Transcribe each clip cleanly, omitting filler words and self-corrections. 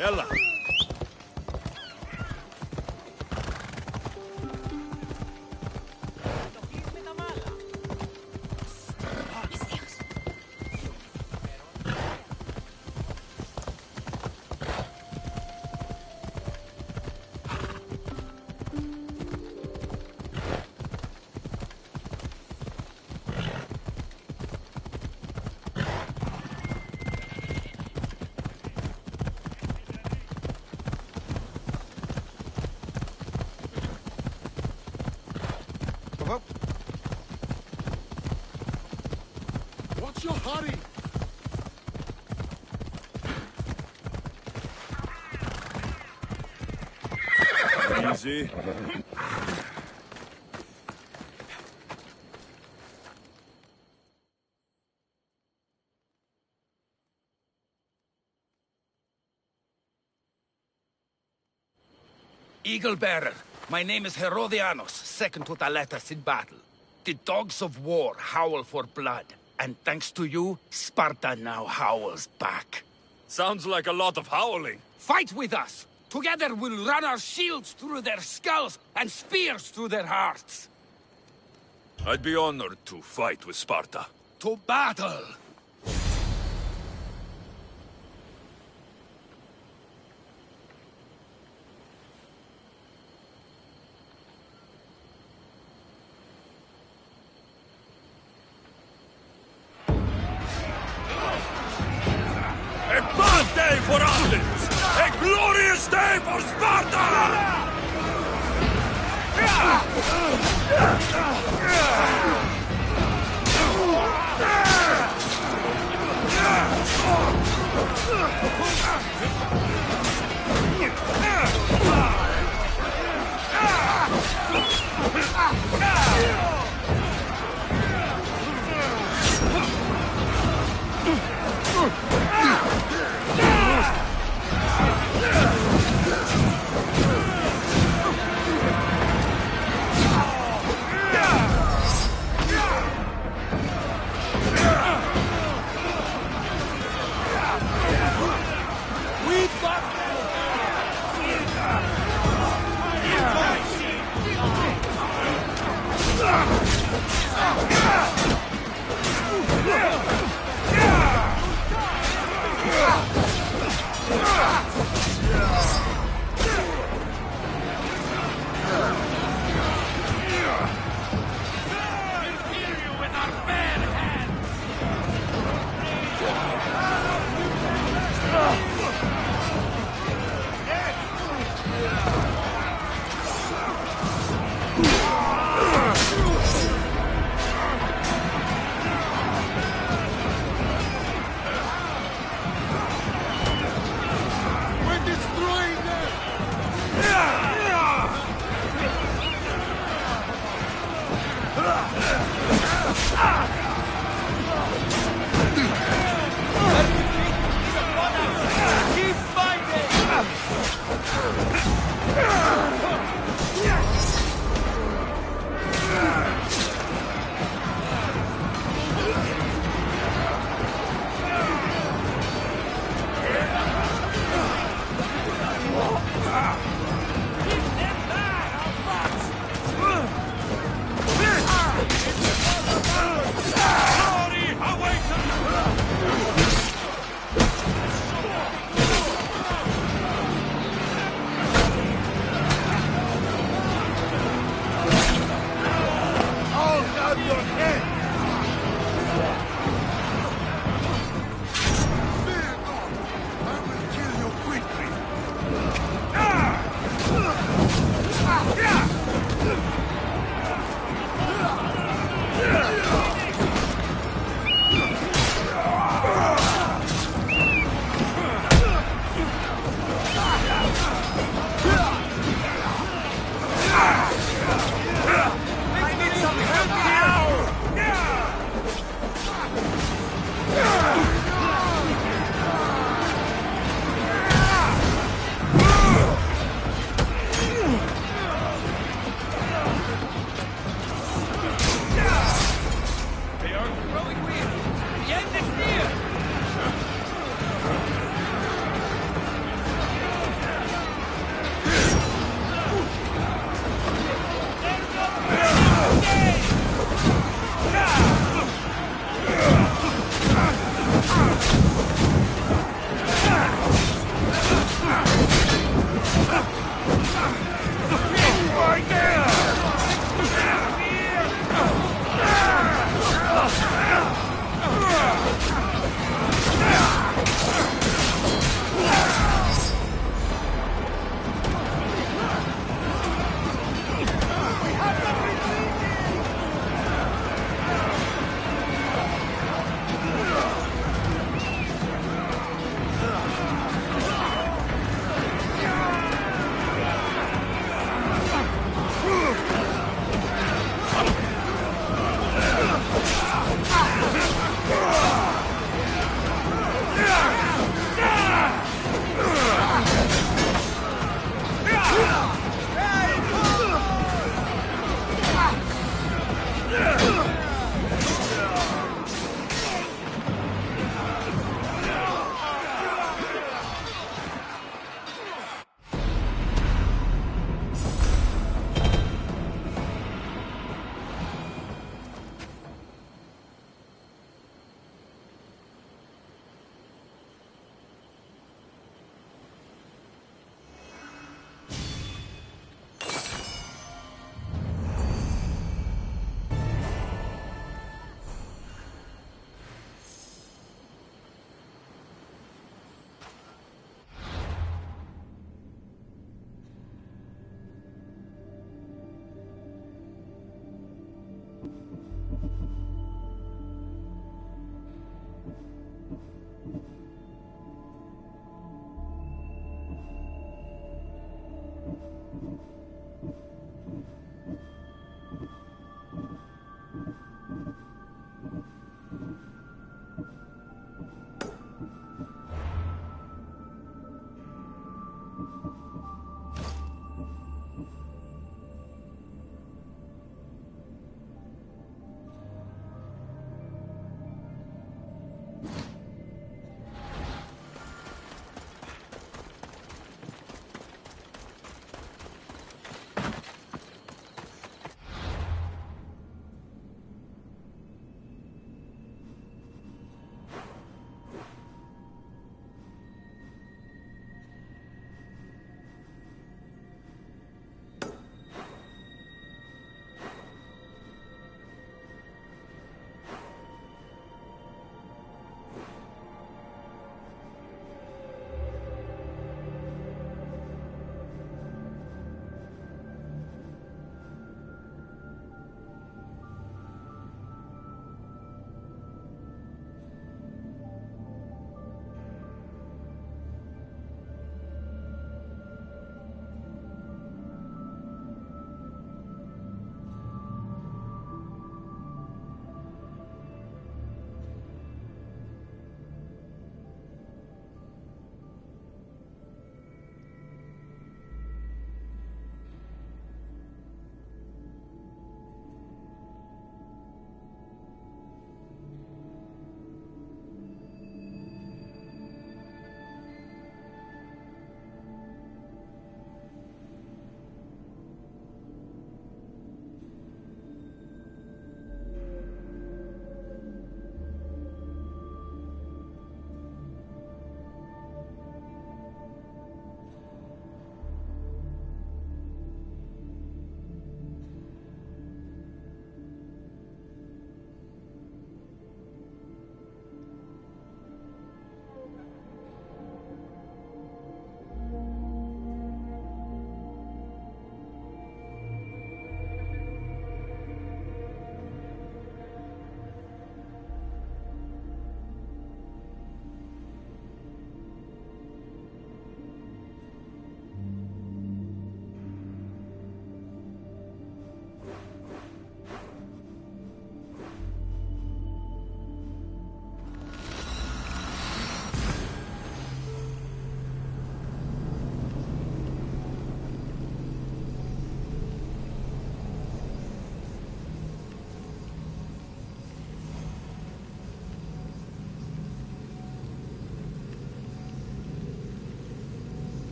يلا. What's your hurry? Easy. Eagle Bearer, my name is Herodianos, second to Thaletas in battle. The dogs of war howl for blood, and thanks to you, Sparta now howls back. Sounds like a lot of howling. Fight with us! Together we'll run our shields through their skulls and spears through their hearts. I'd be honored to fight with Sparta. To battle! A bad day for Athens! A glorious day for Sparta!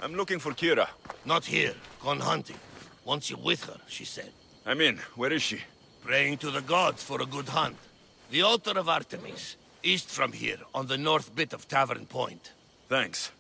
I'm looking for Kira. Not here. Gone hunting. Wants you with her, she said. I'm in. Where is she? Praying to the gods for a good hunt. The altar of Artemis, east from here, on the north bit of Tavern Point. Thanks.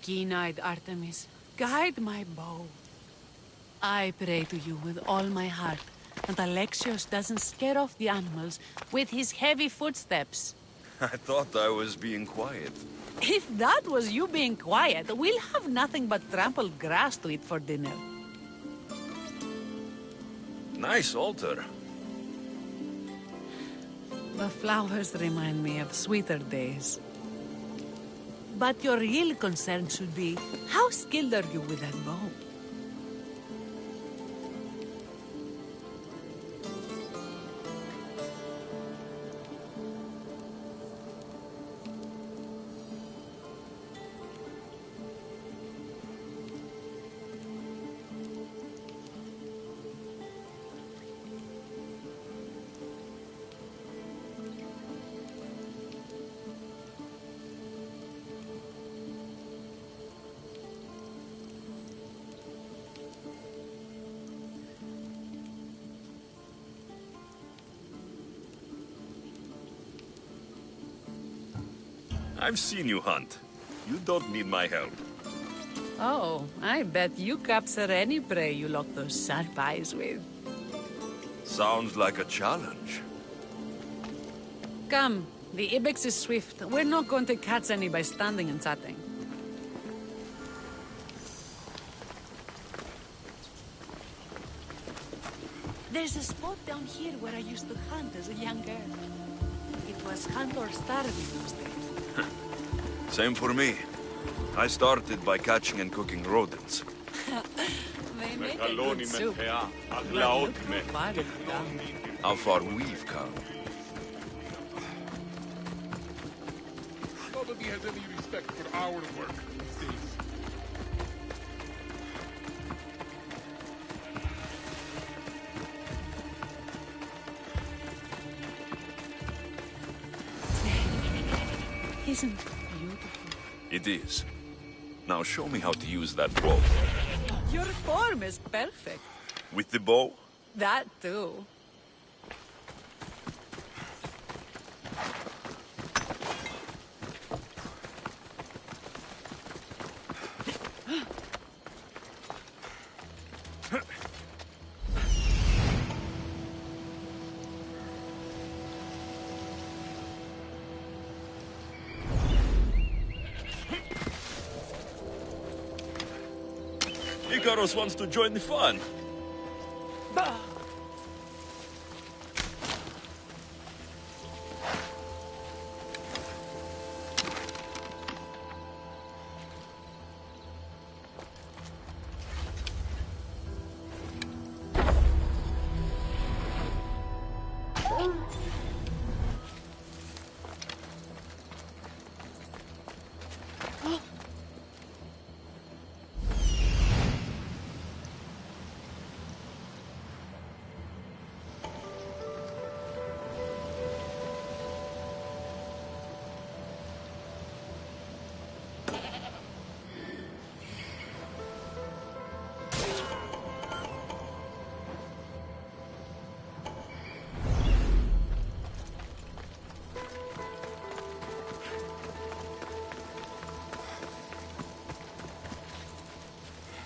Keen-eyed Artemis, guide my bow. I pray to you with all my heart and Alexios doesn't scare off the animals with his heavy footsteps. I thought I was being quiet. If that was you being quiet, we'll have nothing but trampled grass to eat for dinner. Nice altar. The flowers remind me of sweeter days. But your real concern should be, how skilled are you with that bow? I've seen you hunt. You don't need my help. Oh, I bet you capture any prey you lock those sharp eyes with. Sounds like a challenge. Come, the ibex is swift. We're not going to catch any by standing and chatting. There's a spot down here where I used to hunt as a young girl. It was hunt or starve in those days. Same for me. I started by catching and cooking rodents. They make a good soup. But look how far it's come. How far we've come. Nobody has any respect for our work these days. Isn't it beautiful? It is. Now show me how to use that bow. Your form is perfect. With the bow? That too. Icarus wants to join the fun.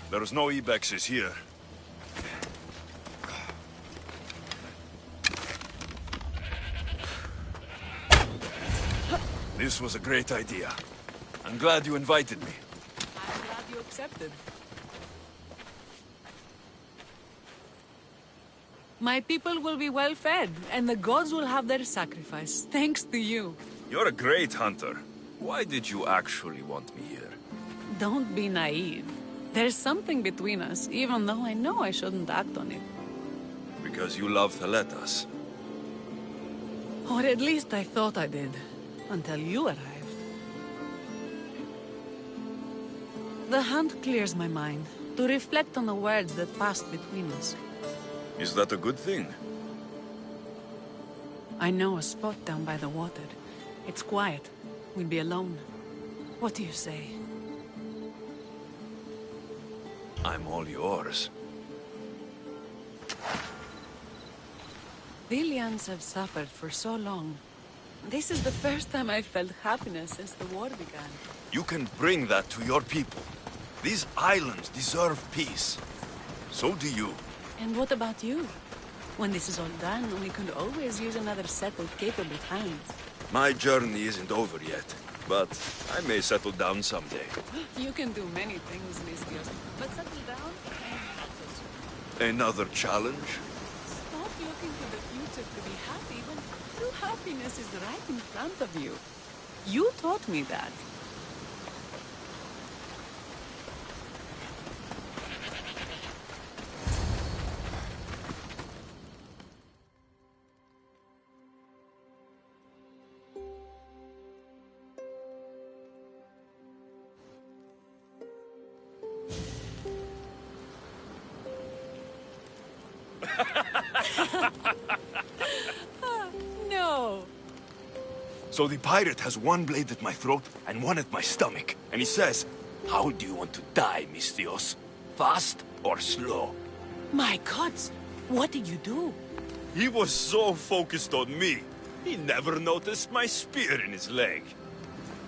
There's no ibexes here. This was a great idea. I'm glad you invited me. I'm glad you accepted. My people will be well fed, and the gods will have their sacrifice, thanks to you. You're a great hunter. Why did you actually want me here? Don't be naive. There's something between us, even though I know I shouldn't act on it. Because you love Theletas. Or at least I thought I did, until you arrived. The hunt clears my mind, to reflect on the words that passed between us. Is that a good thing? I know a spot down by the water. It's quiet. We'll be alone. What do you say? I'm all yours. Villians have suffered for so long. This is the first time I've felt happiness since the war began. You can bring that to your people. These islands deserve peace. So do you. And what about you? When this is all done, we could always use another set of capable hands. My journey isn't over yet, but I may settle down someday. You can do many things, Mistios, but settle down and not so soon. Another challenge? Stop looking to the future to be happy when true happiness is right in front of you. You taught me that. No. So the pirate has one blade at my throat and one at my stomach. And he says, "How do you want to die, Mistios? Fast or slow?" My gods, what did you do? He was so focused on me, he never noticed my spear in his leg.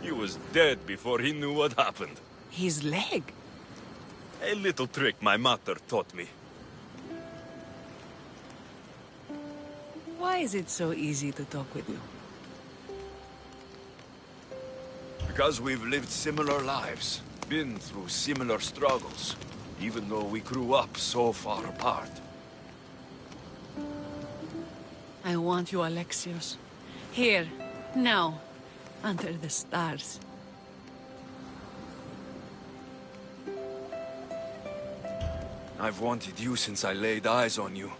He was dead before he knew what happened. His leg? A little trick my mother taught me. Why is it so easy to talk with you? Because we've lived similar lives, been through similar struggles, even though we grew up so far apart. I want you, Alexios. Here, now, under the stars. I've wanted you since I laid eyes on you.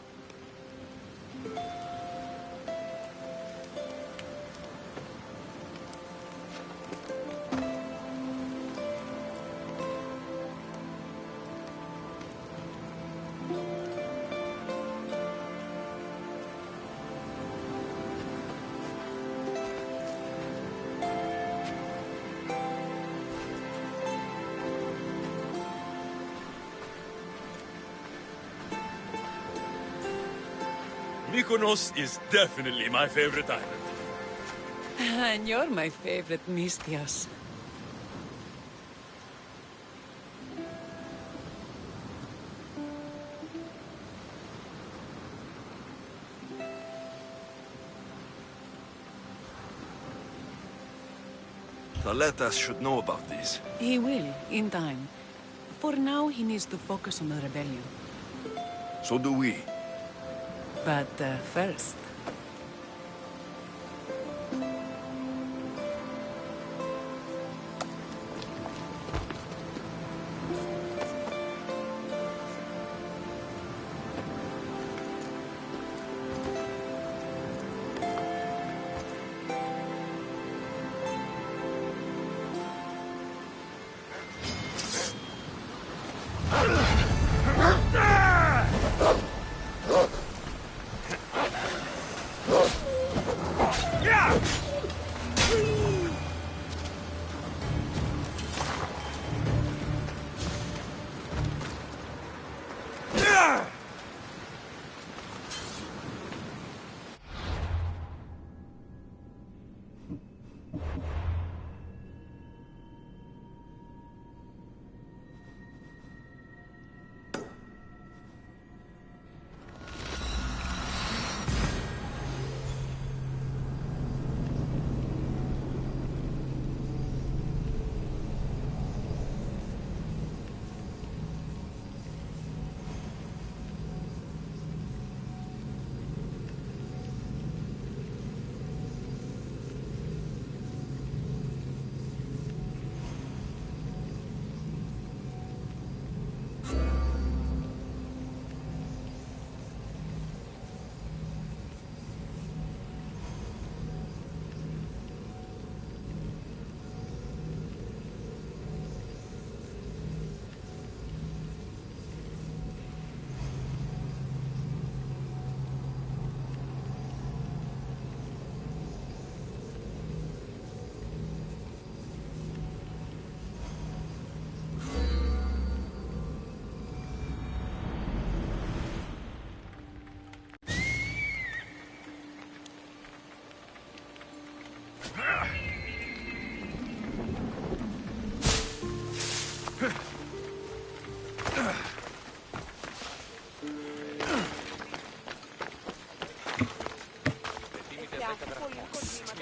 Mykonos is definitely my favorite island. And you're my favorite, Mistios. Thaletas should know about this. He will, in time. For now, he needs to focus on the rebellion. So do we. But first...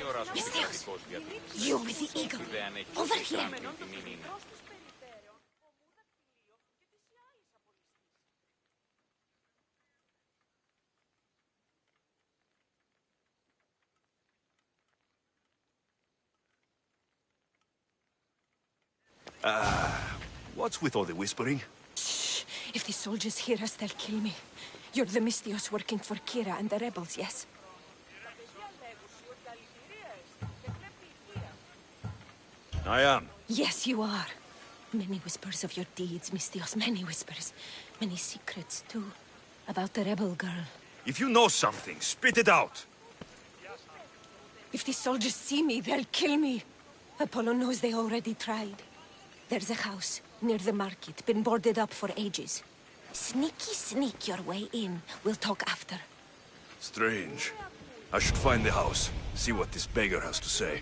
Mistios, you with the eagle. Over here. What's with all the whispering? Shh. If the soldiers hear us, they'll kill me. You're the Mistios working for Kira and the rebels, yes? I am. Yes, you are. Many whispers of your deeds, Mistios. Many whispers. Many secrets, too. About the rebel girl. If you know something, spit it out. If the soldiers see me, they'll kill me. Apollo knows they already tried. There's a house near the market, been boarded up for ages. Sneak your way in. We'll talk after. Strange. I should find the house, see what this beggar has to say.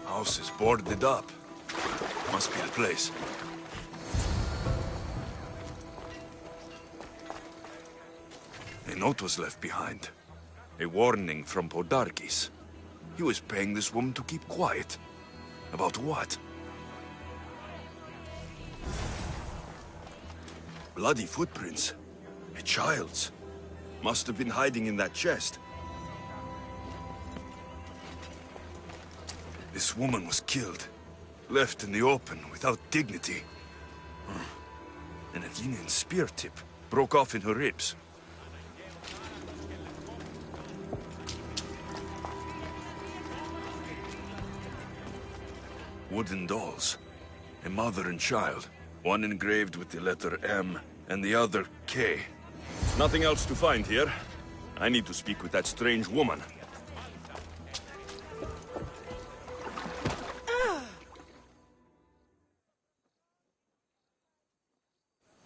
House is boarded up. Must be the place. A note was left behind. A warning from Podarkis. He was paying this woman to keep quiet. About what? Bloody footprints. A child's. Must have been hiding in that chest. This woman was killed. Left in the open, without dignity. An Athenian spear tip broke off in her ribs. Wooden dolls. A mother and child. One engraved with the letter M, and the other K. Nothing else to find here. I need to speak with that strange woman.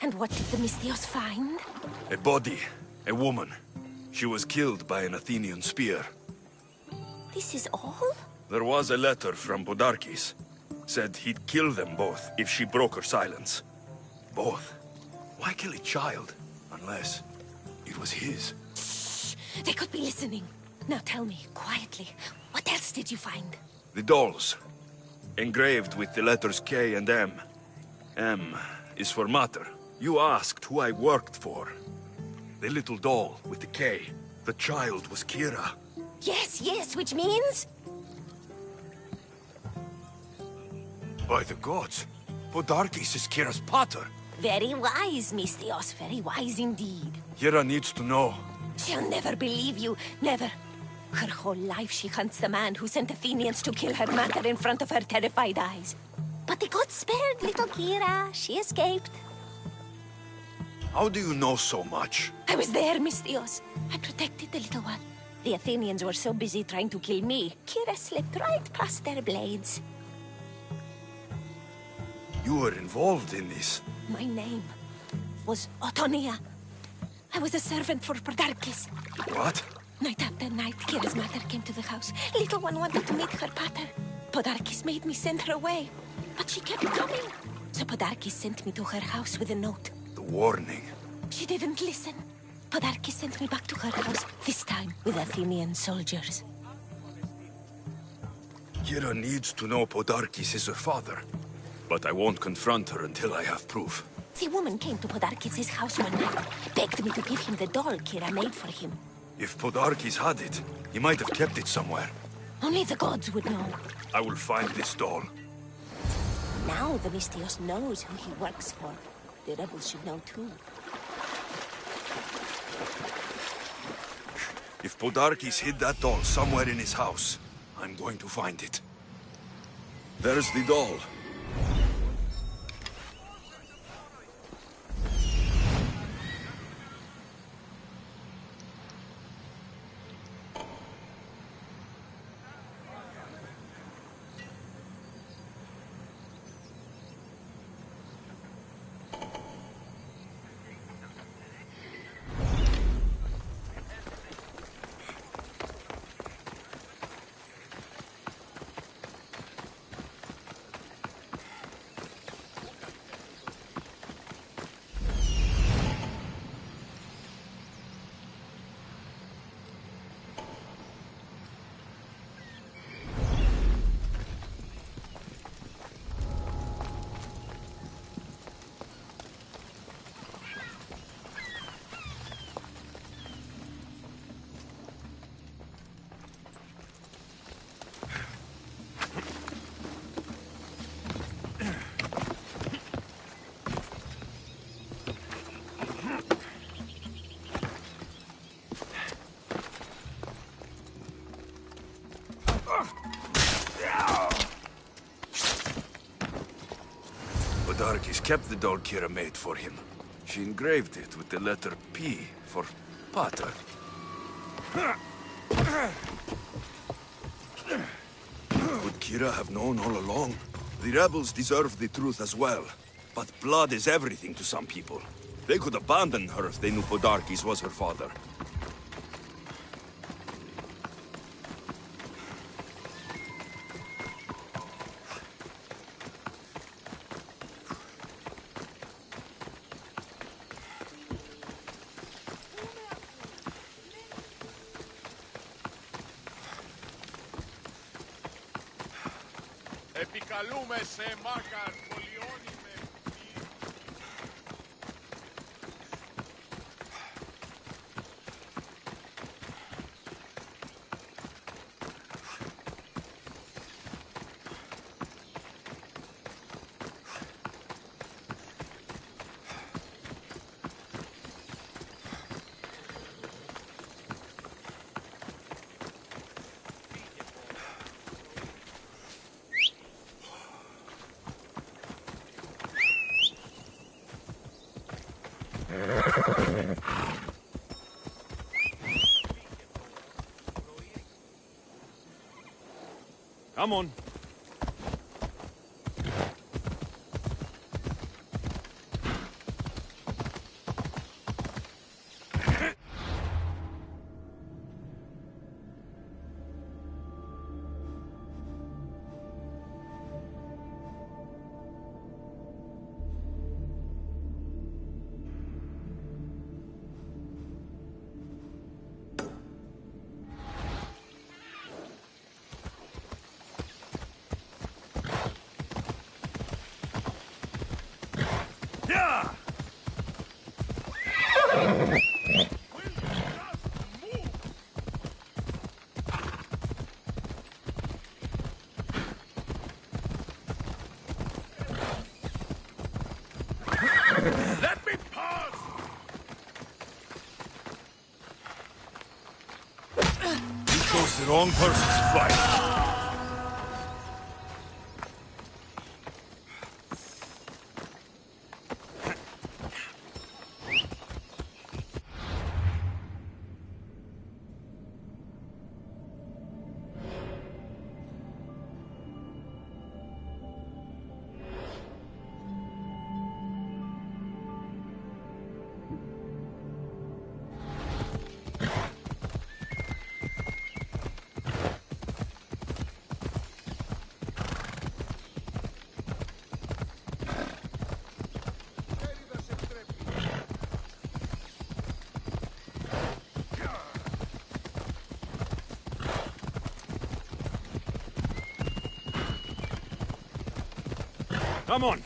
And what did the Mistios find? A body. A woman. She was killed by an Athenian spear. This is all? There was a letter from Podarkis. Said he'd kill them both if she broke her silence. Both? Why kill a child? Unless it was his. Shh! They could be listening. Now tell me, quietly, what else did you find? The dolls. Engraved with the letters K and M. M is for Mater. You asked who I worked for. The little doll with the K. The child was Kira. Yes, which means? By the gods, Podarkis is Kira's pater. Very wise, Mistios, very wise indeed. Kira needs to know. She'll never believe you, never. Her whole life she hunts the man who sent Athenians to kill her Mater in front of her terrified eyes. But the gods spared little Kira. She escaped. How do you know so much? I was there, Mistios. I protected the little one. The Athenians were so busy trying to kill me, Kira slipped right past their blades. You were involved in this. My name was Otonia. I was a servant for Podarkis. What? Night after night, Kira's mother came to the house. Little one wanted to meet her pater. Podarkis made me send her away. But she kept coming. So Podarkis sent me to her house with a note. The warning. She didn't listen. Podarkis sent me back to her house, this time with Athenian soldiers. Kira needs to know Podarkis is her father. But I won't confront her until I have proof. The woman came to Podarkis' house one night, begged me to give him the doll Kira made for him. If Podarkis had it, he might have kept it somewhere. Only the gods would know. I will find this doll. Now the Mistios knows who he works for. The rebels should know too. If Podarkis hid that doll somewhere in his house, I'm going to find it. There's the doll. Podarkis kept the doll Kira made for him. She engraved it with the letter P for Pater. Would Kira have known all along? The rebels deserve the truth as well. But blood is everything to some people. They could abandon her if they knew Podarkis was her father. Επικαλούμε σε Μάκαρ, πολιώνει με... Come on. Let me pass! You chose the wrong person to fight. Come on.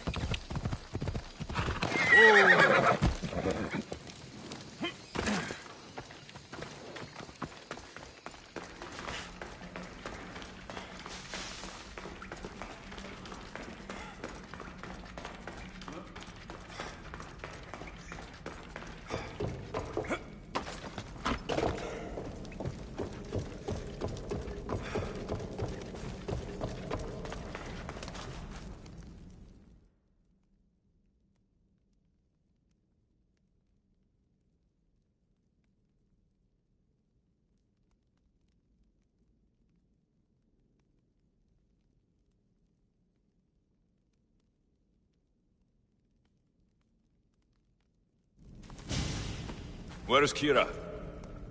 Where's Kira?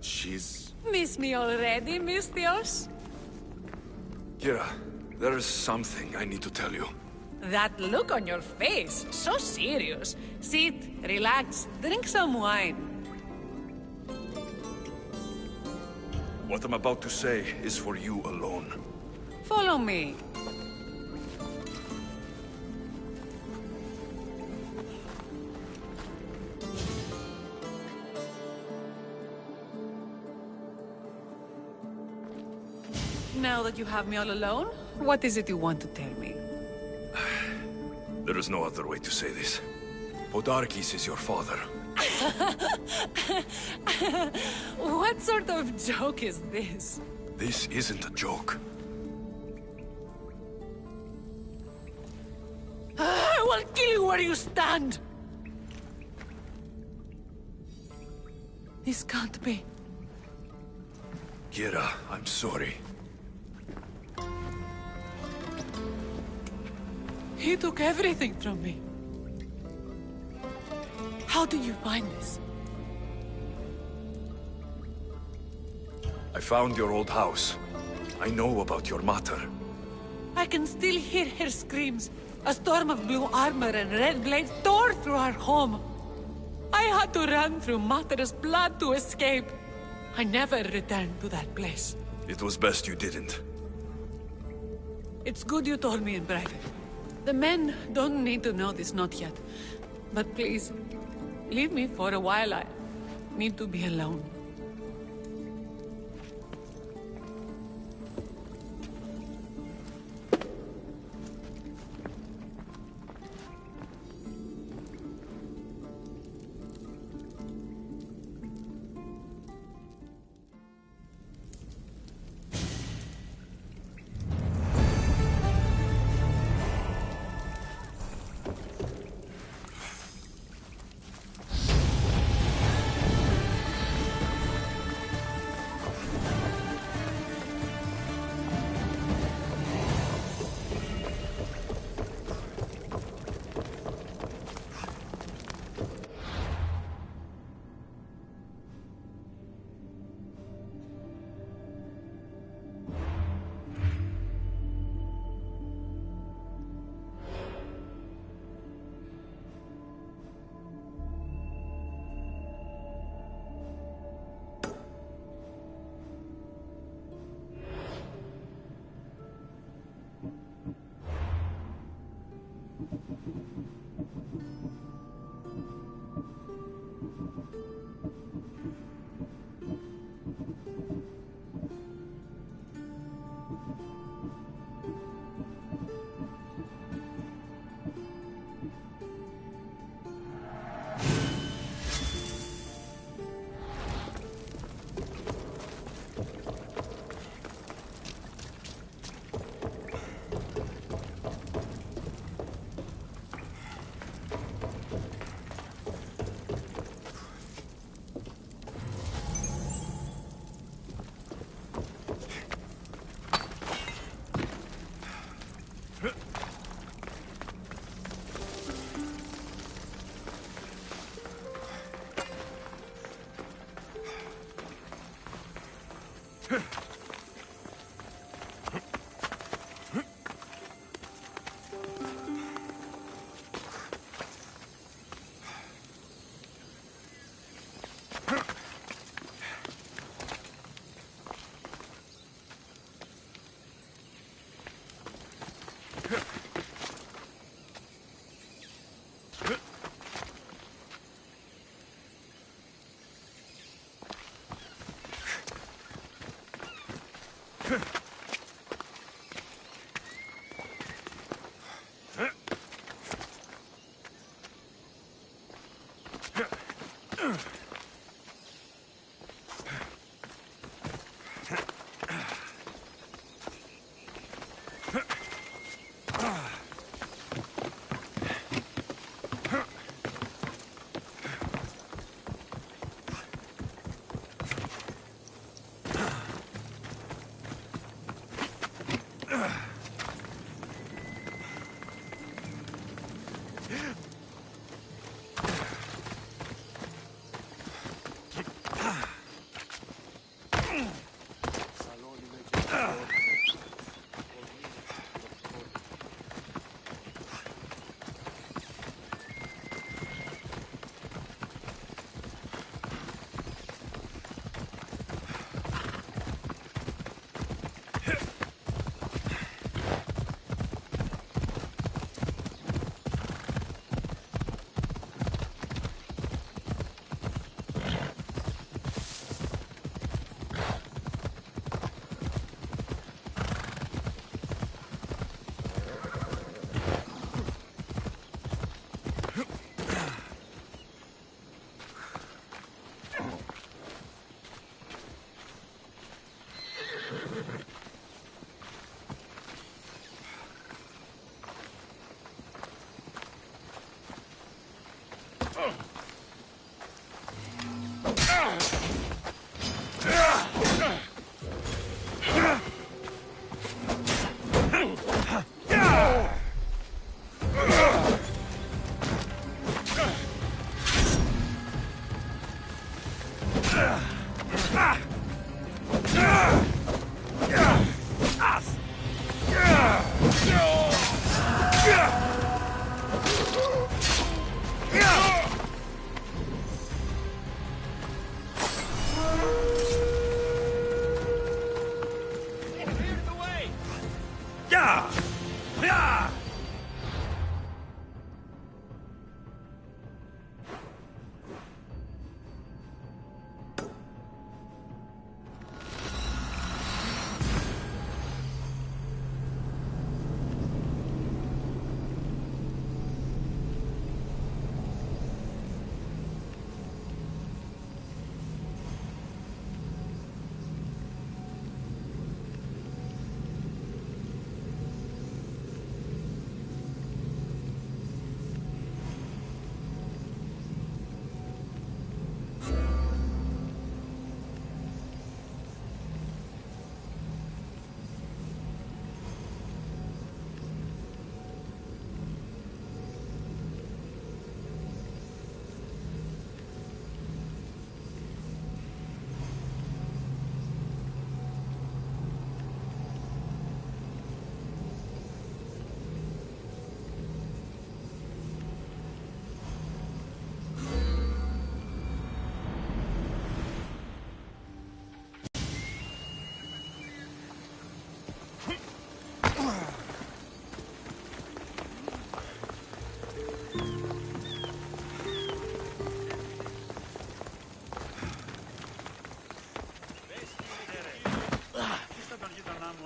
She's... Miss me already, Mistios? Kira, there is something I need to tell you. That look on your face, so serious. Sit, relax, drink some wine. What I'm about to say is for you alone. Follow me. Now that you have me all alone, what is it you want to tell me? There is no other way to say this. Podarkis is your father. What sort of joke is this? This isn't a joke. will kill you where you stand! This can't be. Kira, I'm sorry. He took everything from me. How did you find this? I found your old house. I know about your mater. I can still hear her screams. A storm of blue armor and red blades tore through our home. I had to run through Mater's blood to escape. I never returned to that place. It was best you didn't. It's good you told me in private. The men don't need to know this, not yet. But please, leave me for a while. I need to be alone.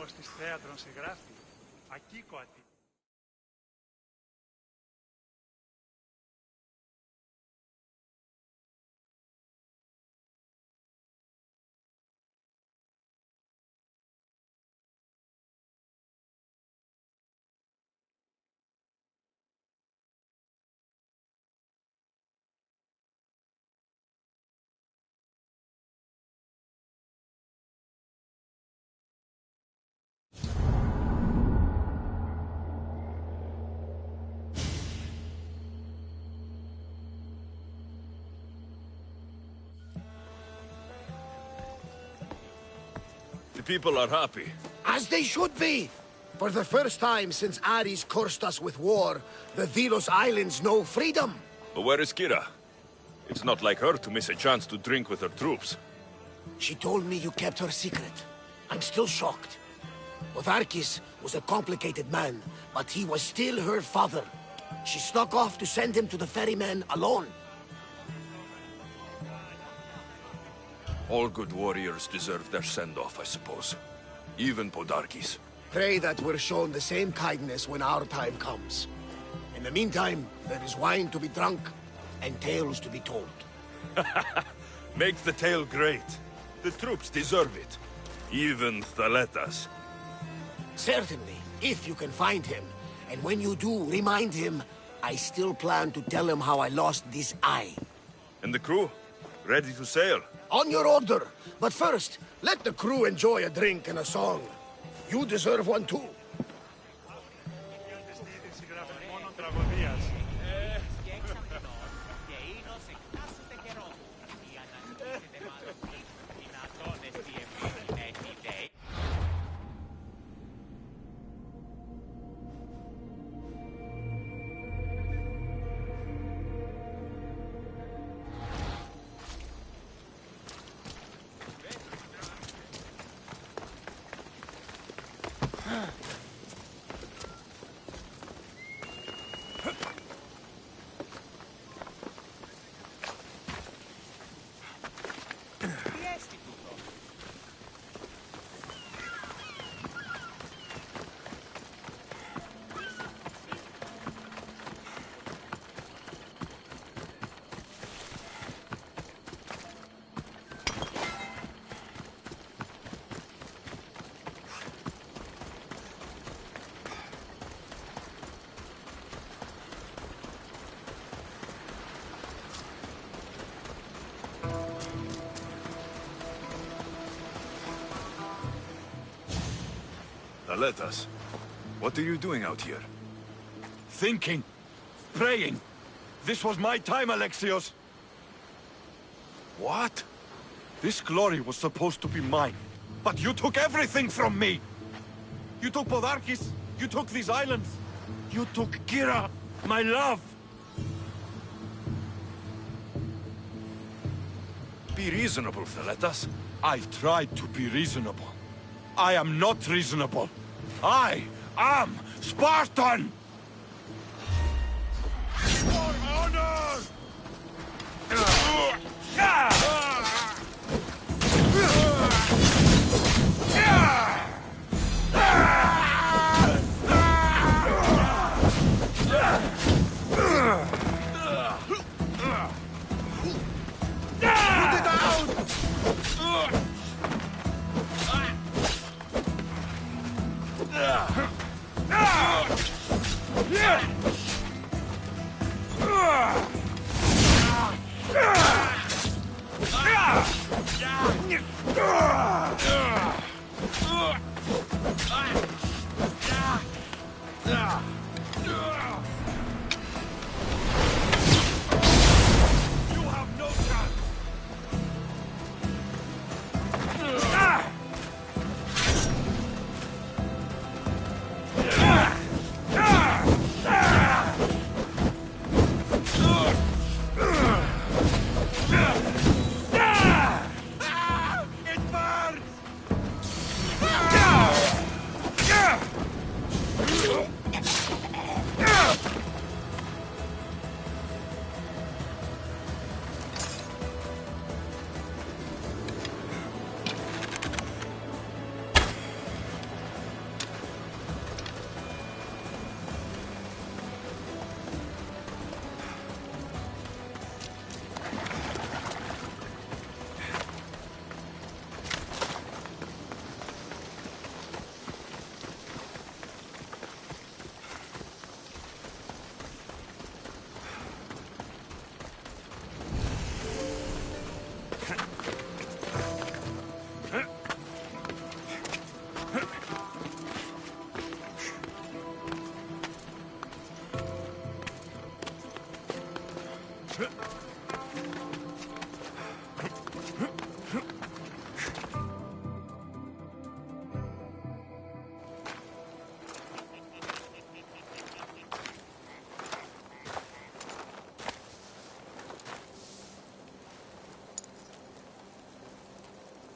Στις θέατρων σε γράφει. Ακίκο ατί. The people are happy. As they should be! For the first time since Ares cursed us with war, the Delos Islands know freedom! But where is Kira? It's not like her to miss a chance to drink with her troops. She told me you kept her secret. I'm still shocked. Otharkis was a complicated man, but he was still her father. She snuck off to send him to the ferryman alone. All good warriors deserve their send-off, I suppose. Even Podarkis. Pray that we're shown the same kindness when our time comes. In the meantime, there is wine to be drunk, and tales to be told. Make the tale great. The troops deserve it. Even Thaletas. Certainly, if you can find him. And when you do, remind him, I still plan to tell him how I lost this eye. And the crew? Ready to sail? On your order. But first, let the crew enjoy a drink and a song. You deserve one too. Aletas, what are you doing out here? Thinking. Praying. This was my time, Alexios. What? This glory was supposed to be mine. But you took everything from me! You took Podarkis. You took these islands. You took Kira, my love. Be reasonable, Aletas. I tried to be reasonable. I am not reasonable. I am Spartan! For honor!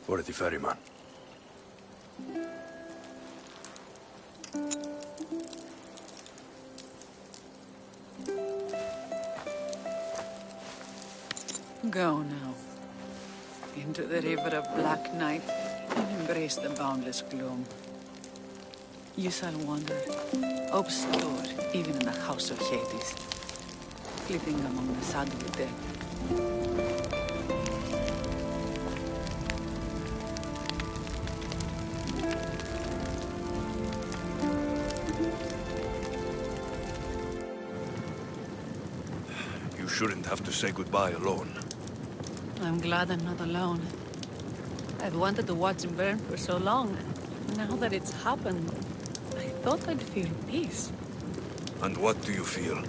For the ferryman. Go now. Into the river of black night and embrace the boundless gloom. You shall wander, obscure even in the house of Hades, flitting among the sadly dead. You shouldn't have to say goodbye alone. I'm glad I'm not alone. I've wanted to watch him burn for so long. Now that it's happened, I thought I'd feel peace. And what do you feel?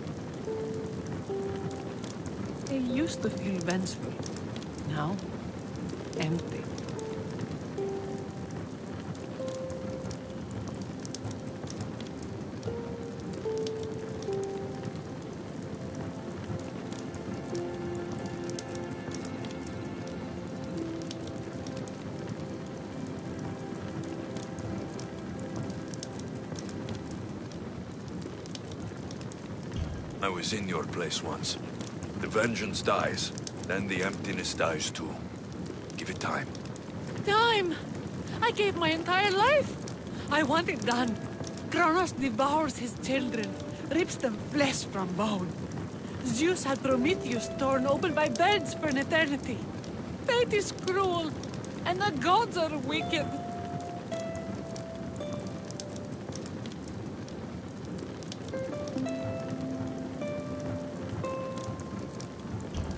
I used to feel vengeful. Now, empty. I was in your place once. The vengeance dies, then the emptiness dies too. Give it time. Time! I gave my entire life! I want it done. Kronos devours his children, rips them flesh from bone. Zeus had Prometheus torn open by birds for an eternity. Fate is cruel, and the gods are wicked.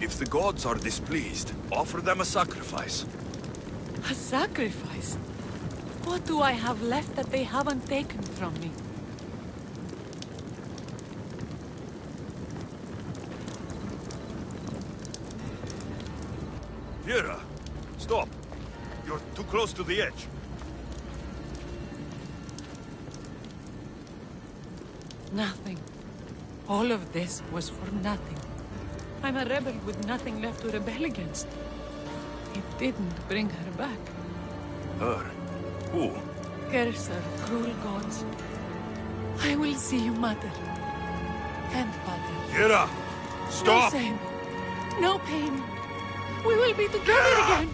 If the gods are displeased, offer them a sacrifice. A sacrifice? What do I have left that they haven't taken from me? Kira, stop. You're too close to the edge. Nothing. All of this was for nothing. I'm a rebel with nothing left to rebel against. It didn't bring her back. Her? Who? Curse her, cruel gods. I will see you, mother. And father. Kira! Stop! No shame. No pain. We will be together again.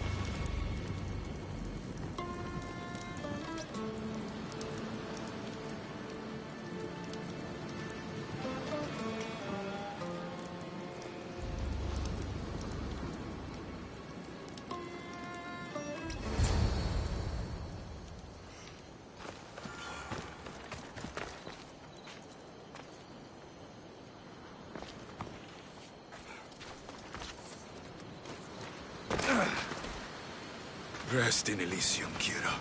Rest in Elysium, Kira.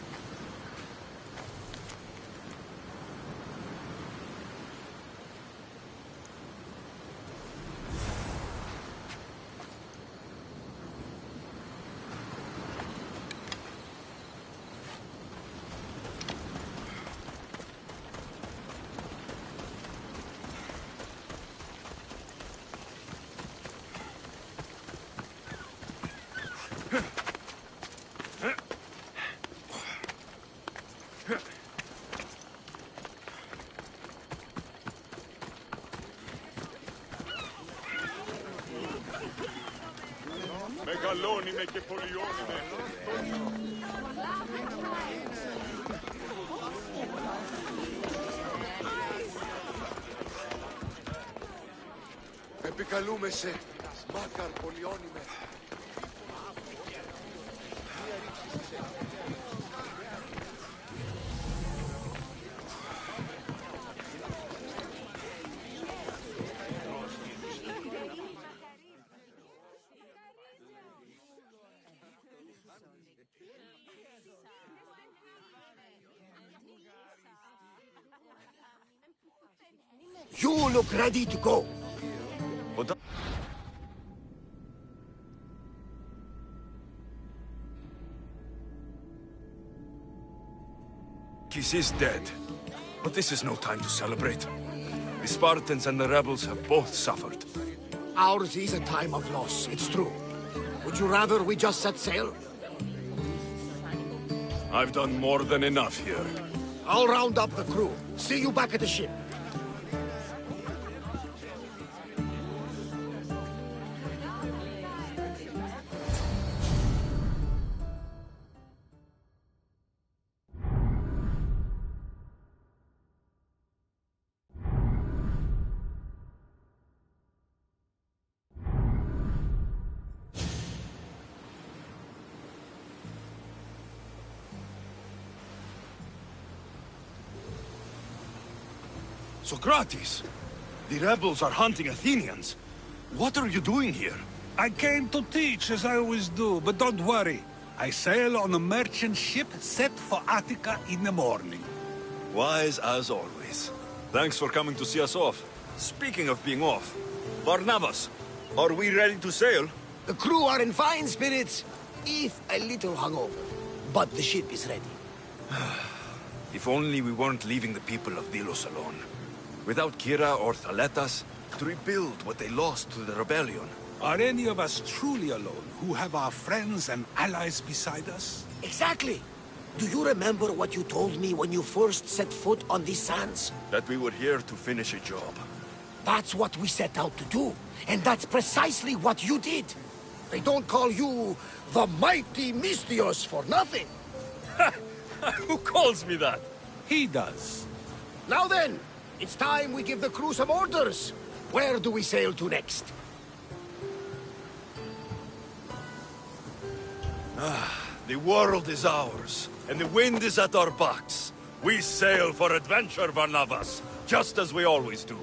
Megalonime che polionime. Επικαλούμε σε μάκαρ πολιόνιμε. You look ready to go. Kis is dead. But this is no time to celebrate. The Spartans and the rebels have both suffered. Ours is a time of loss, it's true. Would you rather we just set sail? I've done more than enough here. I'll round up the crew. See you back at the ship. Socrates! The rebels are hunting Athenians. What are you doing here? I came to teach, as I always do, but don't worry. I sail on a merchant ship set for Attica in the morning. Wise as always. Thanks for coming to see us off. Speaking of being off, Barnabas, are we ready to sail? The crew are in fine spirits, if a little hungover. But the ship is ready. If only we weren't leaving the people of Delos alone. Without Kira or Thaletas, to rebuild what they lost to the rebellion. Are any of us truly alone, who have our friends and allies beside us? Exactly. Do you remember what you told me when you first set foot on these sands? That we were here to finish a job. That's what we set out to do. And that's precisely what you did. They don't call you the mighty Mystios for nothing. Who calls me that? He does. Now then, it's time we give the crew some orders. Where do we sail to next? The world is ours, and the wind is at our backs. We sail for adventure, Barnabas, just as we always do.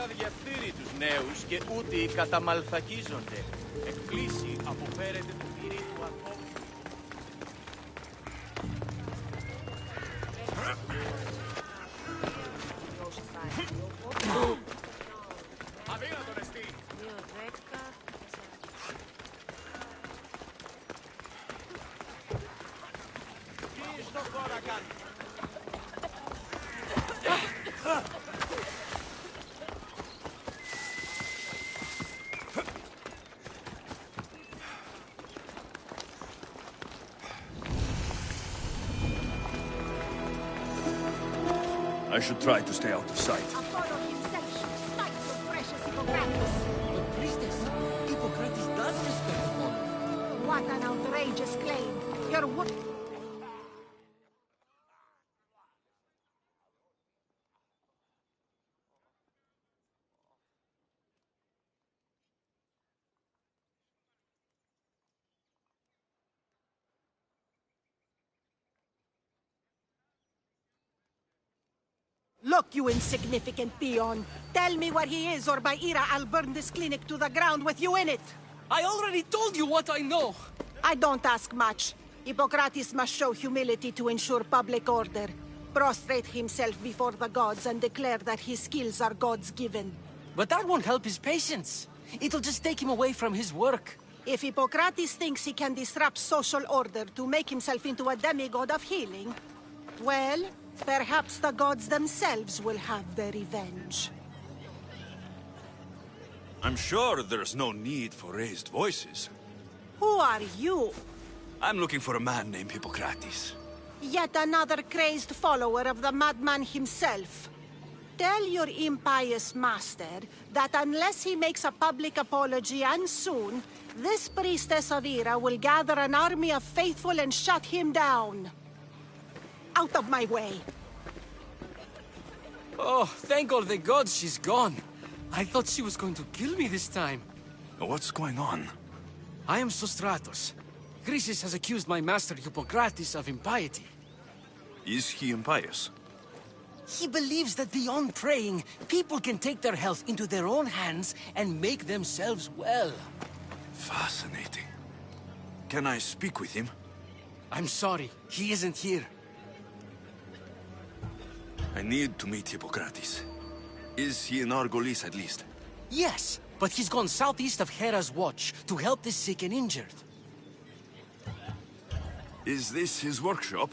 αδιαφθείρει τους νέους και ούτε καταμαλθακίζονται. Εκπλήσει αποφέρεται το πύρι του ακόμη. I should try to stay out of sight. Apollo himself should strike the precious Hippocrates. But priestess, Hippocrates does respect Apollo. What an outrageous claim. Your what? Look, you insignificant peon. Tell me where he is, or by Ira, I'll burn this clinic to the ground with you in it. I already told you what I know. I don't ask much. Hippocrates must show humility to ensure public order. Prostrate himself before the gods and declare that his skills are gods-given. But that won't help his patients. It'll just take him away from his work. If Hippocrates thinks he can disrupt social order to make himself into a demigod of healing, well, perhaps the gods themselves will have their revenge. I'm sure there's no need for raised voices. Who are you? I'm looking for a man named Hippocrates. Yet another crazed follower of the madman himself. Tell your impious master that unless he makes a public apology, and soon, this priestess of Ira will gather an army of faithful and shut him down. Out of my way! Oh, thank all the gods she's gone. I thought she was going to kill me this time. What's going on? I am Sostratos. Chrysis has accused my master Hippocrates of impiety. Is he impious? He believes that beyond praying, people can take their health into their own hands and make themselves well. Fascinating. Can I speak with him? I'm sorry, he isn't here. I need to meet Hippocrates. Is he in Argolis at least? Yes, but he's gone southeast of Hera's Watch to help the sick and injured. Is this his workshop?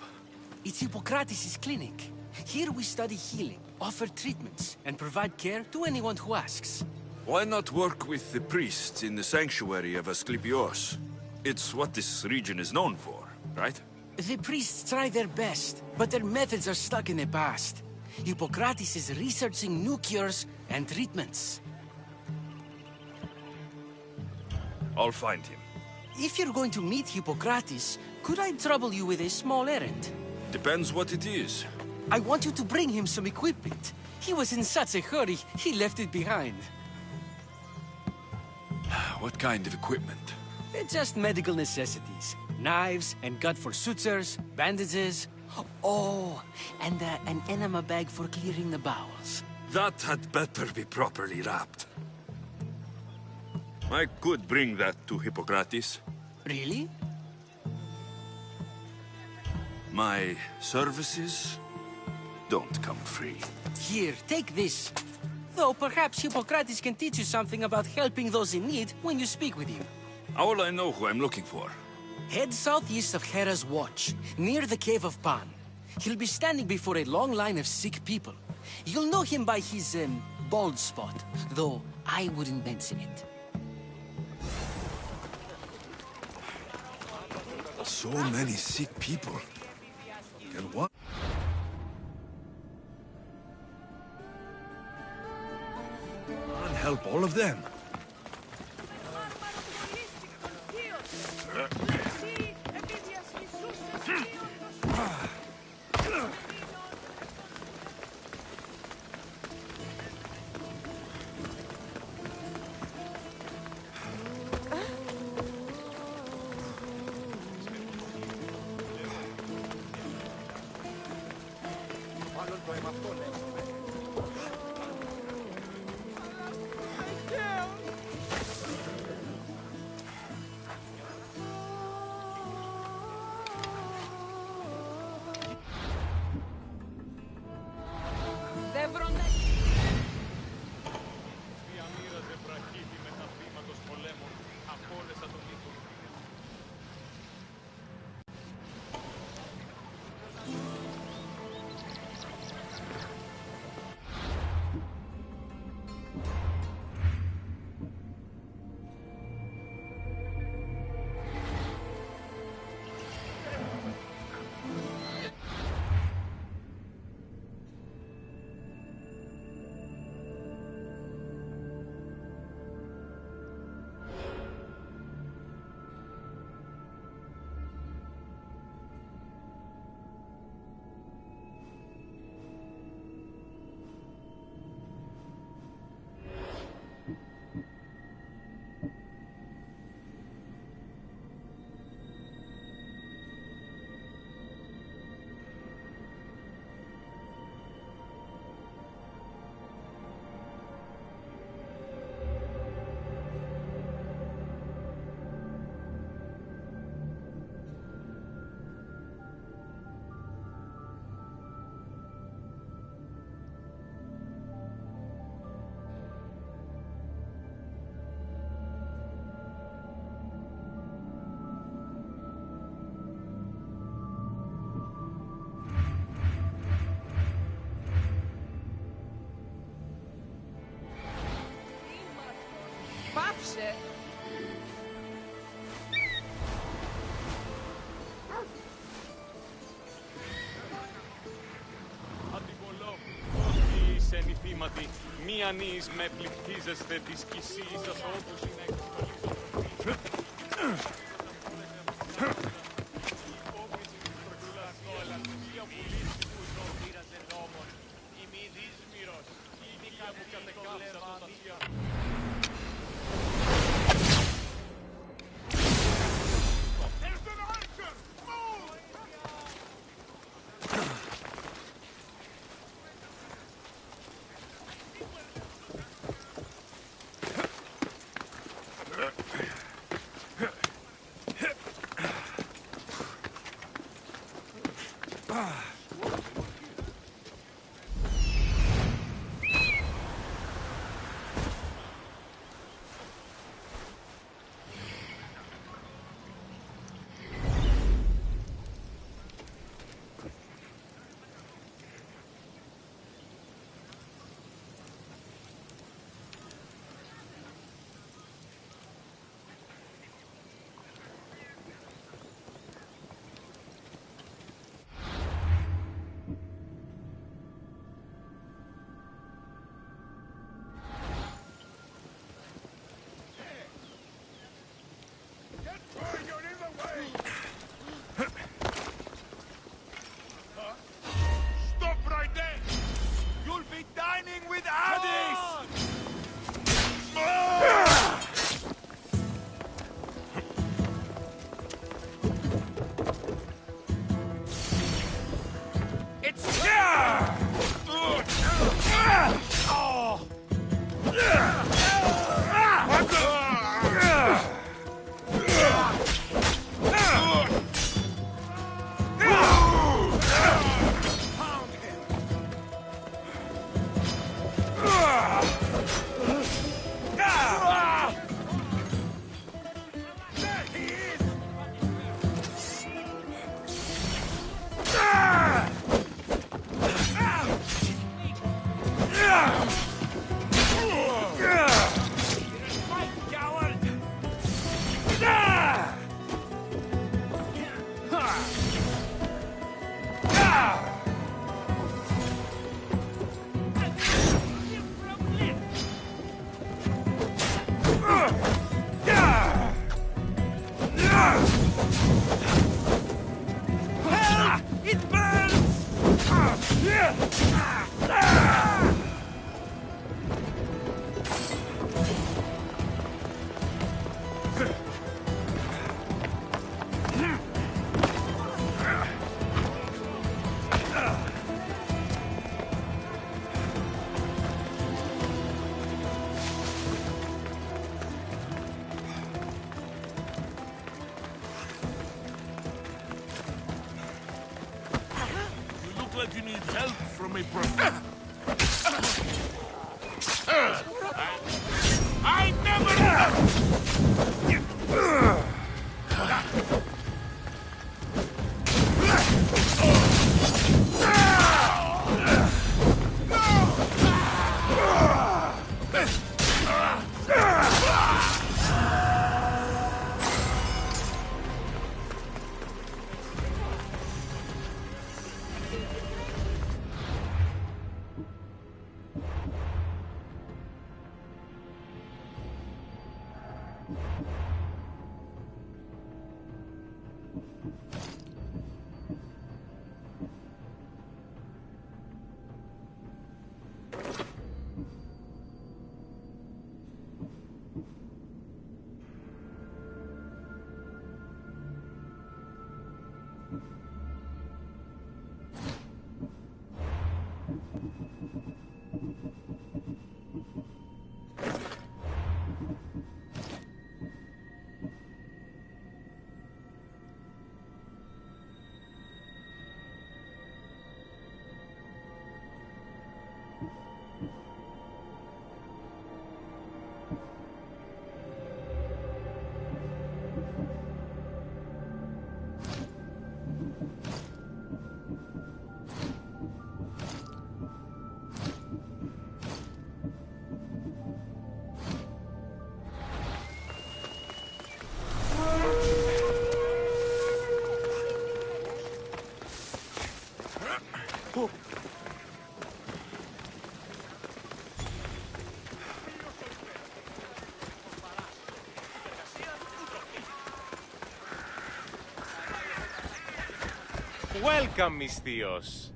It's Hippocrates' clinic. Here we study healing, offer treatments, and provide care to anyone who asks. Why not work with the priests in the sanctuary of Asclepios? It's what this region is known for, right? The priests try their best, but their methods are stuck in the past. Hippocrates is researching new cures and treatments. I'll find him. If you're going to meet Hippocrates, could I trouble you with a small errand? Depends what it is. I want you to bring him some equipment. He was in such a hurry, he left it behind. What kind of equipment? Just medical necessities. Knives and gut for sutures, bandages. Oh, and an enema bag for clearing the bowels. That had better be properly wrapped. I could bring that to Hippocrates. Really? My services don't come free. Here, take this. Though perhaps Hippocrates can teach you something about helping those in need when you speak with him. How will I know who I'm looking for? Head southeast of Hera's Watch, near the Cave of Pan. He'll be standing before a long line of sick people. You'll know him by his, bald spot, though I wouldn't mention it. So many sick people. Can what? Can't help all of them. είσαι. Αντιβολό, όσοι είσαι νηθήματοι, μη ανείς με πληκτίζεστε της κυσής σας όπως είναι like you need help from a brother. I Welcome, Misthios.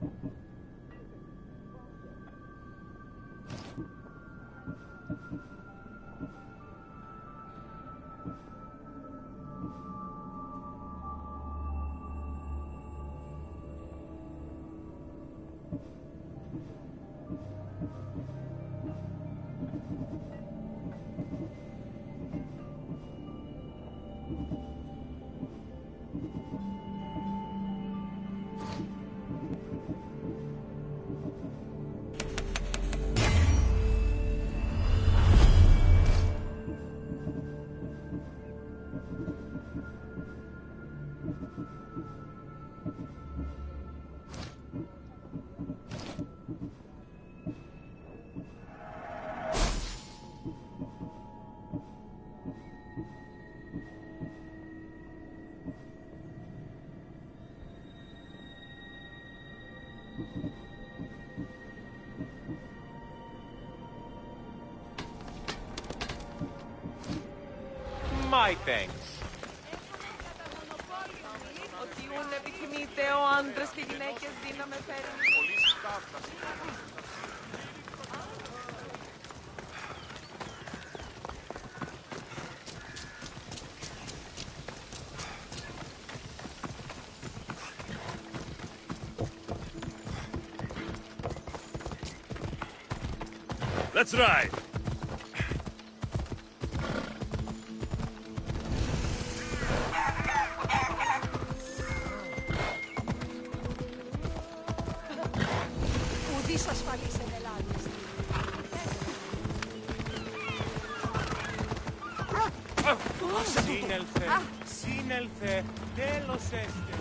My thanks. Ότι ούν επιθυμείτε ο άντρες και γυναίκες δύναμε φέρνει. Πολύ σκάφτα. Let's ride! Ουδής ασφαλής εν Ελλάδης. Σύνελθε, σύνελθε, τέλος έστε.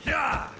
Yeah!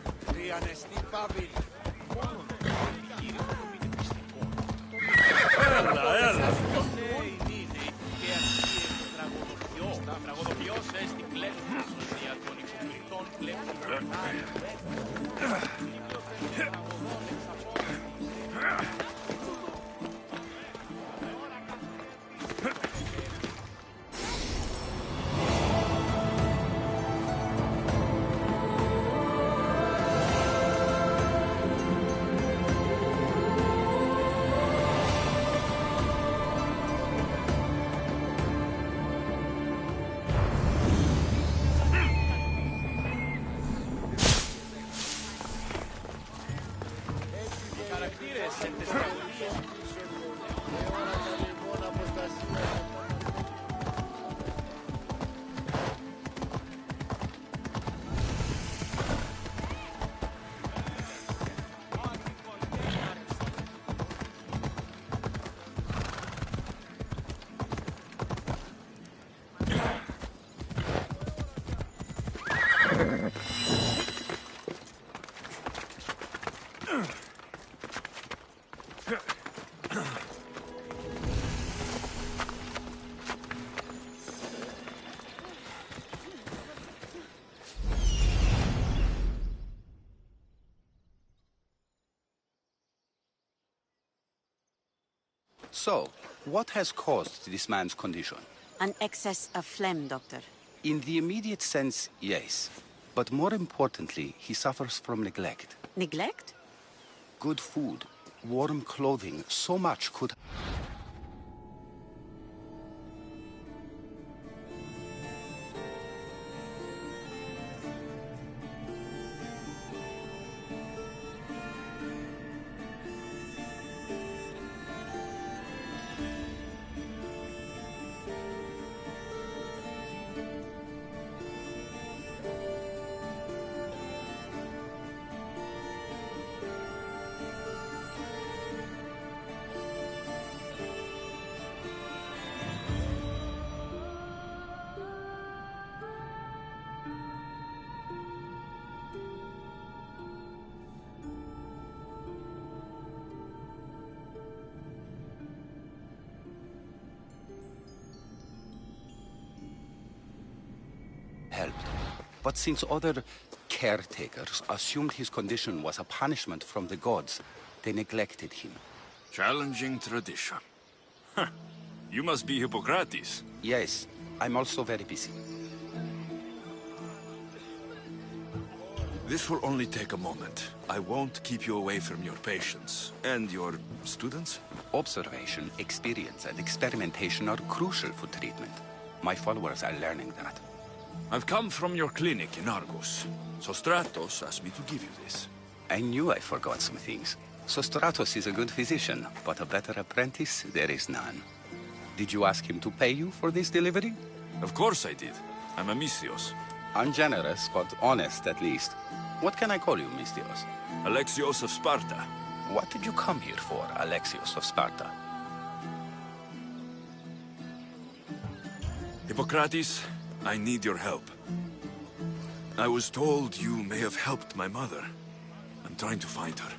So, what has caused this man's condition? An excess of phlegm, Doctor. In the immediate sense, yes. But more importantly, he suffers from neglect. Neglect? Good food, warm clothing, so much could... helped. But since other caretakers assumed his condition was a punishment from the gods, they neglected him. Challenging tradition. Huh. You must be Hippocrates. Yes, I'm also very busy. This will only take a moment. I won't keep you away from your patients. And your students? Observation, experience, and experimentation are crucial for treatment. My followers are learning that. I've come from your clinic in Argus. Sostratos asked me to give you this. I knew I forgot some things. Sostratos is a good physician, but a better apprentice there is none. Did you ask him to pay you for this delivery? Of course I did. I'm Amistios. Ungenerous, but honest at least. What can I call you, Mistios? Alexios of Sparta. What did you come here for, Alexios of Sparta? Hippocrates, I need your help. I was told you may have helped my mother. I'm trying to find her.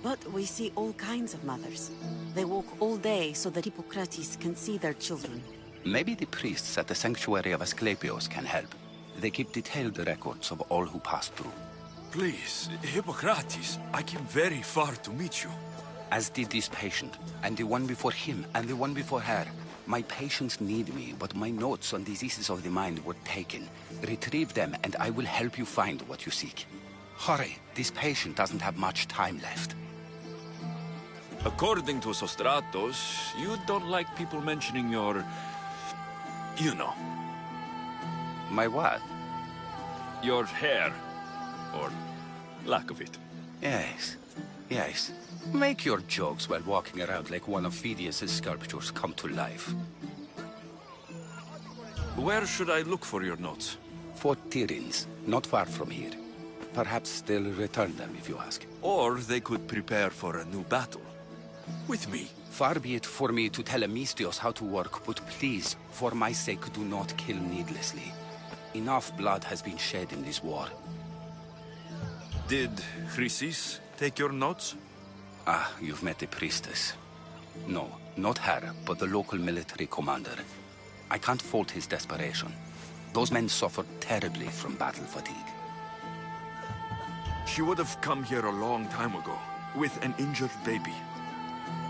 But we see all kinds of mothers. They walk all day so that Hippocrates can see their children. Maybe the priests at the sanctuary of Asclepios can help. They keep detailed records of all who pass through. Please, Hippocrates, I came very far to meet you. As did this patient, and the one before him, and the one before her. My patients need me, but my notes on diseases of the mind were taken. Retrieve them, and I will help you find what you seek. Hurry, this patient doesn't have much time left. According to Sostratos, you don't like people mentioning your... you know. My what? Your hair. Or lack of it. Yes, yes. Make your jokes while walking around like one of Phidias' sculptures come to life. Where should I look for your notes? For Tyrins, not far from here. Perhaps they'll return them if you ask. Or they could prepare for a new battle. With me. Far be it for me to tell Amistios how to work, but please, for my sake, do not kill needlessly. Enough blood has been shed in this war. Did Chrysis take your notes? Ah, you've met the priestess. No, not her, but the local military commander. I can't fault his desperation. Those men suffered terribly from battle fatigue. She would have come here a long time ago, with an injured baby.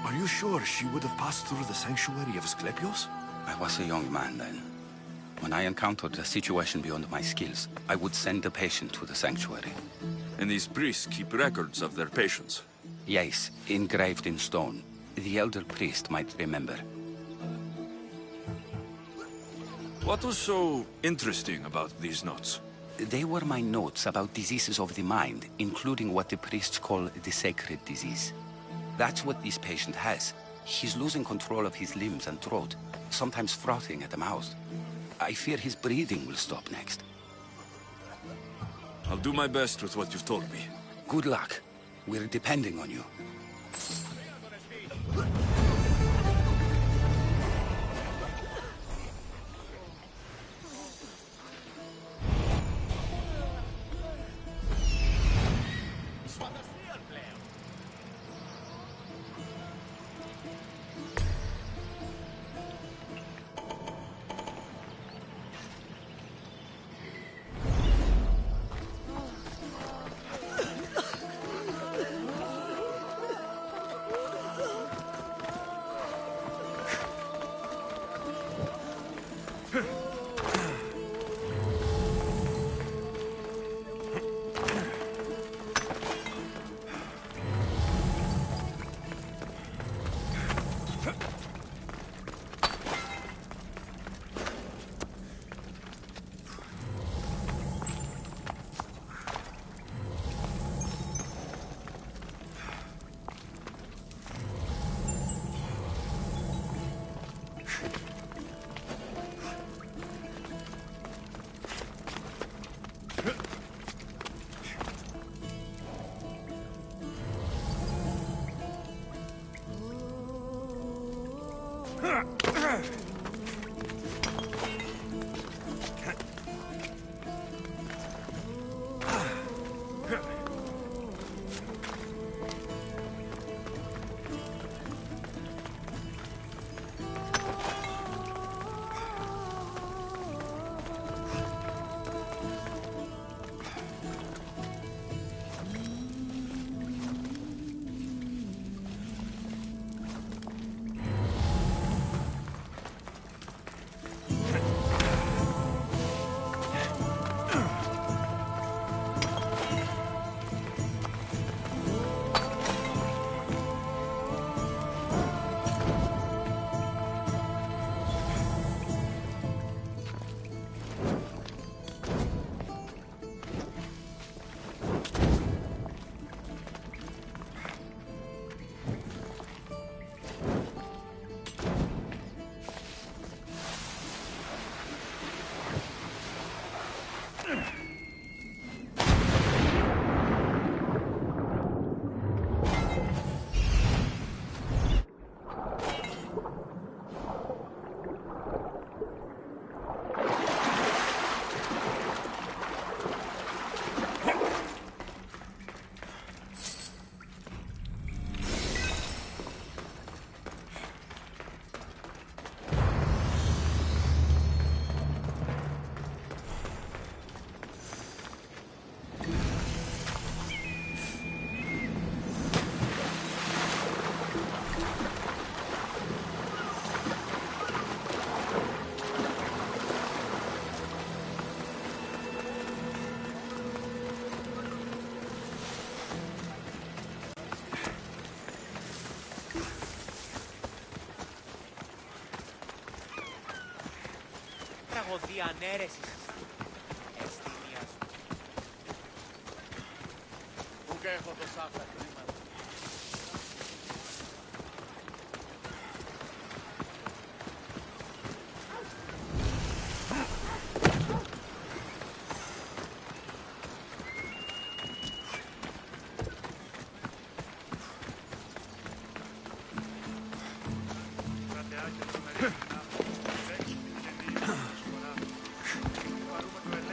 Are you sure she would have passed through the sanctuary of Asclepios? I was a young man then. When I encountered a situation beyond my skills, I would send the patient to the sanctuary. And these priests keep records of their patients? Yes, engraved in stone. The elder priest might remember. What was so interesting about these notes? They were my notes about diseases of the mind, including what the priests call the sacred disease. That's what this patient has. He's losing control of his limbs and throat, sometimes frothing at the mouth. I fear his breathing will stop next. I'll do my best with what you've told me. Good luck. We're depending on you. Τραγωδία ανέρεσης. Αισθήνια σου. Πού και έχω το σάφτα χρήματα. Κρατεάκια του Μερίνινα, έξω και δίπλα προσφορά. Παρούμε το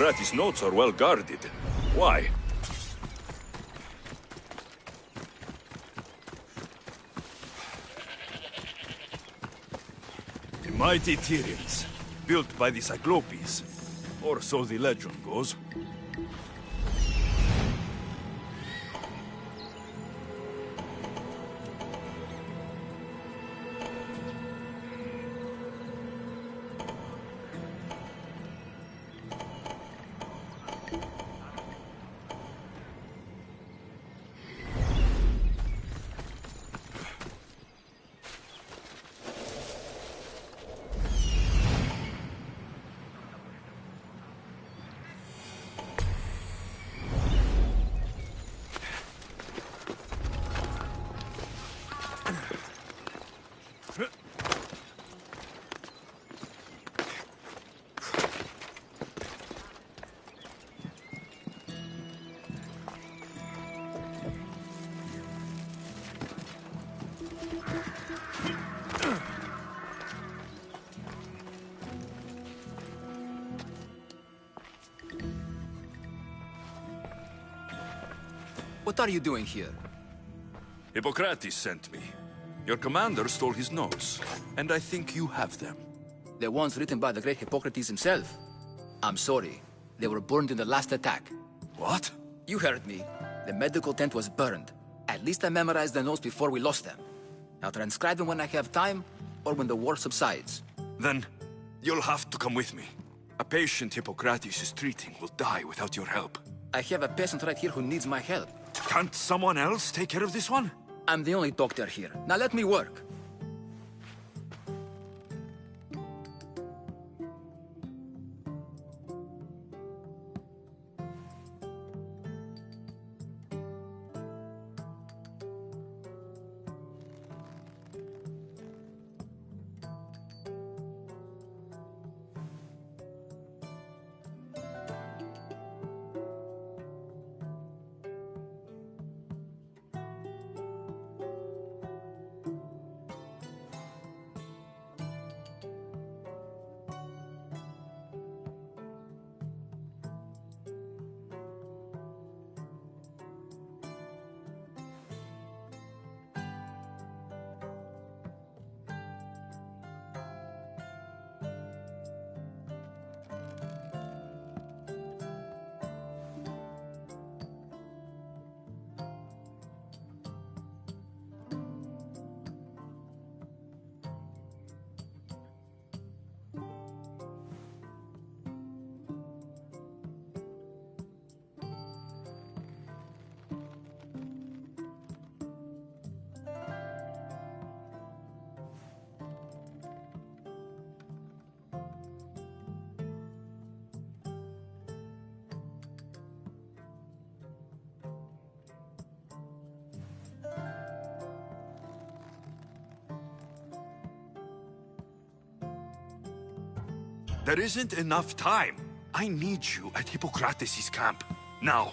Hippocrates' notes are well guarded. Why? The mighty Tyrians, built by the Cyclopes. Or so the legend goes. What are you doing here? Hippocrates sent me. Your commander stole his notes, and I think you have them. The ones written by the great Hippocrates himself. I'm sorry. They were burned in the last attack. What? You heard me. The medical tent was burned. At least I memorized the notes before we lost them. I'll transcribe them when I have time, or when the war subsides. Then, you'll have to come with me. A patient Hippocrates is treating will die without your help. I have a patient right here who needs my help. Can't someone else take care of this one? I'm the only doctor here. Now let me work. There isn't enough time. I need you at Hippocrates' camp. Now.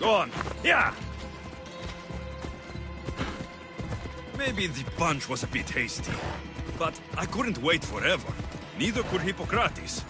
Go on. Yeah! Maybe the punch was a bit hasty. But I couldn't wait forever. Neither could Hippocrates.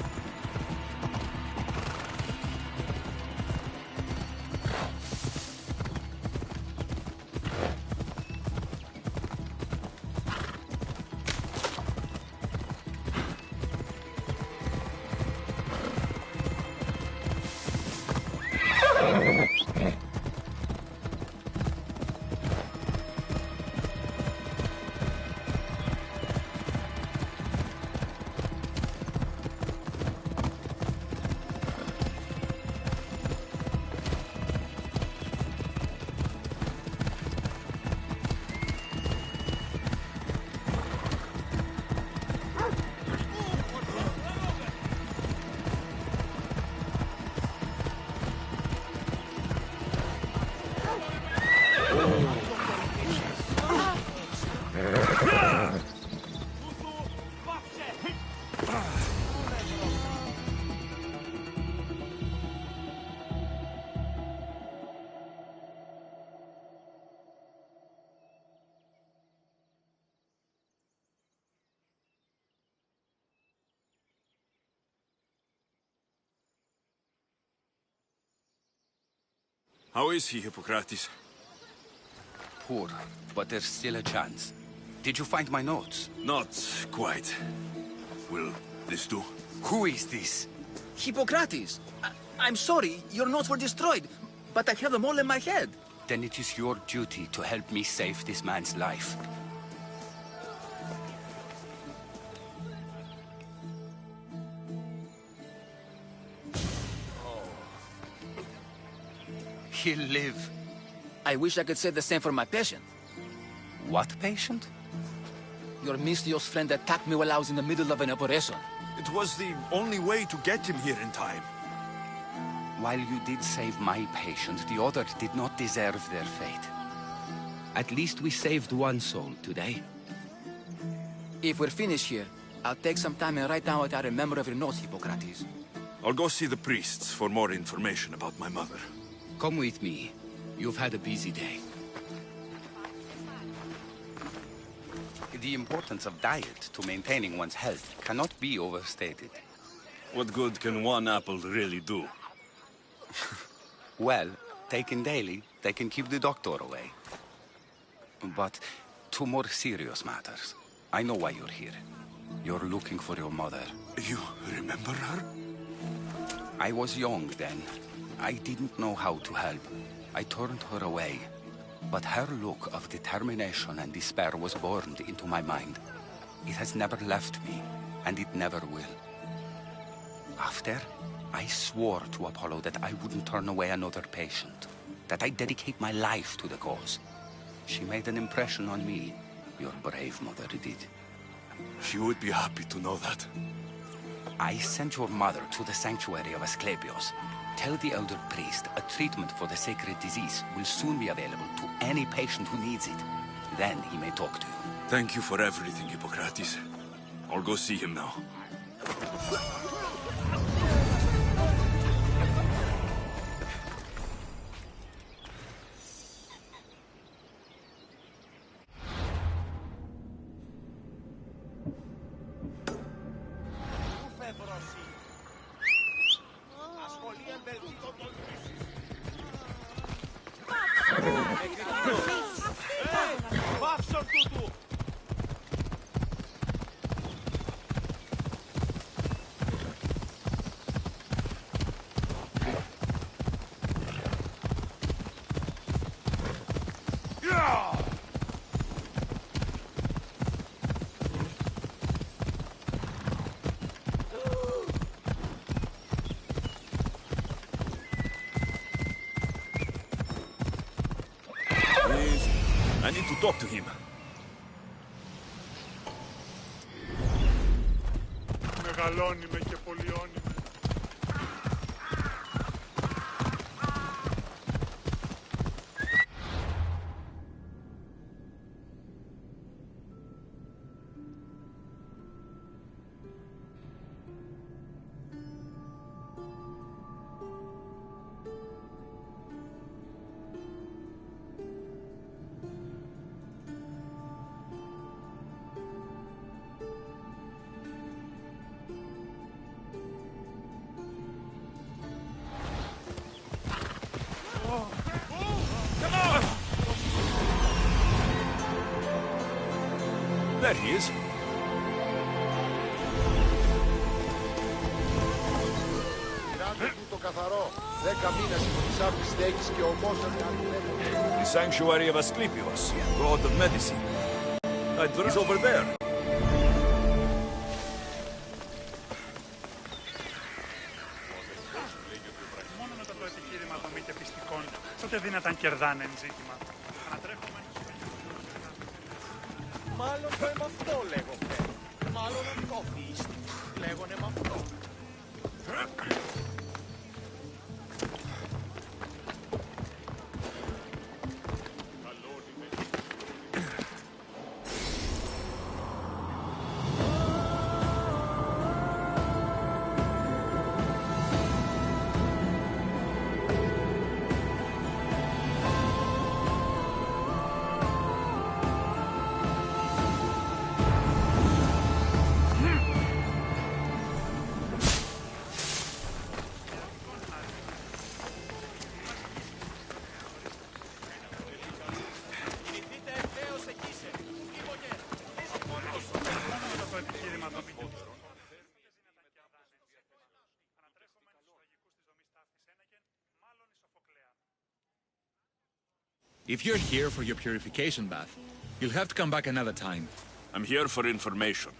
How is he, Hippocrates? Poor, but there's still a chance. Did you find my notes? Not quite. Will this do? Who is this? Hippocrates! I'm sorry, your notes were destroyed, but I have them all in my head. Then it is your duty to help me save this man's life. He'll live. I wish I could say the same for my patient. What patient? Your mysterious friend attacked me while I was in the middle of an operation. It was the only way to get him here in time. While you did save my patient, the others did not deserve their fate. At least we saved one soul today. If we're finished here, I'll take some time and write down what I remember of your notes, Hippocrates. I'll go see the priests for more information about my mother. Come with me. You've had a busy day. The importance of diet to maintaining one's health cannot be overstated. What good can one apple really do? Well, taken daily, they can keep the doctor away. But to more serious matters. I know why you're here. You're looking for your mother. You remember her? I was young then. I didn't know how to help. I turned her away. But her look of determination and despair was burned into my mind. It has never left me, and it never will. After, I swore to Apollo that I wouldn't turn away another patient, that I'd dedicate my life to the cause. She made an impression on me. Your brave mother did. She would be happy to know that. I sent your mother to the sanctuary of Asclepios. Tell the elder priest a treatment for the sacred disease will soon be available to any patient who needs it. Then he may talk to you. Thank you for everything, Hippocrates. I'll go see him now. I need to talk to him. Μεγαλώνει με και πολιώνει με. he is. The sanctuary of Asclepius, god of medicine. He's over there. Μόνο μετά το επιχείρημα των μη και πιστικών, τότε δύναταν κερδάνε εν ζήτημα. Ανατρέχουμε Μάλλον το είμαι αυτό, λέγομαι. Μάλλον αυτό πίστη. Λέγονε με αυτό. If you're here for your purification bath, you'll have to come back another time. I'm here for information.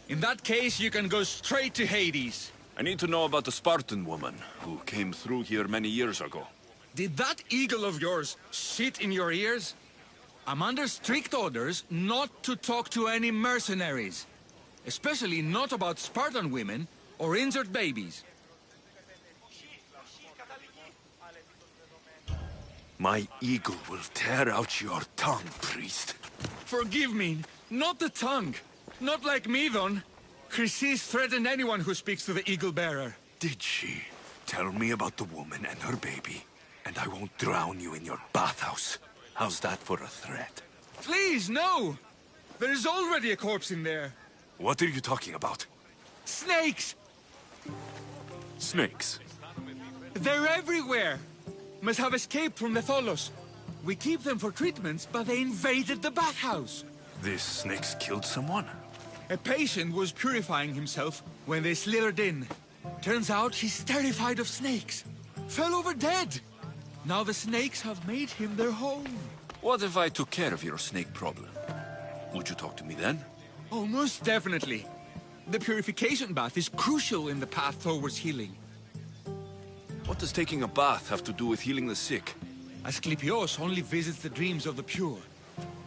In that case, you can go straight to Hades. I need to know about the Spartan woman who came through here many years ago. Did that eagle of yours shit in your ears? I'm under strict orders not to talk to any mercenaries. Especially not about Spartan women or injured babies. My eagle will tear out your tongue, priest. Forgive me, not the tongue. Not like me, Don. Chrysis threatened anyone who speaks to the eagle bearer. Did she? Tell me about the woman and her baby, and I won't drown you in your bathhouse. How's that for a threat? Please, no! There's already a corpse in there. What are you talking about? Snakes! Snakes? They're everywhere! Must have escaped from the Tholos. We keep them for treatments, but they invaded the bathhouse. These snakes killed someone? A patient was purifying himself when they slithered in. Turns out he's terrified of snakes. Fell over dead. Now the snakes have made him their home. What if I took care of your snake problem? Would you talk to me then? Oh, most definitely. The purification bath is crucial in the path towards healing. What does taking a bath have to do with healing the sick? Asclepios only visits the dreams of the pure.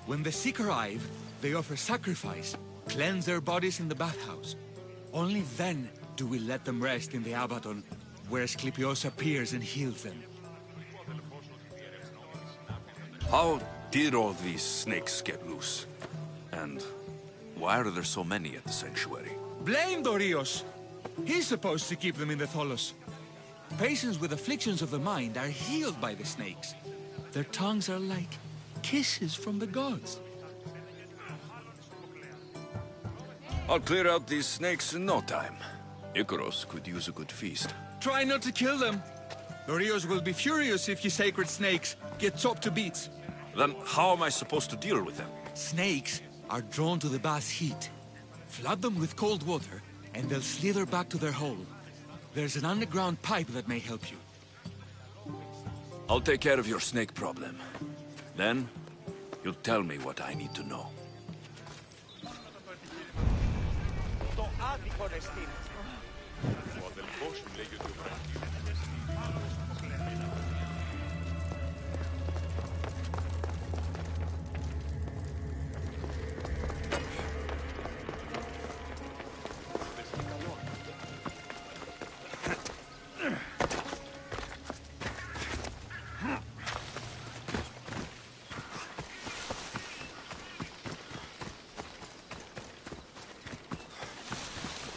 When the sick arrive, they offer sacrifice, cleanse their bodies in the bathhouse. Only then do we let them rest in the Abaddon, where Asclepios appears and heals them. How did all these snakes get loose? And why are there so many at the sanctuary? Blame Dorios! He's supposed to keep them in the Tholos. Patients with afflictions of the mind are healed by the snakes. Their tongues are like kisses from the gods. I'll clear out these snakes in no time. Icaros could use a good feast. Try not to kill them. Dorios will be furious if you sacred snakes get chopped to bits. Then how am I supposed to deal with them? Snakes are drawn to the bath's heat. Flood them with cold water, and they'll slither back to their hole. There's an underground pipe that may help you. I'll take care of your snake problem. Then, you'll tell me what I need to know. Το άδικο ρεστή. Ο αδελφός μου λέγει ότι ο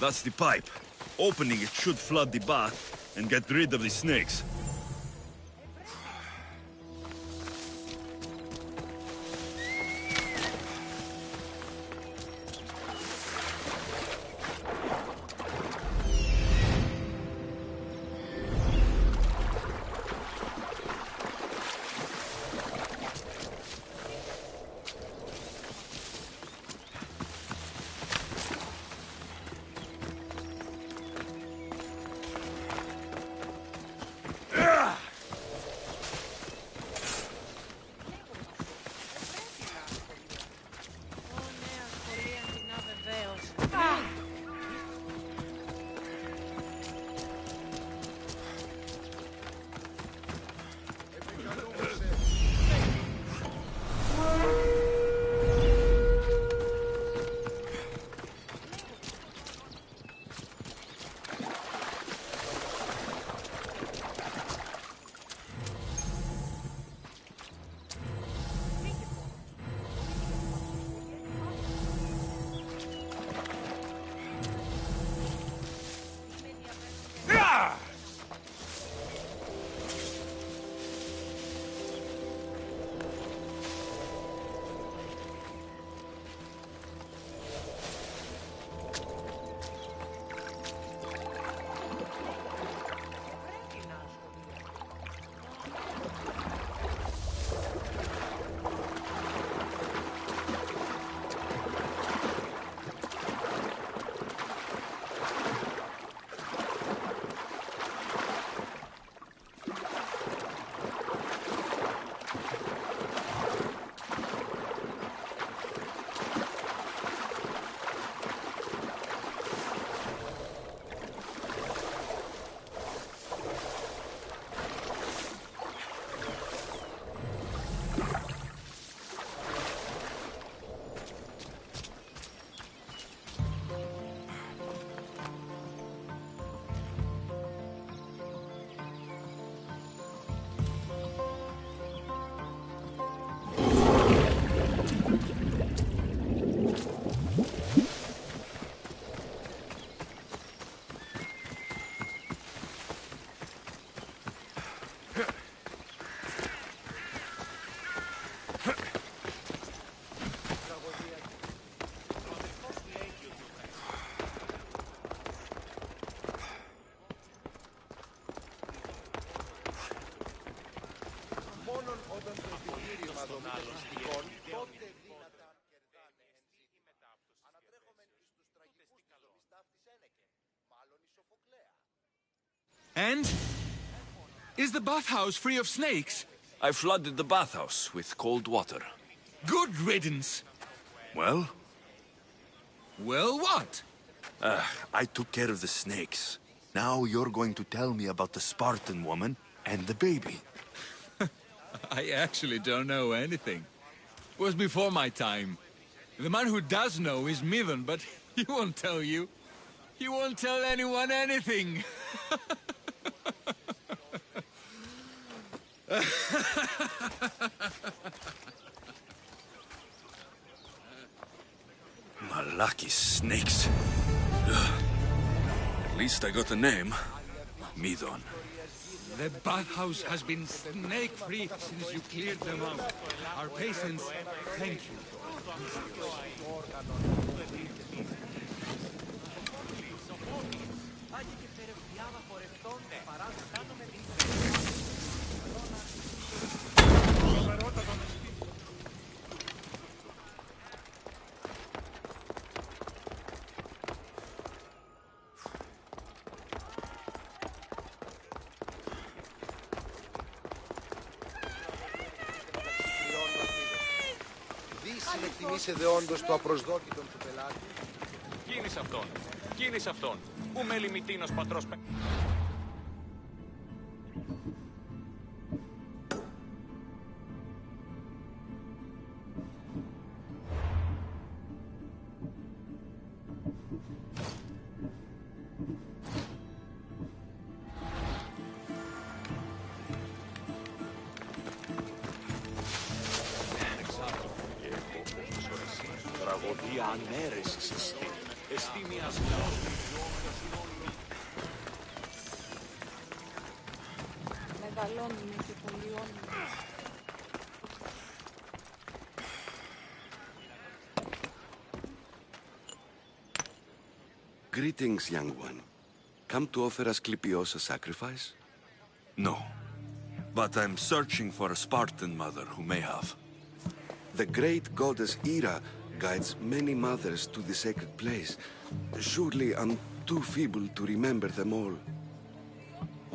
That's the pipe. Opening it should flood the bath and get rid of the snakes. πιστικών, τότε δυνατά κερδάνε ανατρέχομεν εις τους τραγικούς της δομής ταύτης ένεκε, μάλλον η Σοφοκλέα. And? Is the bathhouse free of snakes? I flooded the bathhouse with cold water. Good riddance. Well? Well, what? I took care of the snakes. Now you're going to tell me about the Spartan woman and the baby. I actually don't know anything. It was before my time. The man who does know is Midon, but he won't tell you. He won't tell anyone anything. Malaki snakes. At least I got a name. Midon. The bathhouse has been snake-free since you cleared them out. Our patients thank you. Συνεκτιμήσετε όντως το απροσδόκητο του πελάτη. Κίνησε αυτόν. Κίνησε αυτόν. Ου με λιμιτίνος πατρός. Τραγωδία ανέρεσης εστί. Εστί μιας Μεγαλώνουμε και πολιώνουμε. Greetings, young one. Come to offer Asclepios a sacrifice? No. But I'm searching for a Spartan mother who may have. The great goddess Ira guides many mothers to the sacred place. Surely I'm too feeble to remember them all.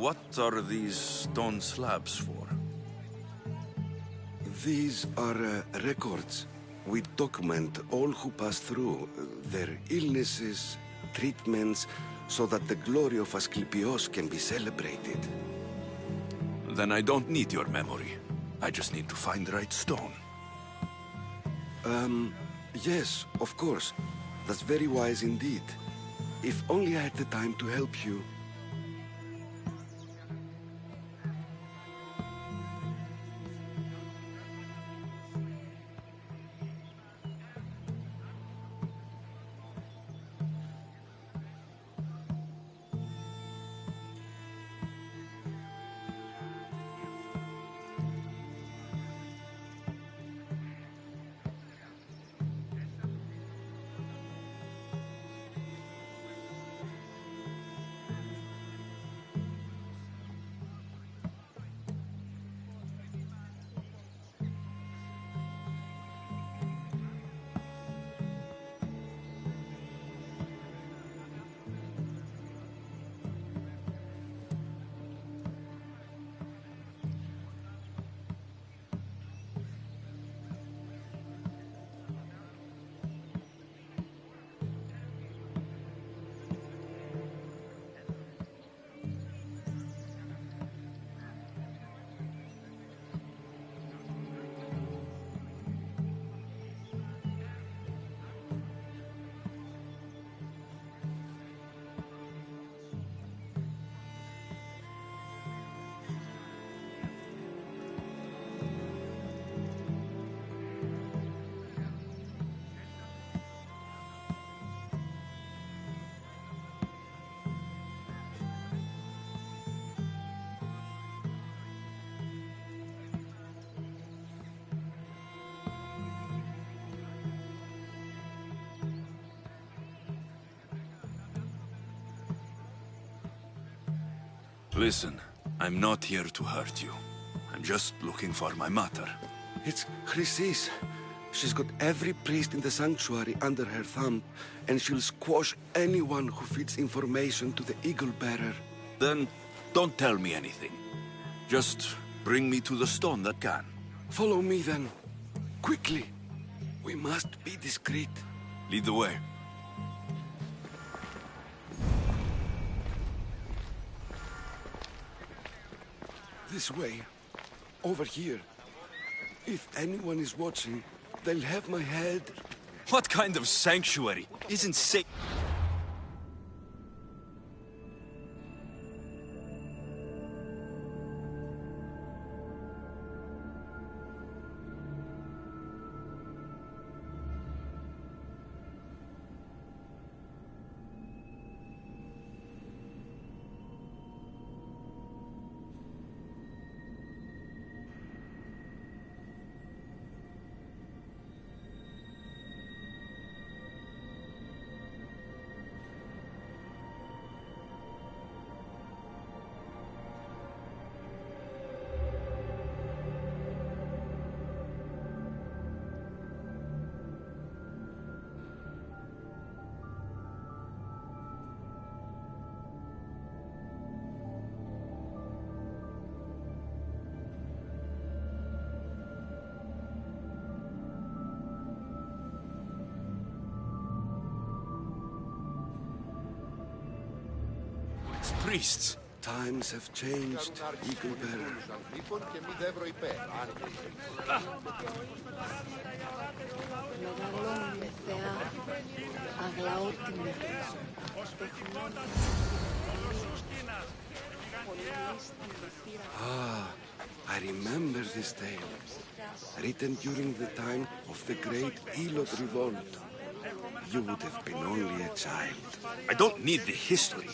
What are these stone slabs for? These are records. We document all who pass through, their illnesses, treatments, so that the glory of Asclepios can be celebrated. Then I don't need your memory. I just need to find the right stone. Yes, of course. That's very wise indeed. If only I had the time to help you. Listen, I'm not here to hurt you. I'm just looking for my mother. It's Chrysis. She's got every priest in the sanctuary under her thumb, and she'll squash anyone who feeds information to the Eagle Bearer. Then don't tell me anything. Just bring me to the stone that can. Follow me then. Quickly. We must be discreet. Lead the way. This way. Over here. If anyone is watching, they'll have my head. What kind of sanctuary isn't safe? Priests. Times have changed, Eagle Bearer. Ah, I remember this tale. Written during the time of the Great Elot Revolt. You would have been only a child. I don't need the history.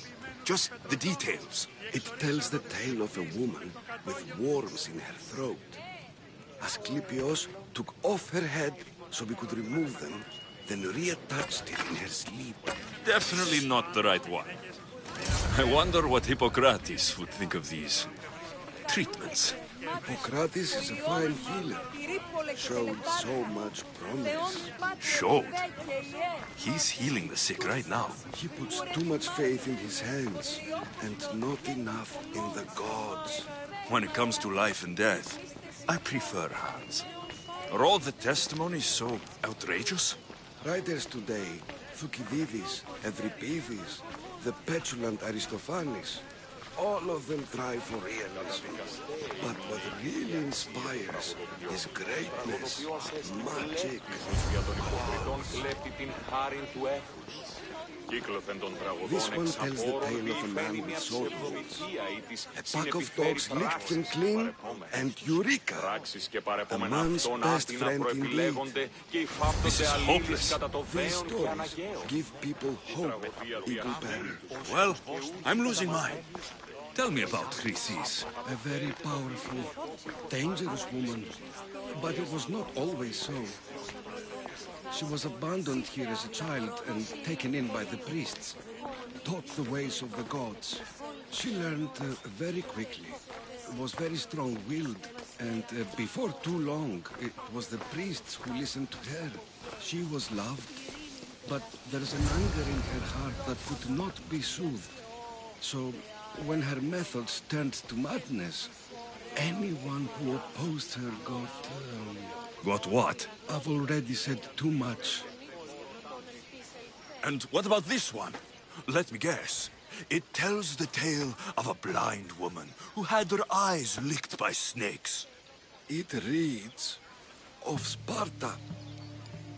Just the details. It tells the tale of a woman with worms in her throat. Asclepios took off her head so we could remove them, then reattached it in her sleep. Definitely not the right one. I wonder what Hippocrates would think of these treatments. Hippocrates is a fine healer. Showed so much promise. Showed? He's healing the sick right now. He puts too much faith in his hands, and not enough in the gods. When it comes to life and death, I prefer hands. Are all the testimonies so outrageous? Writers today, Thucydides, Euripides, the petulant Aristophanes, all of them try for realism. But what really inspires is greatness, magic. This one tells the tale of a man with sword wounds. A pack of dogs licked him clean, and Eureka! A man's best friend indeed. This is hopeless. These stories give people hope, Eagle Bearer. Well, I'm losing mine. Tell me about Chrysis. A very powerful, dangerous woman. But it was not always so. She was abandoned here as a child and taken in by the priests. Taught the ways of the gods. She learned very quickly. Was very strong-willed. And before too long, it was the priests who listened to her. She was loved. But there's an anger in her heart that could not be soothed. So, when her methods turned to madness, anyone who opposed her got... Got what? I've already said too much. And what about this one? Let me guess. It tells the tale of a blind woman who had her eyes licked by snakes. It reads of Sparta.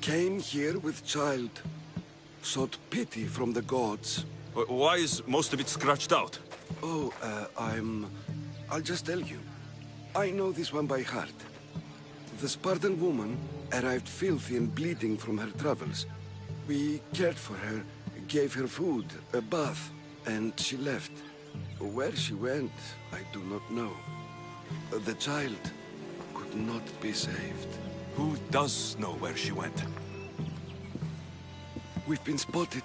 Came here with child. Sought pity from the gods. Why is most of it scratched out? Oh, I'll just tell you. I know this one by heart. The Spartan woman arrived filthy and bleeding from her travels. We cared for her, gave her food, a bath, and she left. Where she went, I do not know. The child could not be saved. Who does know where she went? We've been spotted.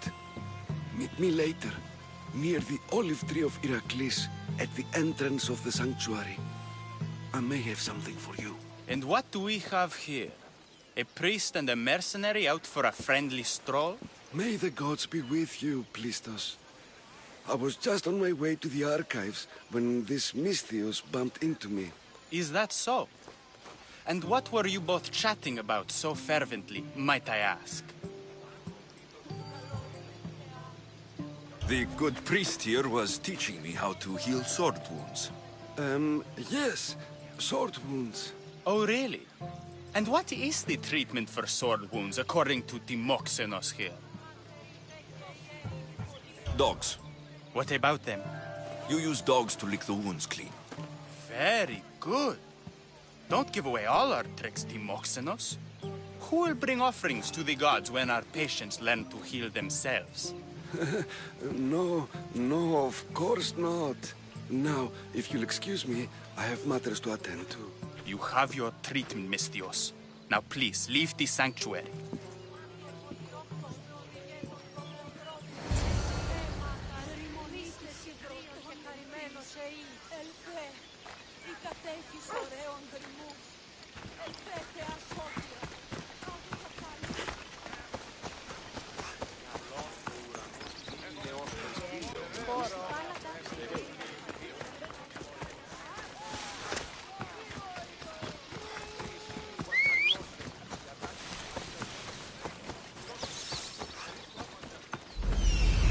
Meet me later, near the olive tree of Iraklis, at the entrance of the sanctuary. I may have something for you. And what do we have here? A priest and a mercenary out for a friendly stroll? May the gods be with you, Plistos. I was just on my way to the archives when this Misthios bumped into me. Is that so? And what were you both chatting about so fervently, might I ask? The good priest here was teaching me how to heal sword wounds. Yes. Sword wounds. Oh, really? And what is the treatment for sword wounds, according to Timoxenos here? Dogs. What about them? You use dogs to lick the wounds clean. Very good. Don't give away all our tricks, Timoxenos. Who will bring offerings to the gods when our patients learn to heal themselves? No, of course not. Now, if you'll excuse me, I have matters to attend to. You have your treatment, Misthios. Now please, leave the sanctuary.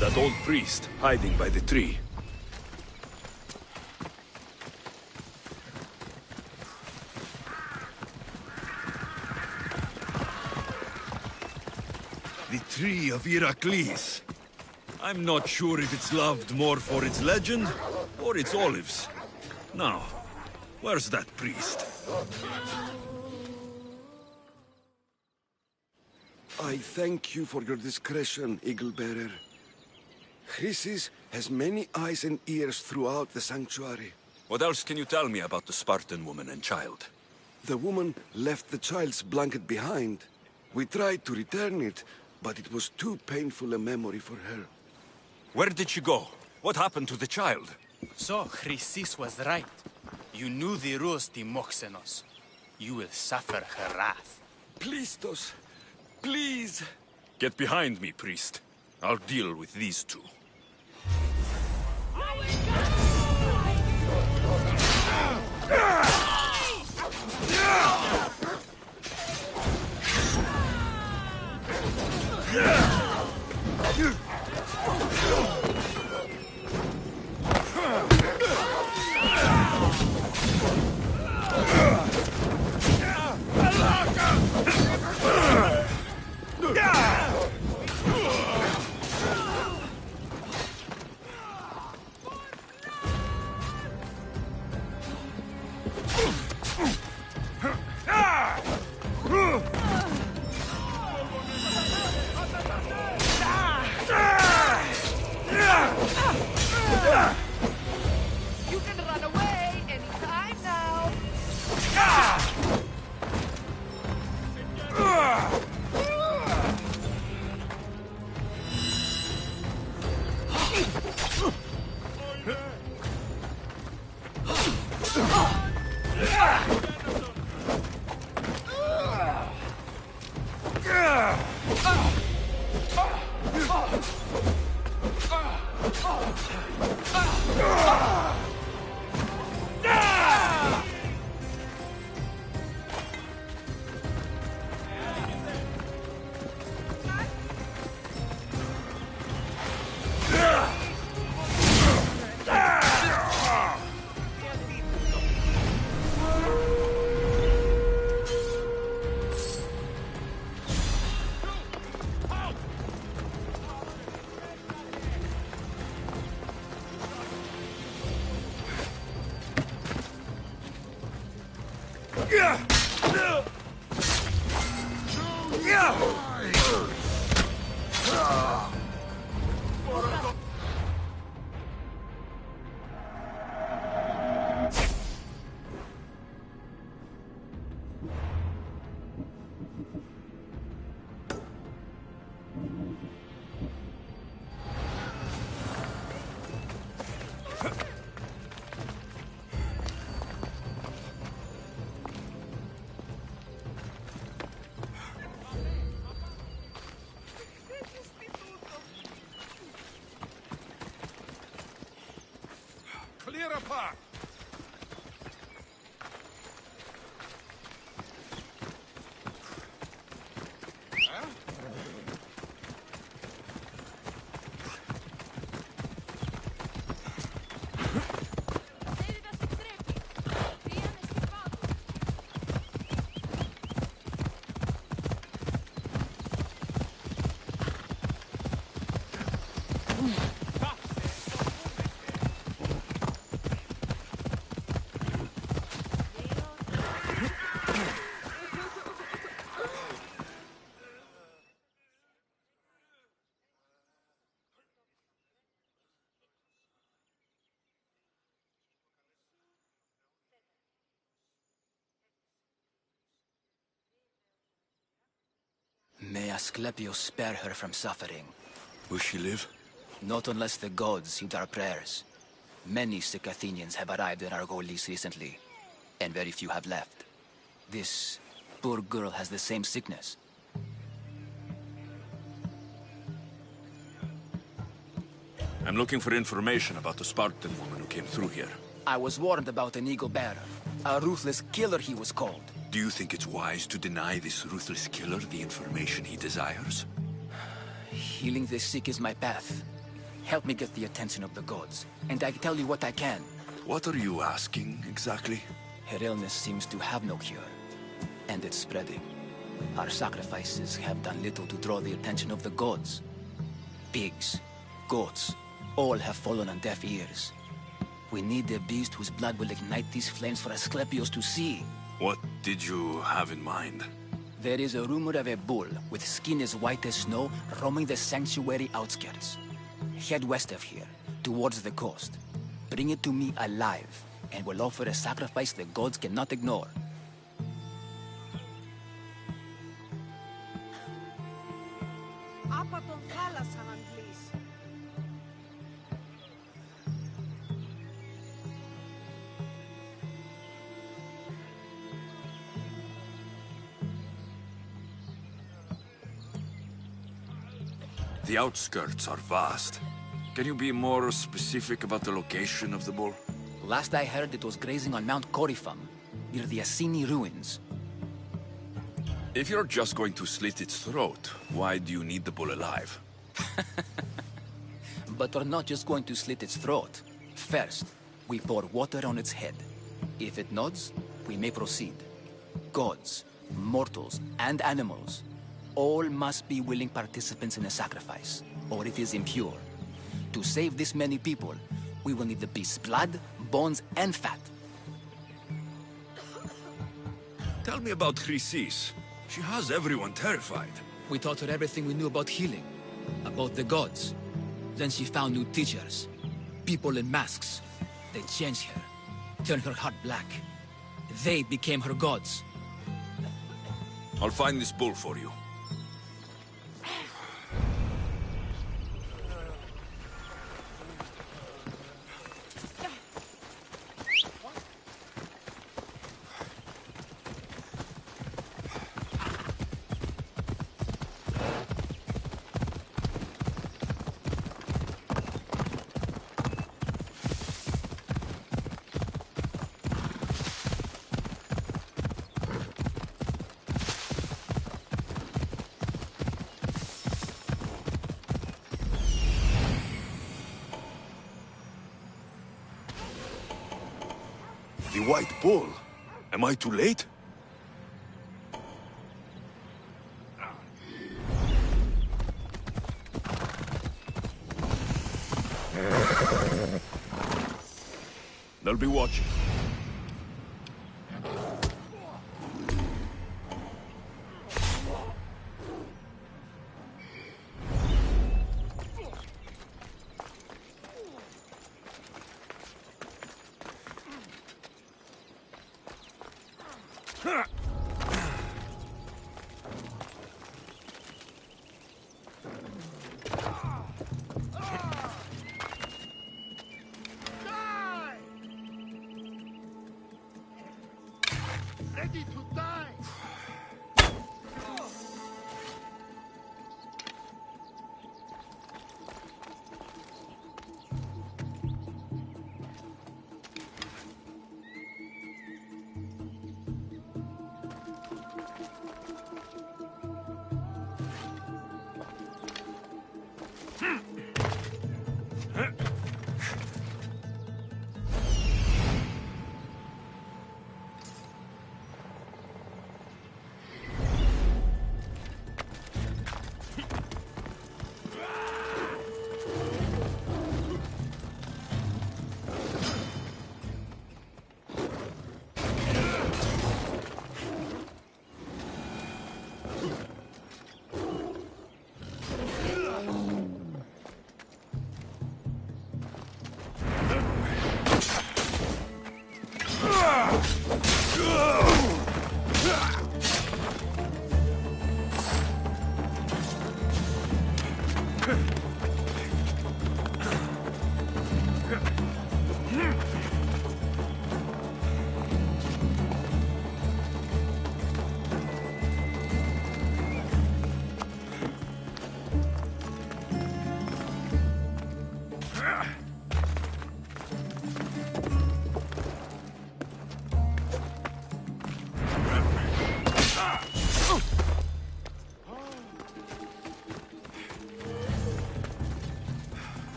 That old priest, hiding by the tree. The tree of Heracles. I'm not sure if it's loved more for its legend or its olives. Now, where's that priest? I thank you for your discretion, Eagle-Bearer. Chrysis has many eyes and ears throughout the sanctuary. What else can you tell me about the Spartan woman and child? The woman left the child's blanket behind. We tried to return it, but it was too painful a memory for her. Where did she go? What happened to the child? So, Chrysis was right. You knew the rules, Timoxenos. You will suffer her wrath. Plistos, please! Get behind me, priest. I'll deal with these two. You can run away anytime now. clear a path. May Asclepius spare her from suffering. Will she live? Not unless the gods heed our prayers. Many sick Athenians have arrived in Argolis recently, and very few have left. This poor girl has the same sickness. I'm looking for information about the Spartan woman who came through here. I was warned about an eagle bearer. A ruthless killer he was called. Do you think it's wise to deny this ruthless killer the information he desires? Healing the sick is my path. Help me get the attention of the gods, and I tell you what I can. What are you asking, exactly? Her illness seems to have no cure, and it's spreading. Our sacrifices have done little to draw the attention of the gods. Pigs, goats, all have fallen on deaf ears. We need a beast whose blood will ignite these flames for Asclepius to see. What did you have in mind? There is a rumor of a bull with skin as white as snow roaming the sanctuary outskirts. Head west of here, towards the coast. Bring it to me alive, and we'll offer a sacrifice the gods cannot ignore. Άπα τον θάλασσαν, Αγγλής. The outskirts are vast. Can you be more specific about the location of the bull? Last I heard, it was grazing on Mount Corifum, near the Assini ruins. If you're just going to slit its throat, why do you need the bull alive? But we're not just going to slit its throat. First, we pour water on its head. If it nods, we may proceed. Gods, mortals, and animals, all must be willing participants in a sacrifice, or it is impure. To save this many people, we will need the beast's blood, bones, and fat. Tell me about Chrysis. She has everyone terrified. We taught her everything we knew about healing, about the gods. Then she found new teachers, people in masks. They changed her, turned her heart black. They became her gods. I'll find this bull for you. The White Bull. Am I too late? They'll be watching. Ready to die!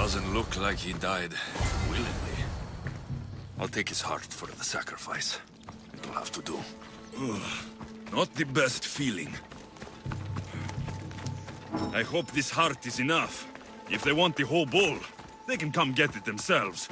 Doesn't look like he died willingly. I'll take his heart for the sacrifice. It'll have to do. Ugh, not the best feeling. I hope this heart is enough. If they want the whole bull, they can come get it themselves.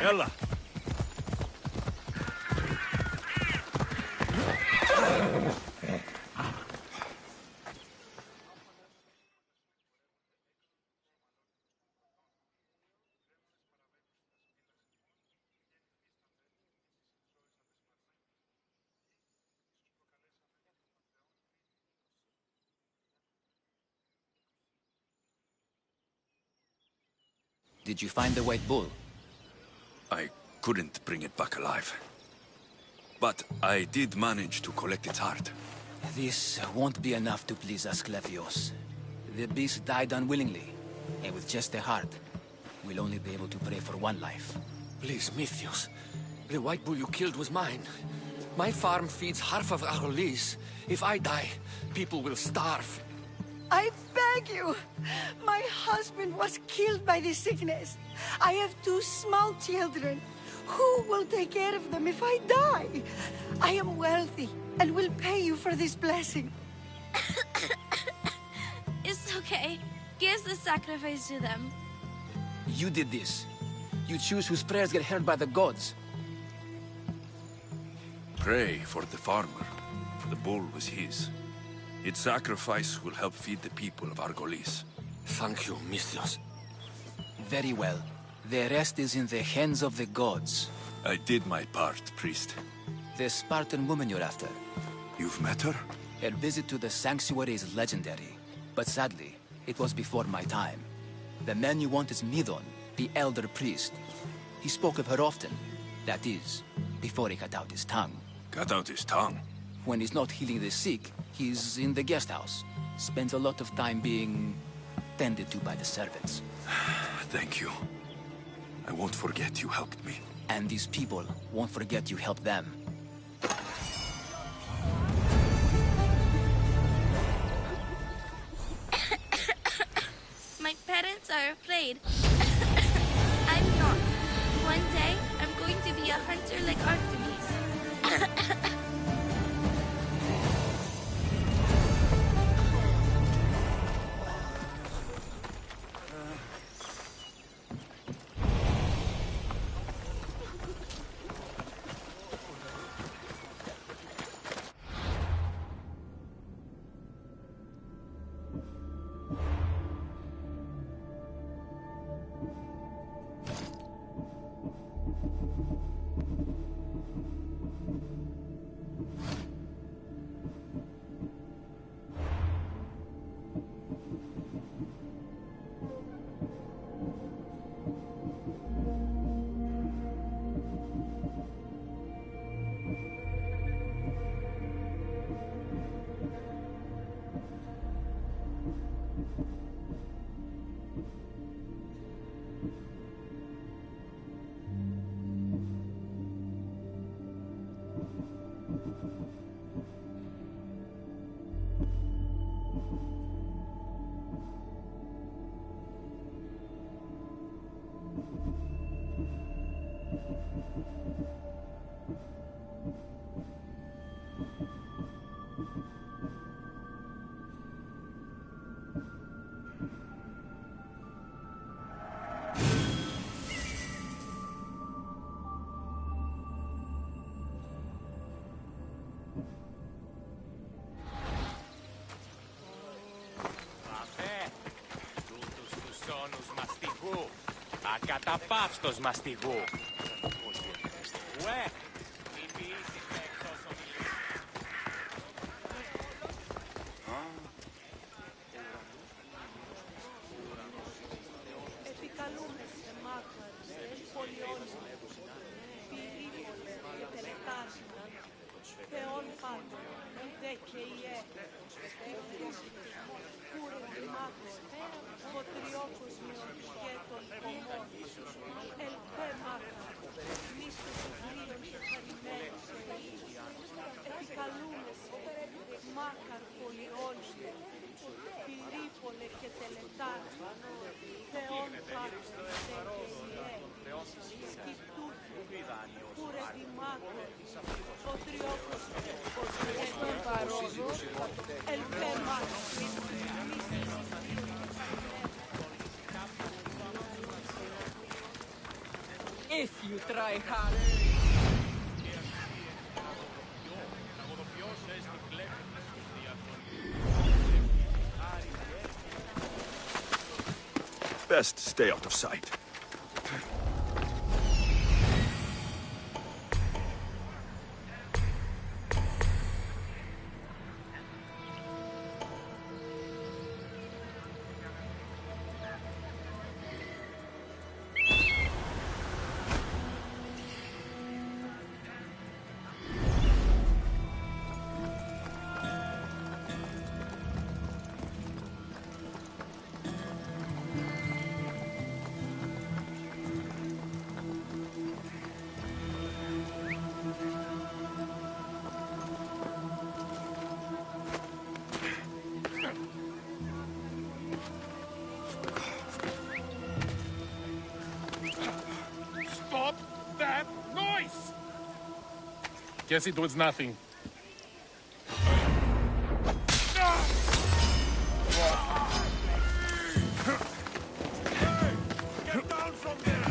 Ella. Did you find the white bull? I couldn't bring it back alive. But I did manage to collect its heart. This won't be enough to please Asclepios. The beast died unwillingly, and with just the heart, we'll only be able to pray for one life. Please, Mythios. The white bull you killed was mine. My farm feeds half of Argolis. If I die, people will starve. I beg you! My husband was killed by this sickness. I have 2 small children. Who will take care of them if I die? I am wealthy and will pay you for this blessing. It's okay. Give the sacrifice to them. You did this. You choose whose prayers get heard by the gods. Pray for the farmer. The bull was his. Its sacrifice will help feed the people of Argolis. Thank you, Mythios. Very well. The rest is in the hands of the gods. I did my part, priest. The Spartan woman you're after. You've met her? Her visit to the sanctuary is legendary. But sadly, it was before my time. The man you want is Midon, the elder priest. He spoke of her often. That is, before he cut out his tongue. Cut out his tongue? When he's not healing the sick, he's in the guest house. Spends a lot of time being tended to by the servants. Thank you. I won't forget you helped me. And these people won't forget you helped them. My parents are afraid. I'm not. One day, I'm going to be a hunter like Artemis. Ακαταπαύστος μαστιγού. Ουε! If you try hard. Best stay out of sight. Stop that noise! Guess it was nothing. Get down from there!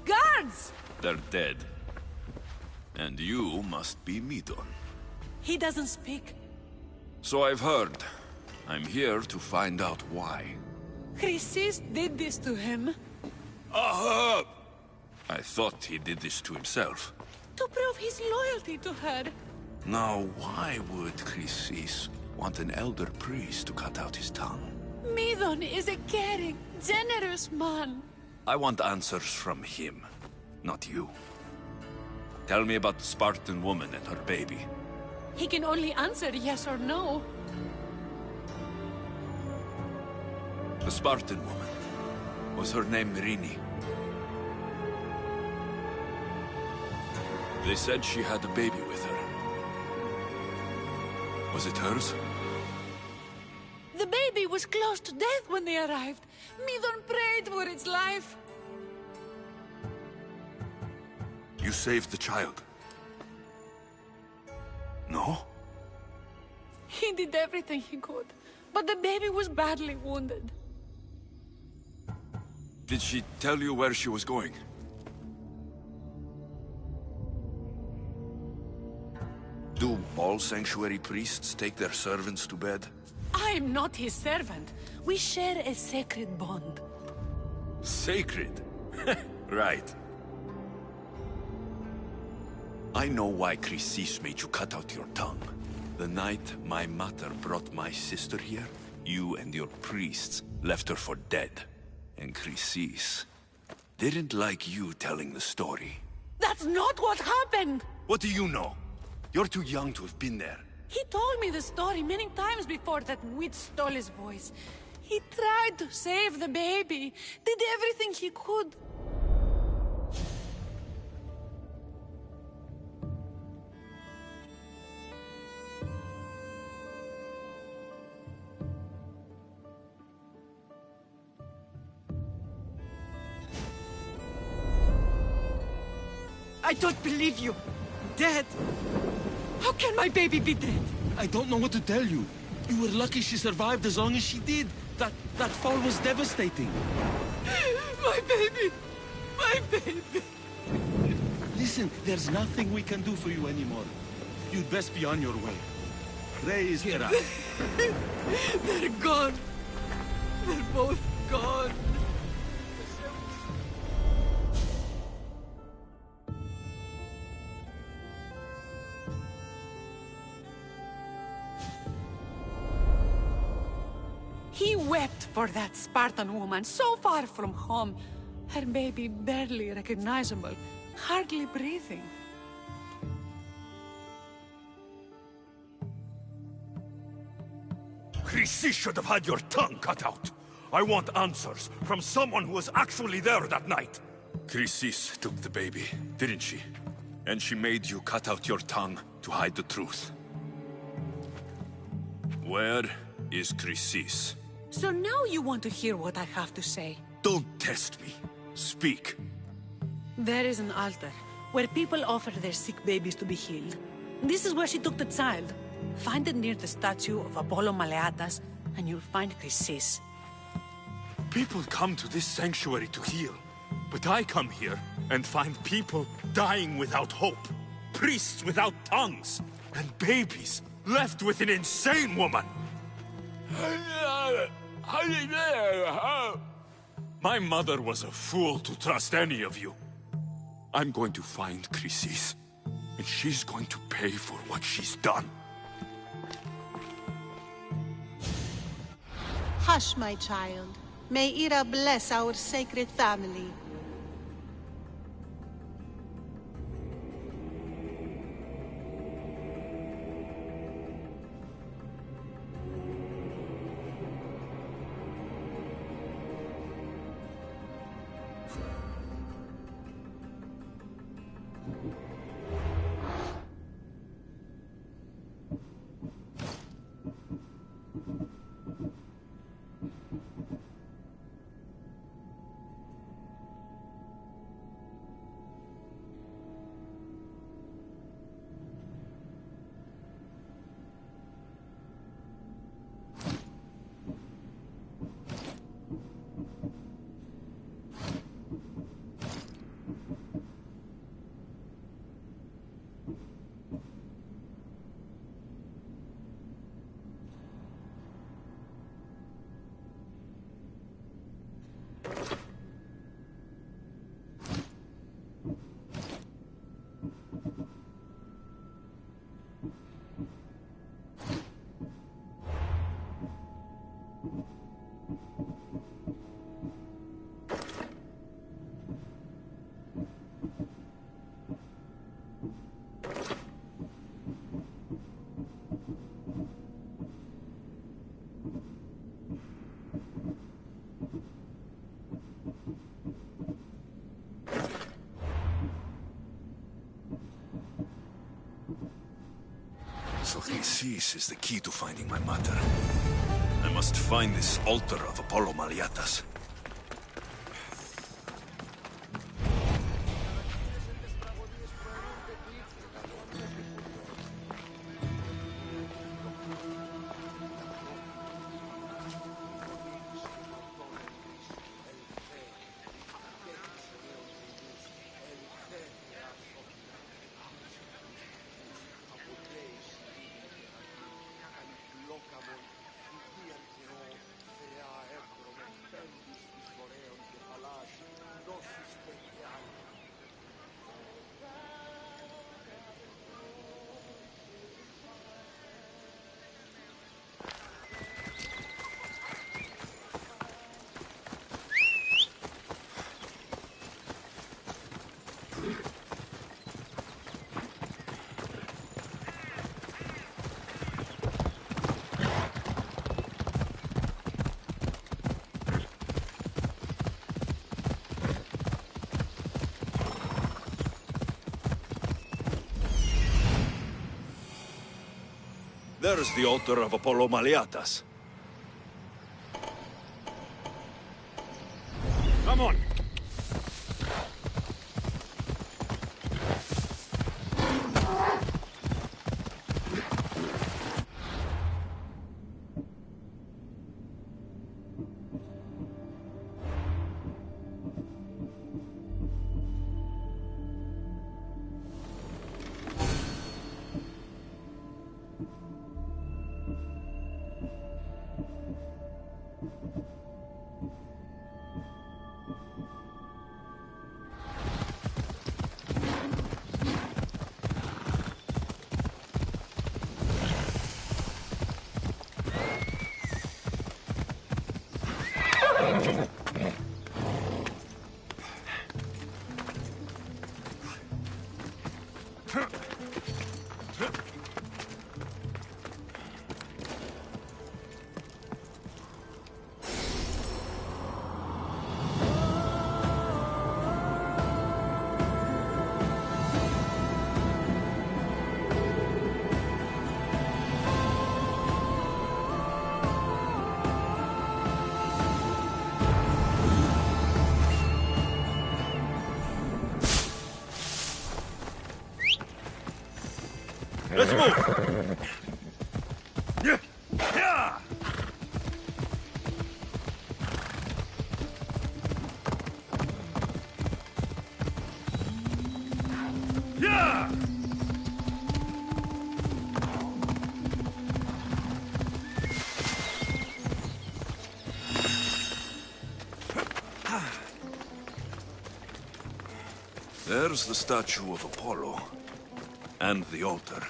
Guards! They're dead. And you must be Midon. He doesn't speak. So I've heard. I'm here to find out why. Chrysis did this to him. Ahab! I thought he did this to himself. To prove his loyalty to her. Now, why would Chrysis want an elder priest to cut out his tongue? Midon is a caring, generous man. I want answers from him, not you. Tell me about the Spartan woman and her baby. He can only answer yes or no. The Spartan woman. Was her name Rini? They said she had a baby with her. Was it hers? The baby was close to death when they arrived. Midon prayed for its life. You saved the child. No? He did everything he could, but the baby was badly wounded. Did she tell you where she was going? Do all sanctuary priests take their servants to bed? I am not his servant. We share a sacred bond. Sacred? Right. I know why Chrysis made you cut out your tongue. The night my mother brought my sister here, you and your priests left her for dead. And Chrysis didn't like you telling the story. That's not what happened! What do you know? You're too young to have been there. He told me the story many times before that witch stole his voice. He tried to save the baby, did everything he could. I don't believe you. Dead? How can my baby be dead? I don't know what to tell you. You were lucky she survived as long as she did. That fall was devastating. My baby! My baby! Listen, there's nothing we can do for you anymore. You'd best be on your way. Praise Hera. They're gone. They're both gone. He wept for that Spartan woman, so far from home. Her baby barely recognizable, hardly breathing. Chrysis should have had your tongue cut out. I want answers from someone who was actually there that night. Chrysis took the baby, didn't she? And she made you cut out your tongue to hide the truth. Where is Chrysis? So now you want to hear what I have to say. Don't test me. Speak. There is an altar where people offer their sick babies to be healed. This is where she took the child. Find it near the statue of Apollo Maleatas, and you'll find Chrysis. People come to this sanctuary to heal. But I come here and find people dying without hope. Priests without tongues. And babies left with an insane woman. My mother was a fool to trust any of you. I'm going to find Chrysis, and she's going to pay for what she's done. Hush, my child. May Ira bless our sacred family. Chrysis is the key to finding my mother. I must find this altar of Apollo Maliatas. There's the altar of Apollo Maliatas. Come on! Let's move! Yeah! Yeah! There's the statue of Apollo. And the altar.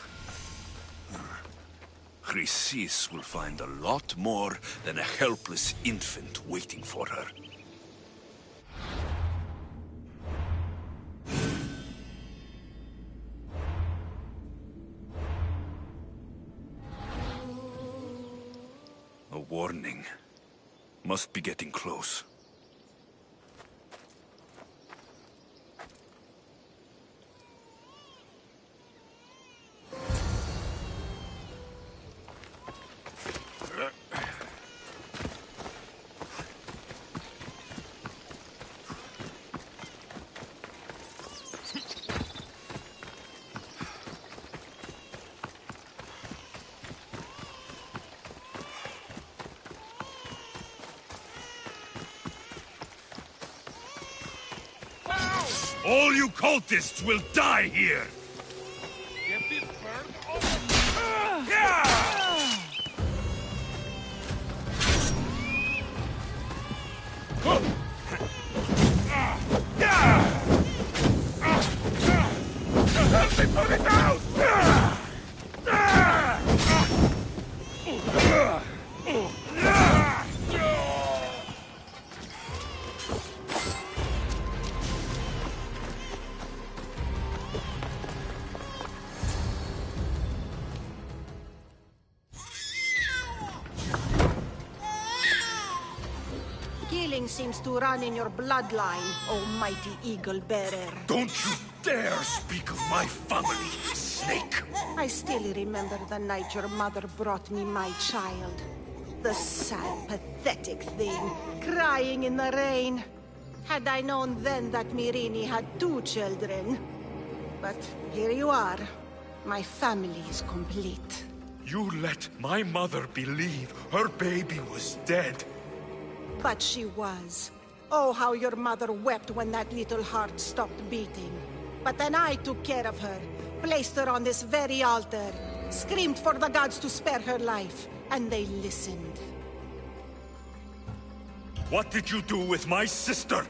Chrysis will find a lot more than a helpless infant waiting for her. A warning. Must be getting close. All you cultists will die here! Get this bird off Help me put it out! Killing seems to run in your bloodline, almighty eagle bearer. Don't you dare speak of my family, snake! I still remember the night your mother brought me my child. The sad, pathetic thing, crying in the rain. Had I known then that Myrini had 2 children. But here you are. My family is complete. You let my mother believe her baby was dead. But she was. Oh, how your mother wept when that little heart stopped beating. But then I took care of her, placed her on this very altar, screamed for the gods to spare her life, and they listened. What did you do with my sister?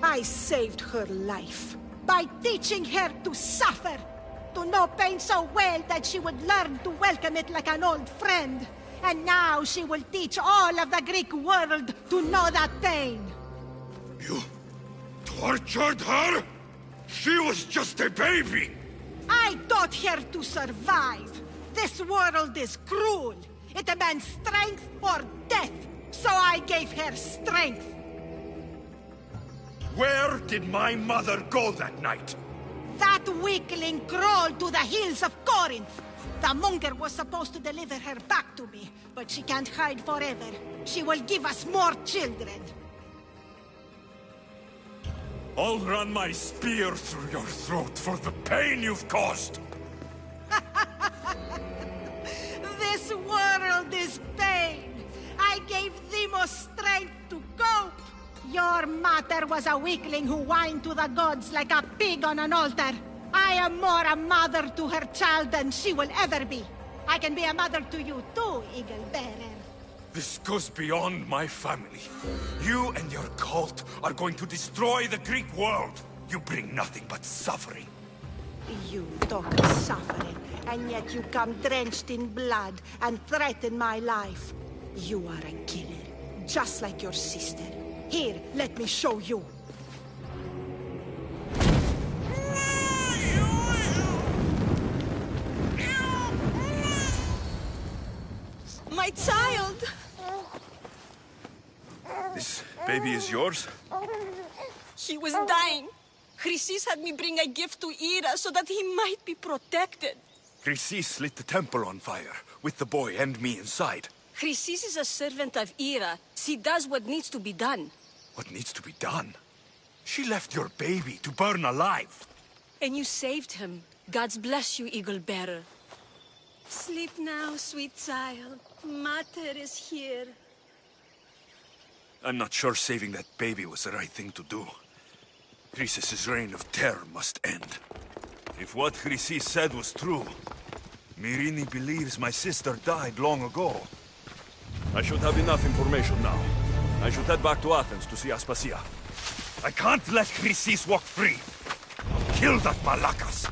I saved her life by teaching her to suffer, to know pain so well that she would learn to welcome it like an old friend. And now she will teach all of the Greek world to know that pain. You tortured her? She was just a baby! I taught her to survive. This world is cruel. It demands strength or death. So I gave her strength. Where did my mother go that night? That weakling crawled to the hills of Corinth. The monger was supposed to deliver her back to me, but she can't hide forever. She will give us more children. I'll run my spear through your throat for the pain you've caused. This world is pain. I gave Demos strength to cope. Your mother was a weakling who whined to the gods like a pig on an altar. I am more a mother to her child than she will ever be. I can be a mother to you too, Eagle Bearer. This goes beyond my family. You and your cult are going to destroy the Greek world. You bring nothing but suffering. You talk of suffering, and yet you come drenched in blood and threaten my life. You are a killer, just like your sister. Here, let me show you. My child! This baby is yours? He was dying. Chrysis had me bring a gift to Ira so that he might be protected. Chrysis lit the temple on fire, with the boy and me inside. Chrysis is a servant of Ira. She does what needs to be done. What needs to be done? She left your baby to burn alive. And you saved him. Gods bless you, Eagle Bearer. Sleep now, sweet child. Mater is here. I'm not sure saving that baby was the right thing to do. Chrysis' reign of terror must end. If what Chrysis said was true, Myrini believes my sister died long ago. I should have enough information now. I should head back to Athens to see Aspasia. I can't let Chrysis walk free. I'll kill that Malakas.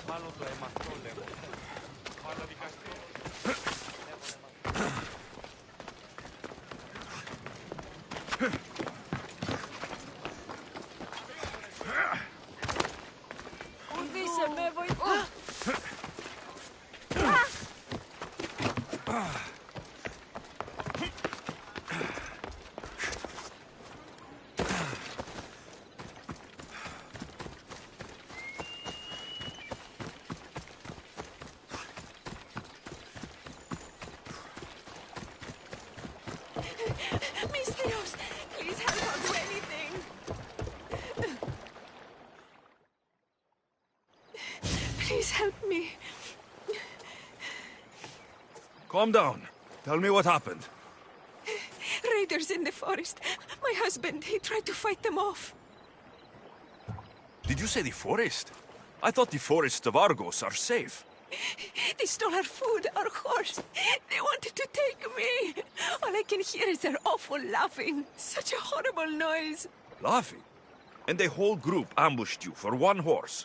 Μάλλον το αίμα αυτό λέγω. Μάλλον δικαστήριο. Οδήσε με, βοηθά. Misterios, please help us do anything. Please help me. Calm down. Tell me what happened. Raiders in the forest. My husband, he tried to fight them off. Did you say the forest? I thought the forests of Argos are safe. They stole our food, our horse. They wanted to take me. All I can hear is their awful laughing. Such a horrible noise. Laughing? And the whole group ambushed you for one horse.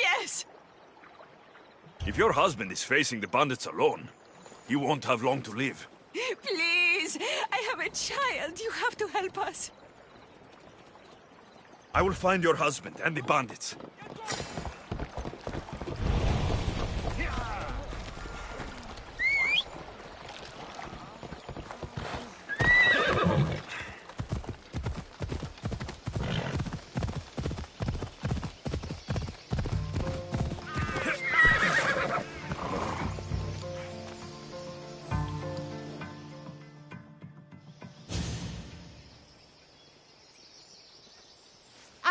Yes. If your husband is facing the bandits alone, he won't have long to live. Please, I have a child. You have to help us. I will find your husband and the bandits.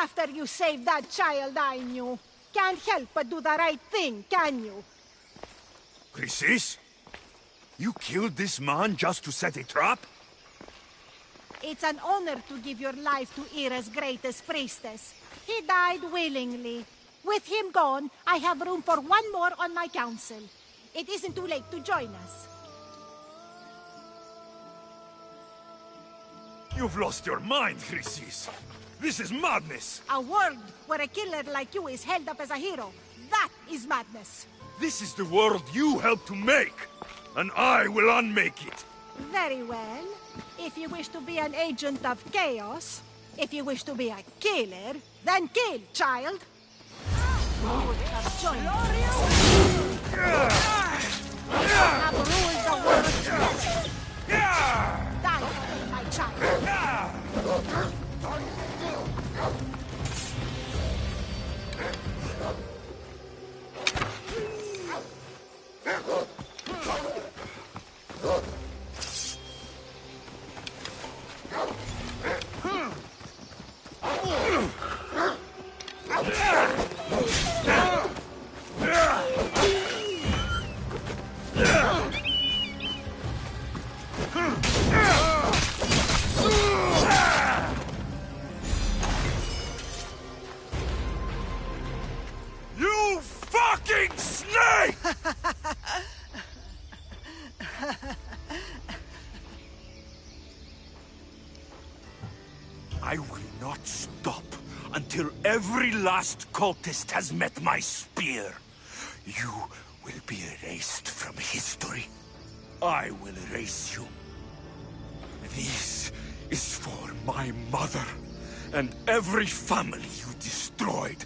After you saved that child I knew, can't help but do the right thing, can you? Chrysis? You killed this man just to set a trap? It's an honor to give your life to Ira's greatest priestess. He died willingly. With him gone, I have room for one more on my council. It isn't too late to join us. You've lost your mind, Chrysis. This is madness! A world where a killer like you is held up as a hero. That is madness. This is the world you helped to make, and I will unmake it. Very well. If you wish to be an agent of chaos, if you wish to be a killer, then kill, child. You would have joined us. I have ruled the world. Die, my child. You fucking snake! I will not stop until every last cultist has met my spear. You will be erased from history. I will erase you. This is for my mother and every family you destroyed.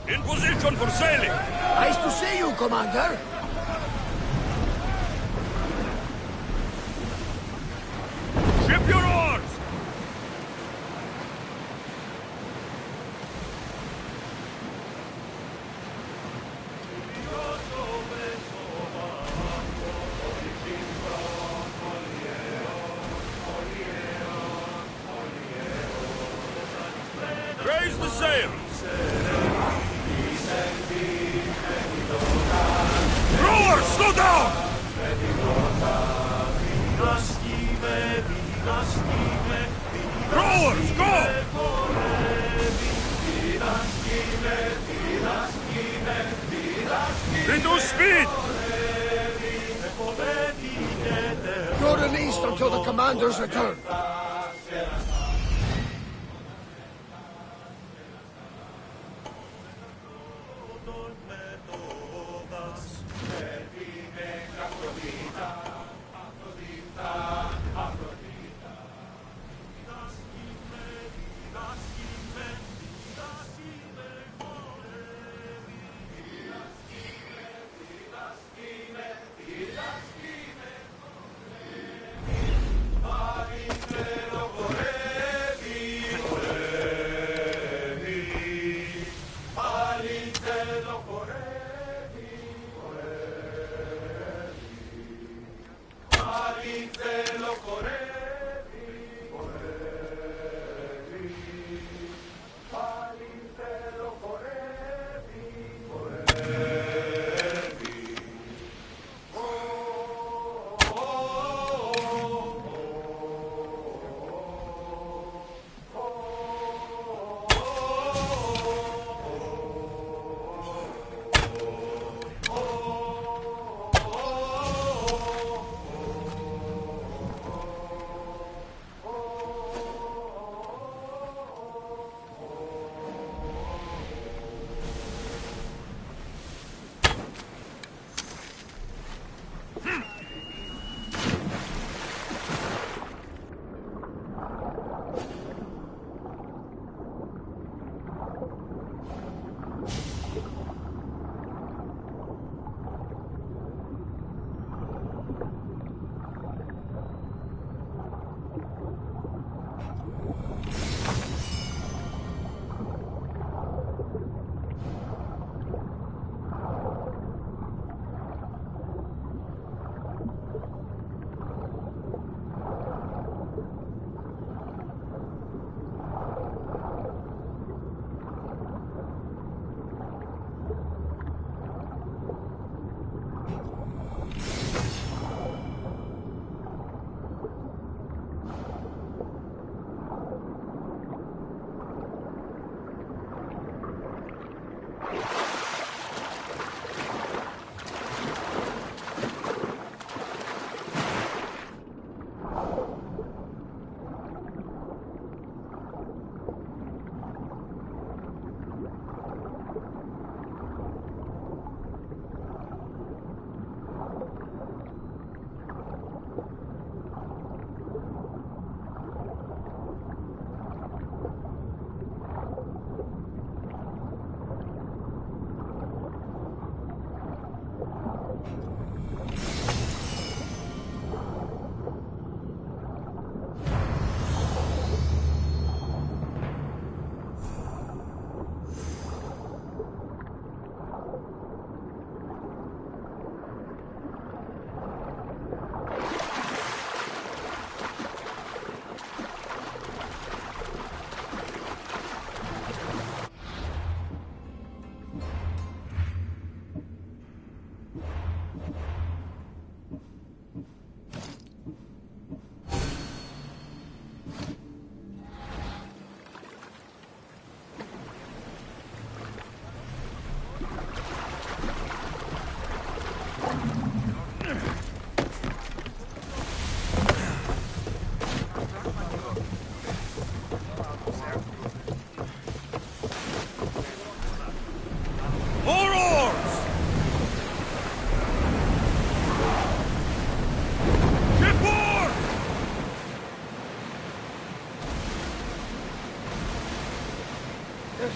In position for sailing! Nice to see you, Commander. Ship your oars! Raise the sail! Rowers, slow down! Rowers, go! Reduce speed! You're released until the commander's return.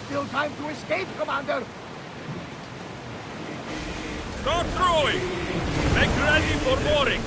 Still time to escape, Commander! Start throwing! Make ready for mooring!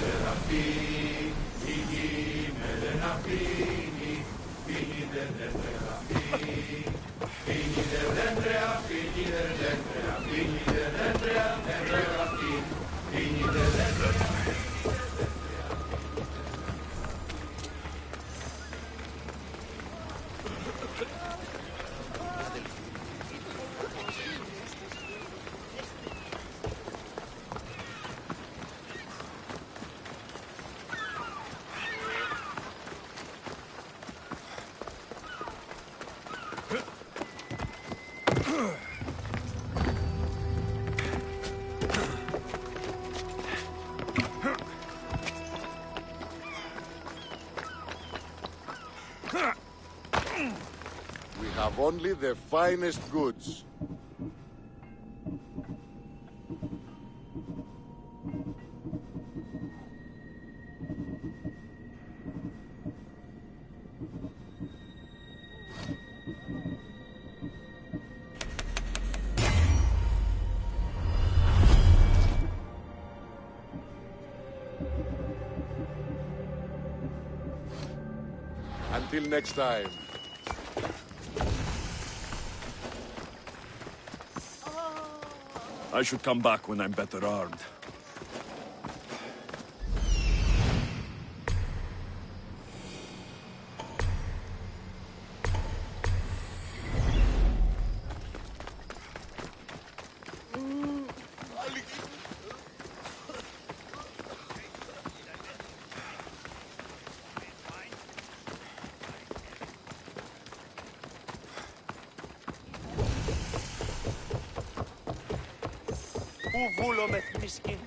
We have only the finest goods. Until next time. I should come back when I'm better armed. Πού βούλο με θνίσκει.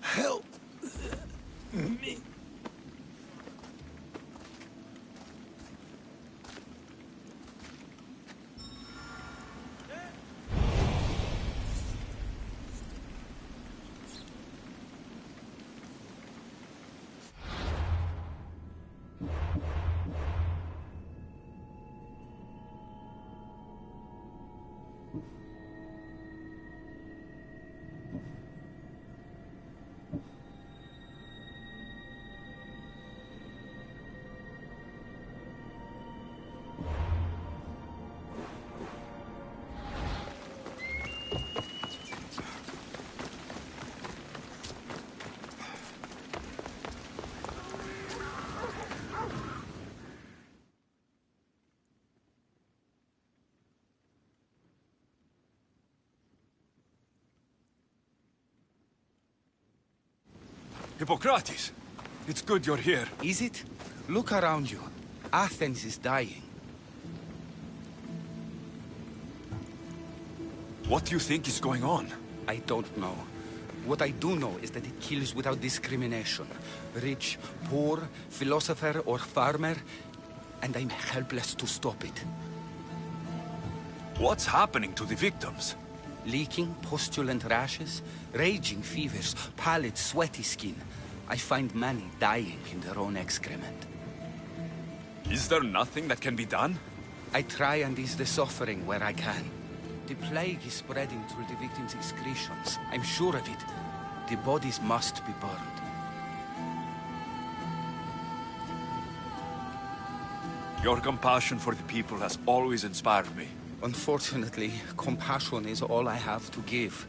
Help me. Hippocrates! It's good you're here. Is it? Look around you. Athens is dying. What do you think is going on? I don't know. What I do know is that it kills without discrimination. Rich, poor, philosopher or farmer, and I'm helpless to stop it. What's happening to the victims? Leaking, postulant rashes, raging fevers, pallid, sweaty skin. I find many dying in their own excrement. Is there nothing that can be done? I try and ease the suffering where I can. The plague is spreading through the victims' excretions. I'm sure of it. The bodies must be burned. Your compassion for the people has always inspired me. Unfortunately, compassion is all I have to give.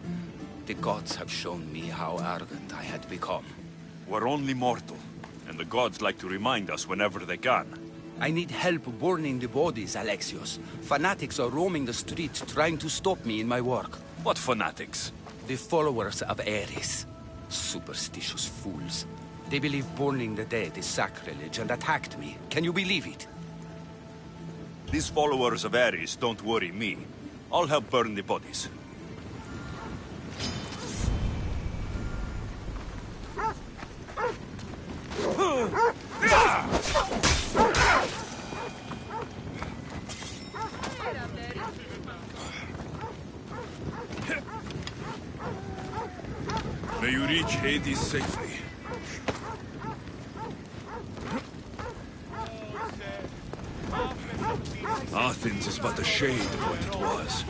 The gods have shown me how arrogant I had become. We're only mortal, and the gods like to remind us whenever they can. I need help burning the bodies, Alexios. Fanatics are roaming the streets trying to stop me in my work. What fanatics? The followers of Ares. Superstitious fools. They believe burning the dead is sacrilege and attacked me. Can you believe it? These followers of Ares don't worry me. I'll help burn the bodies. May you reach Hades safely. Athens is but a shade of what it was.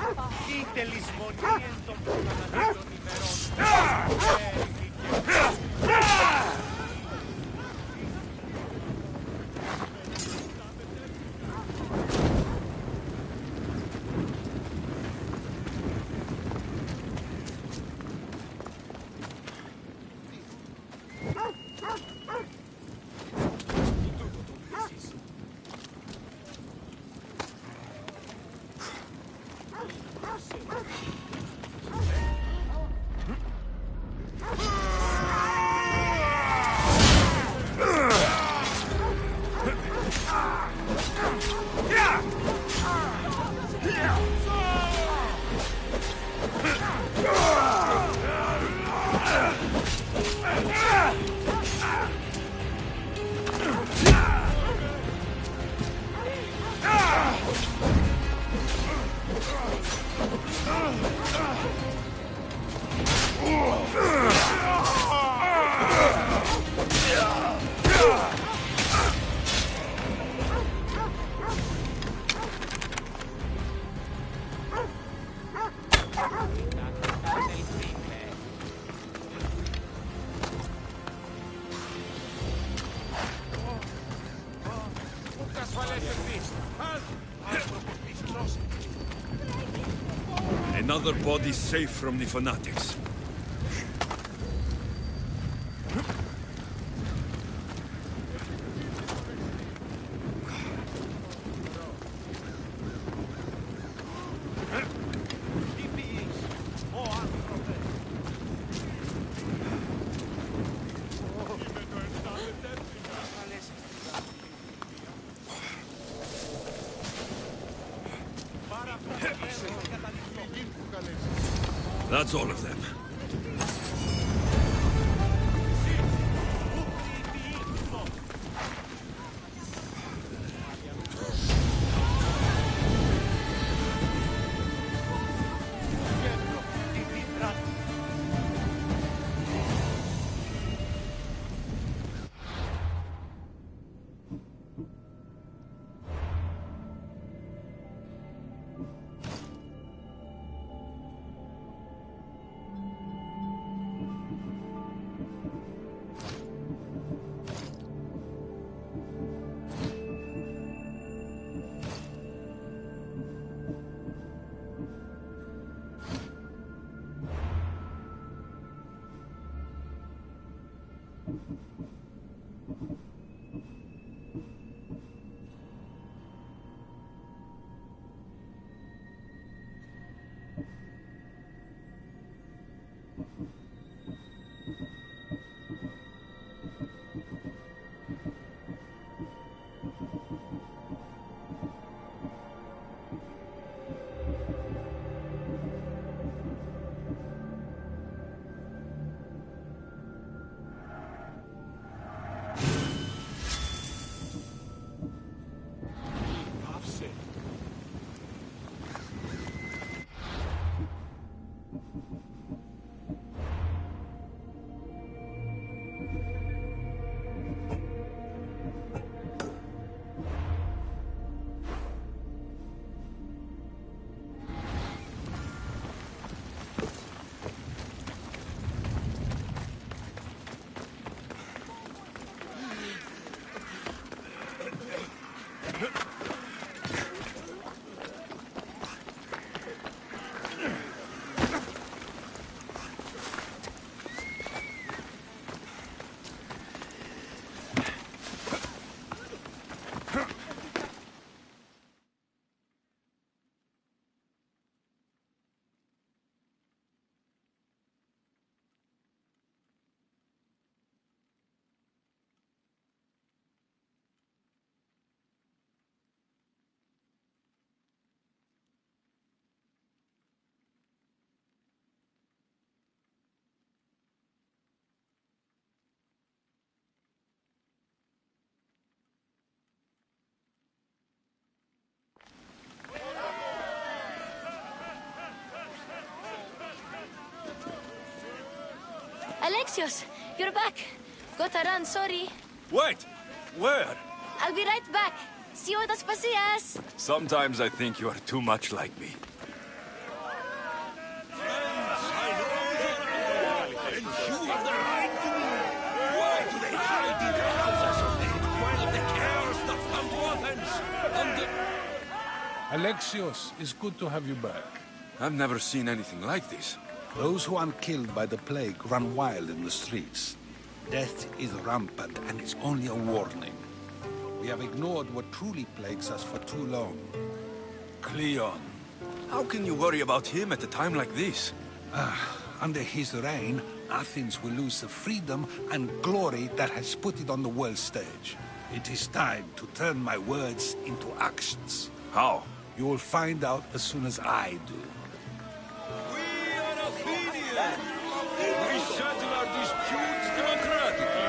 Another body safe from the fanatics. That's all of them. Alexios, you're back. Gotta run, sorry. Wait! Where? I'll be right back. See you at Aspasias. Sometimes I think you are too much like me. And you have the right to me. Why do they hide in the houses of the while the chaos that come to Athens? Alexios, it's good to have you back. I've never seen anything like this. Those who aren't killed by the plague run wild in the streets. Death is rampant, and it's only a warning. We have ignored what truly plagues us for too long. Cleon. How can you worry about him at a time like this? Under his reign, Athens will lose the freedom and glory that has put it on the world stage. It is time to turn my words into actions. How? You will find out as soon as I do. We settle our disputes democratically.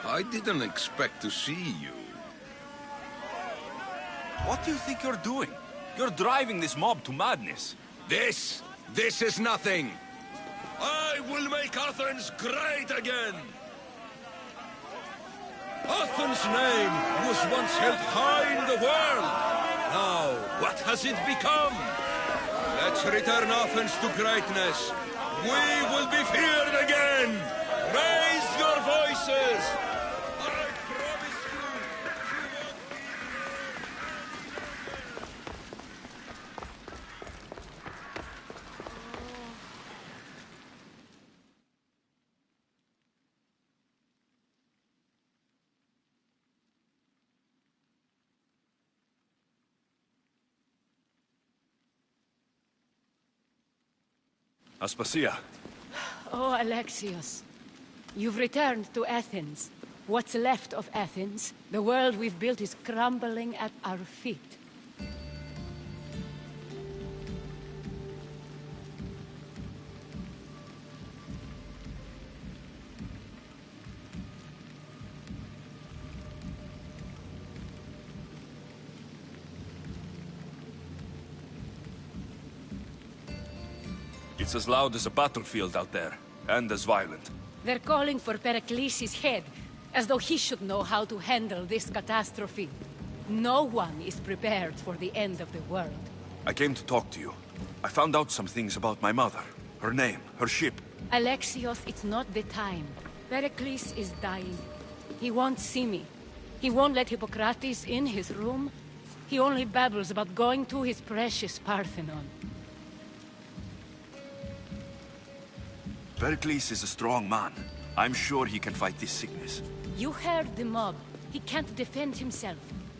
I didn't expect to see you. What do you think you're doing? You're driving this mob to madness. This is nothing. I will make Athens great again. Athens' name was once held high in the world. Now, what has it become? Let's return Athens to greatness. We will be feared again. Raise your voices. I promise you, Aspasia. Oh, Alexios. You've returned to Athens. What's left of Athens, the world we've built is crumbling at our feet. It's as loud as a battlefield out there, and as violent. They're calling for Pericles' head, as though he should know how to handle this catastrophe. No one is prepared for the end of the world. I came to talk to you. I found out some things about my mother. Her name, her ship. Alexios, it's not the time. Pericles is dying. He won't see me. He won't let Hippocrates in his room. He only babbles about going to his precious Parthenon. Pericles is a strong man. I'm sure he can fight this sickness. You heard the mob. He can't defend himself.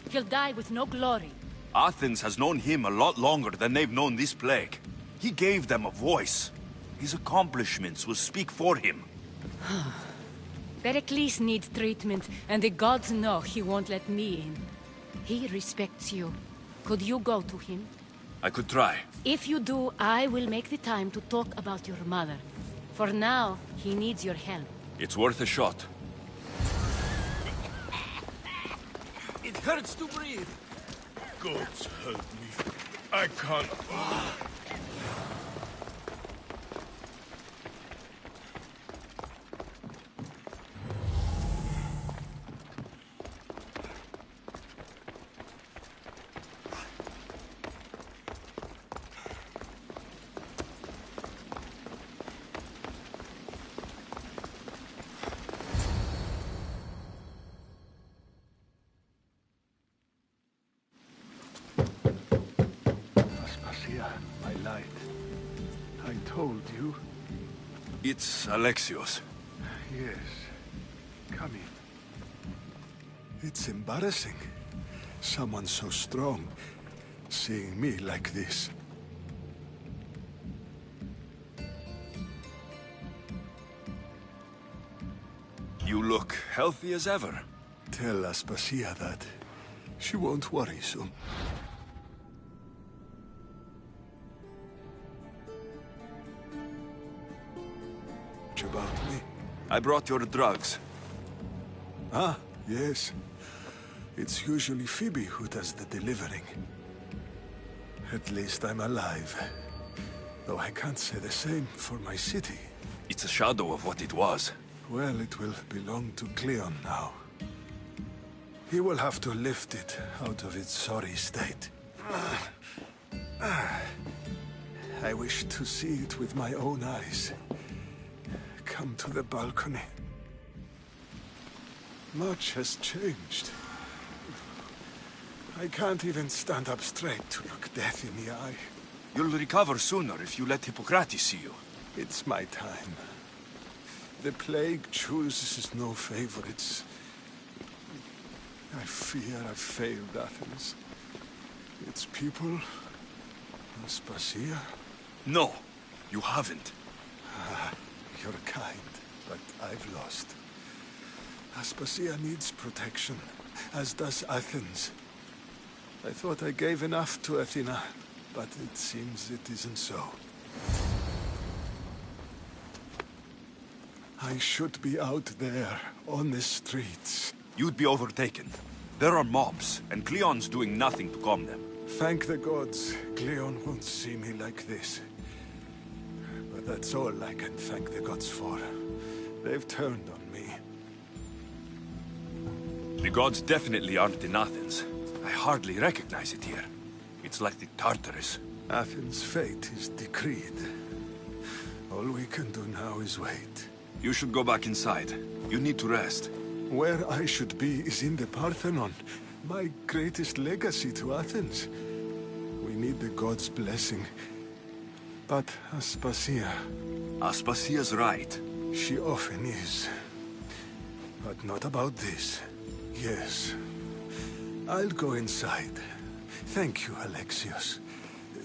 He'll die with no glory. Athens has known him a lot longer than they've known this plague. He gave them a voice. His accomplishments will speak for him. Pericles needs treatment, and the gods know he won't let me in. He respects you. Could you go to him? I could try. If you do, I will make the time to talk about your mother. For now, he needs your help. It's worth a shot. It hurts to breathe. Gods help me. I can't. My light. I told you. It's Alexios. Yes. Come in. It's embarrassing. Someone so strong, seeing me like this. You look healthy as ever. Tell Aspasia that. She won't worry soon. About me? I brought your drugs. Ah, yes. It's usually Phoebe who does the delivering. At least I'm alive. Though I can't say the same for my city. It's a shadow of what it was. Well, it will belong to Cleon now. He will have to lift it out of its sorry state. I wish to see it with my own eyes. Come to the balcony. Much has changed. I can't even stand up straight to look death in the eye. You'll recover sooner if you let Hippocrates see you. It's my time. The plague chooses no favorites. I fear I've failed Athens. Its people... Aspasia? No, you haven't. You're kind, but I've lost. Aspasia needs protection, as does Athens. I thought I gave enough to Athena, but it seems it isn't so. I should be out there, on the streets. You'd be overtaken. There are mobs, and Cleon's doing nothing to calm them. Thank the gods, Cleon won't see me like this. But that's all I can thank the gods for. They've turned on me. The gods definitely aren't in Athens. I hardly recognize it here. It's like the Tartarus. Athens' fate is decreed. All we can do now is wait. You should go back inside. You need to rest. Where I should be is in the Parthenon. My greatest legacy to Athens. We need the gods' blessing. But Aspasia... Aspasia's right. She often is. But not about this. Yes. I'll go inside. Thank you, Alexios.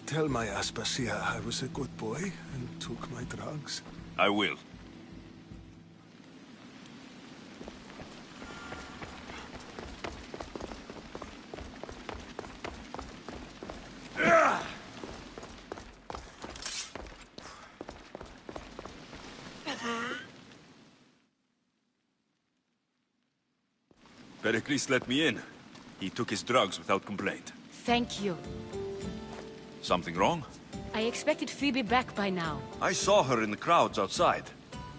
Tell my Aspasia I was a good boy and took my drugs. I will. Pericles let me in. He took his drugs without complaint. Thank you. Something wrong? I expected Phoebe back by now. I saw her in the crowds outside.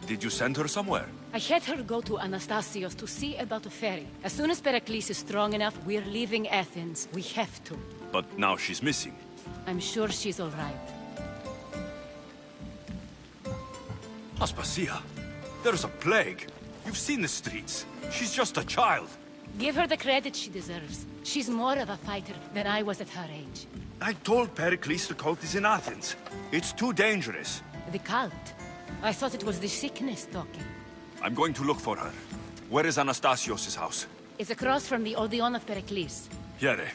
Did you send her somewhere? I had her go to Anastasios to see about a ferry. As soon as Pericles is strong enough, we're leaving Athens. We have to. But now she's missing. I'm sure she's all right. Aspasia, there's a plague. You've seen the streets. She's just a child. Give her the credit she deserves. She's more of a fighter than I was at her age. I told Pericles the cult is in Athens. It's too dangerous. The cult? I thought it was the sickness talking. I'm going to look for her. Where is Anastasios' house? It's across from the Odeon of Pericles. Here.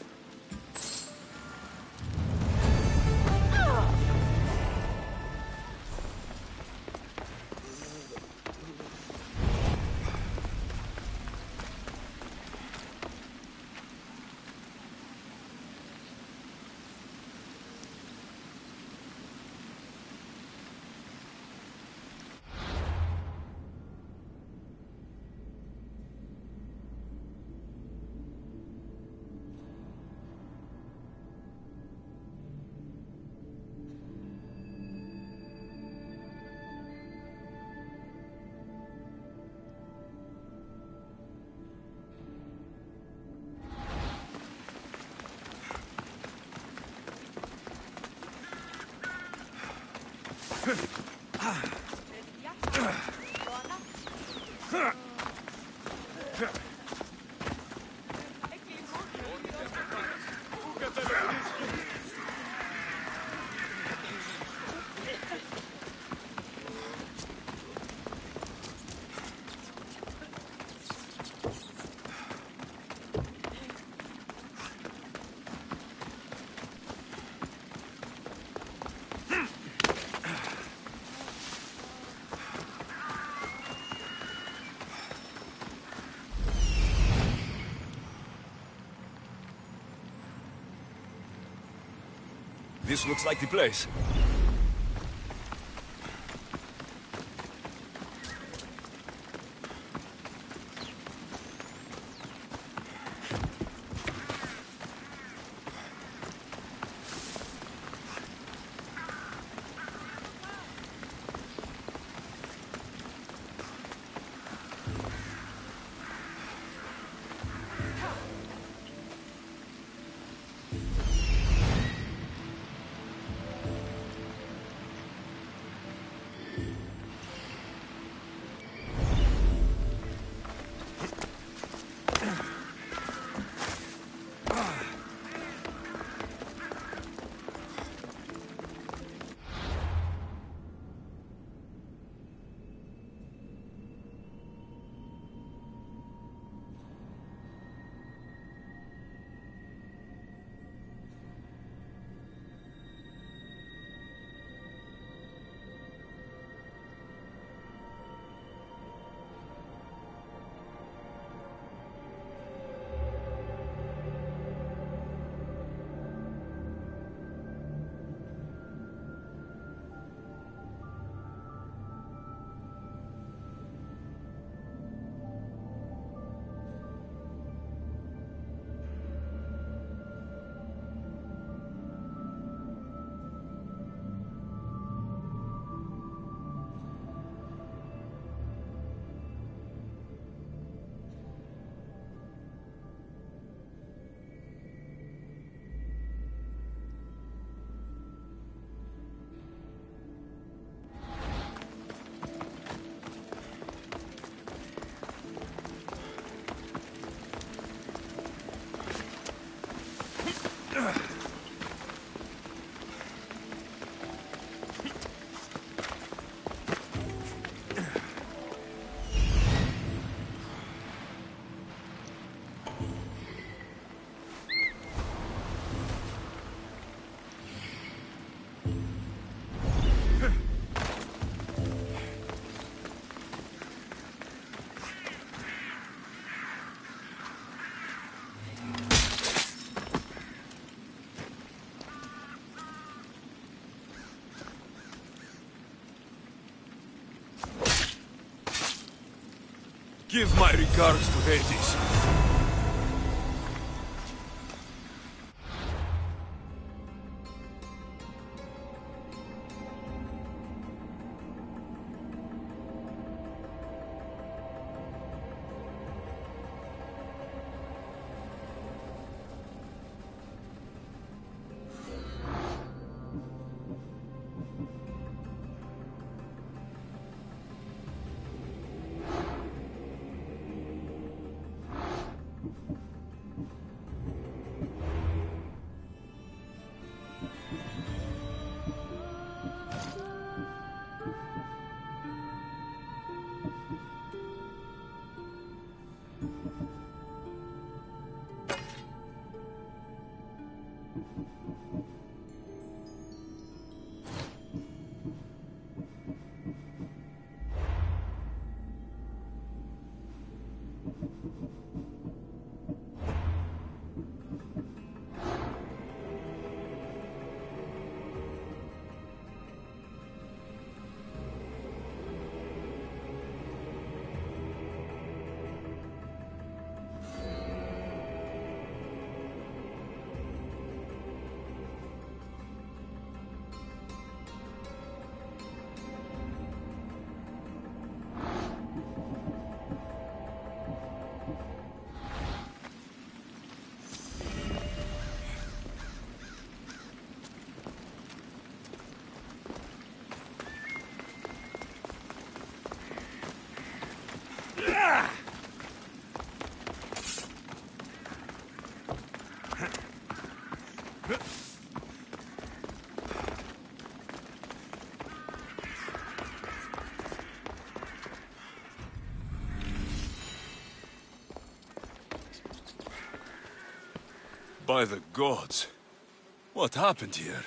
This looks like the place. Give my regards to Hades. By the gods, what happened here?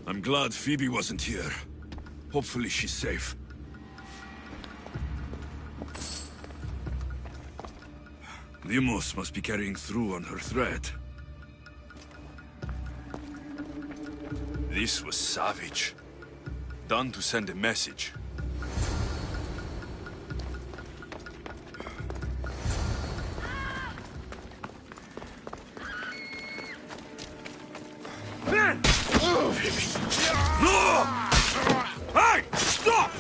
I'm glad Phoebe wasn't here. Hopefully she's safe. Limos must be carrying through on her threat. This was savage. Done to send a message. No! Hey! Stop!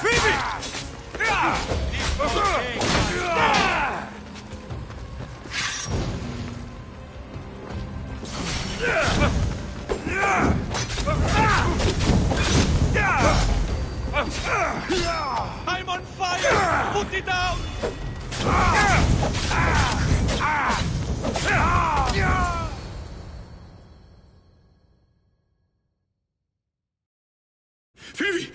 Phoebe! I'm on fire! Put it down! Phoebe!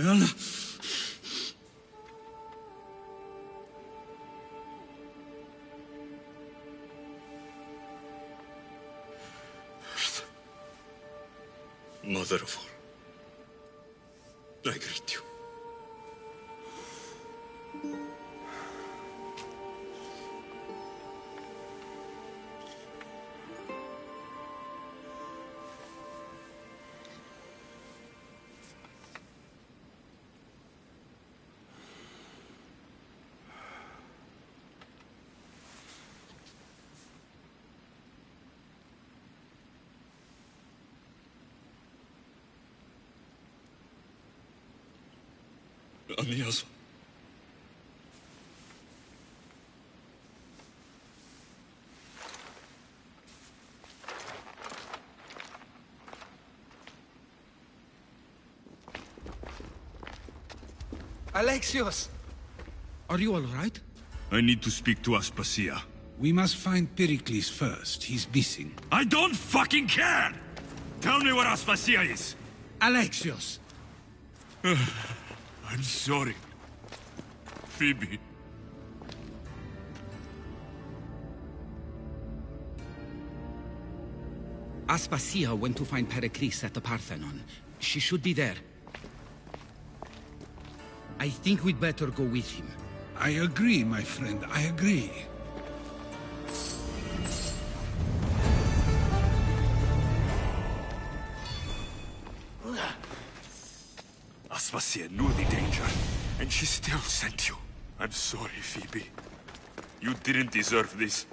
Anna! Mother of all, I greet you. Anias. Alexios! Are you all right? I need to speak to Aspasia. We must find Pericles first. He's missing. I don't fucking care! Tell me where Aspasia is! Alexios! I'm sorry. Phoebe. Aspasia went to find Pericles at the Parthenon. She should be there. I think we'd better go with him. I agree, my friend. I agree. Aspasia knew the danger, and she still sent you. I'm sorry, Phoebe. You didn't deserve this.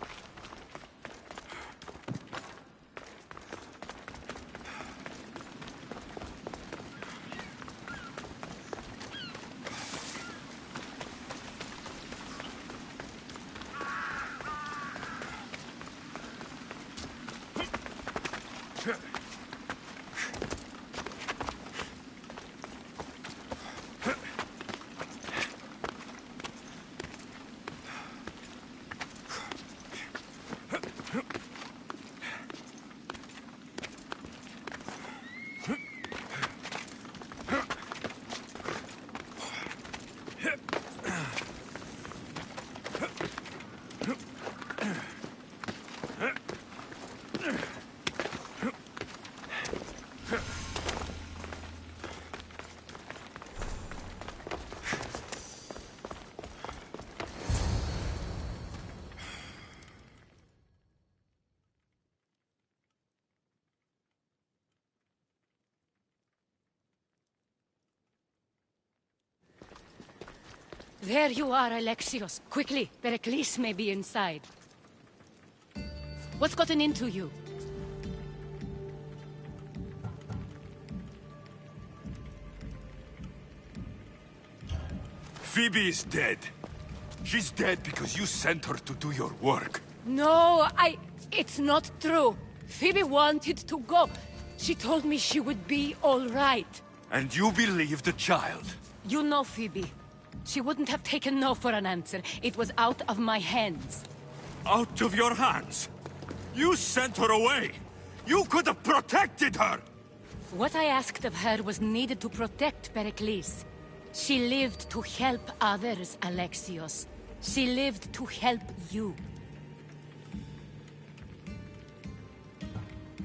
There you are, Alexios. Quickly, Pericles may be inside. What's gotten into you? Phoebe is dead. She's dead because you sent her to do your work. No, it's not true. Phoebe wanted to go. She told me she would be all right. And you believe the child? You know Phoebe. She wouldn't have taken no for an answer. It was out of my hands. Out of your hands? You sent her away! You could have protected her! What I asked of her was needed to protect Pericles. She lived to help others, Alexios. She lived to help you.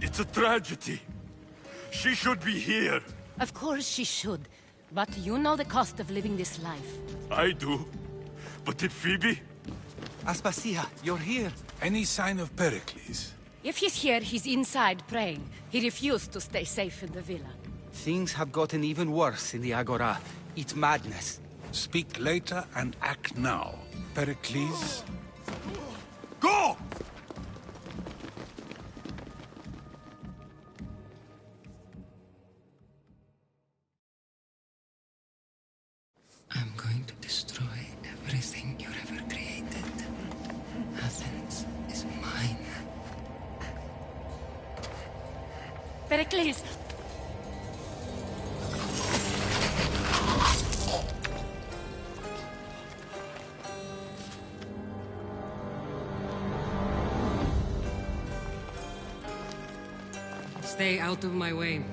It's a tragedy. She should be here. Of course she should. But you know the cost of living this life. I do. But did Phoebe? Aspasia, you're here. Any sign of Pericles? If he's here, he's inside praying. He refused to stay safe in the villa. Things have gotten even worse in the Agora. It's madness. Speak later and act now. Pericles? Go! I'm going to destroy everything you ever created. Athens is mine. Pericles! Stay out of my way.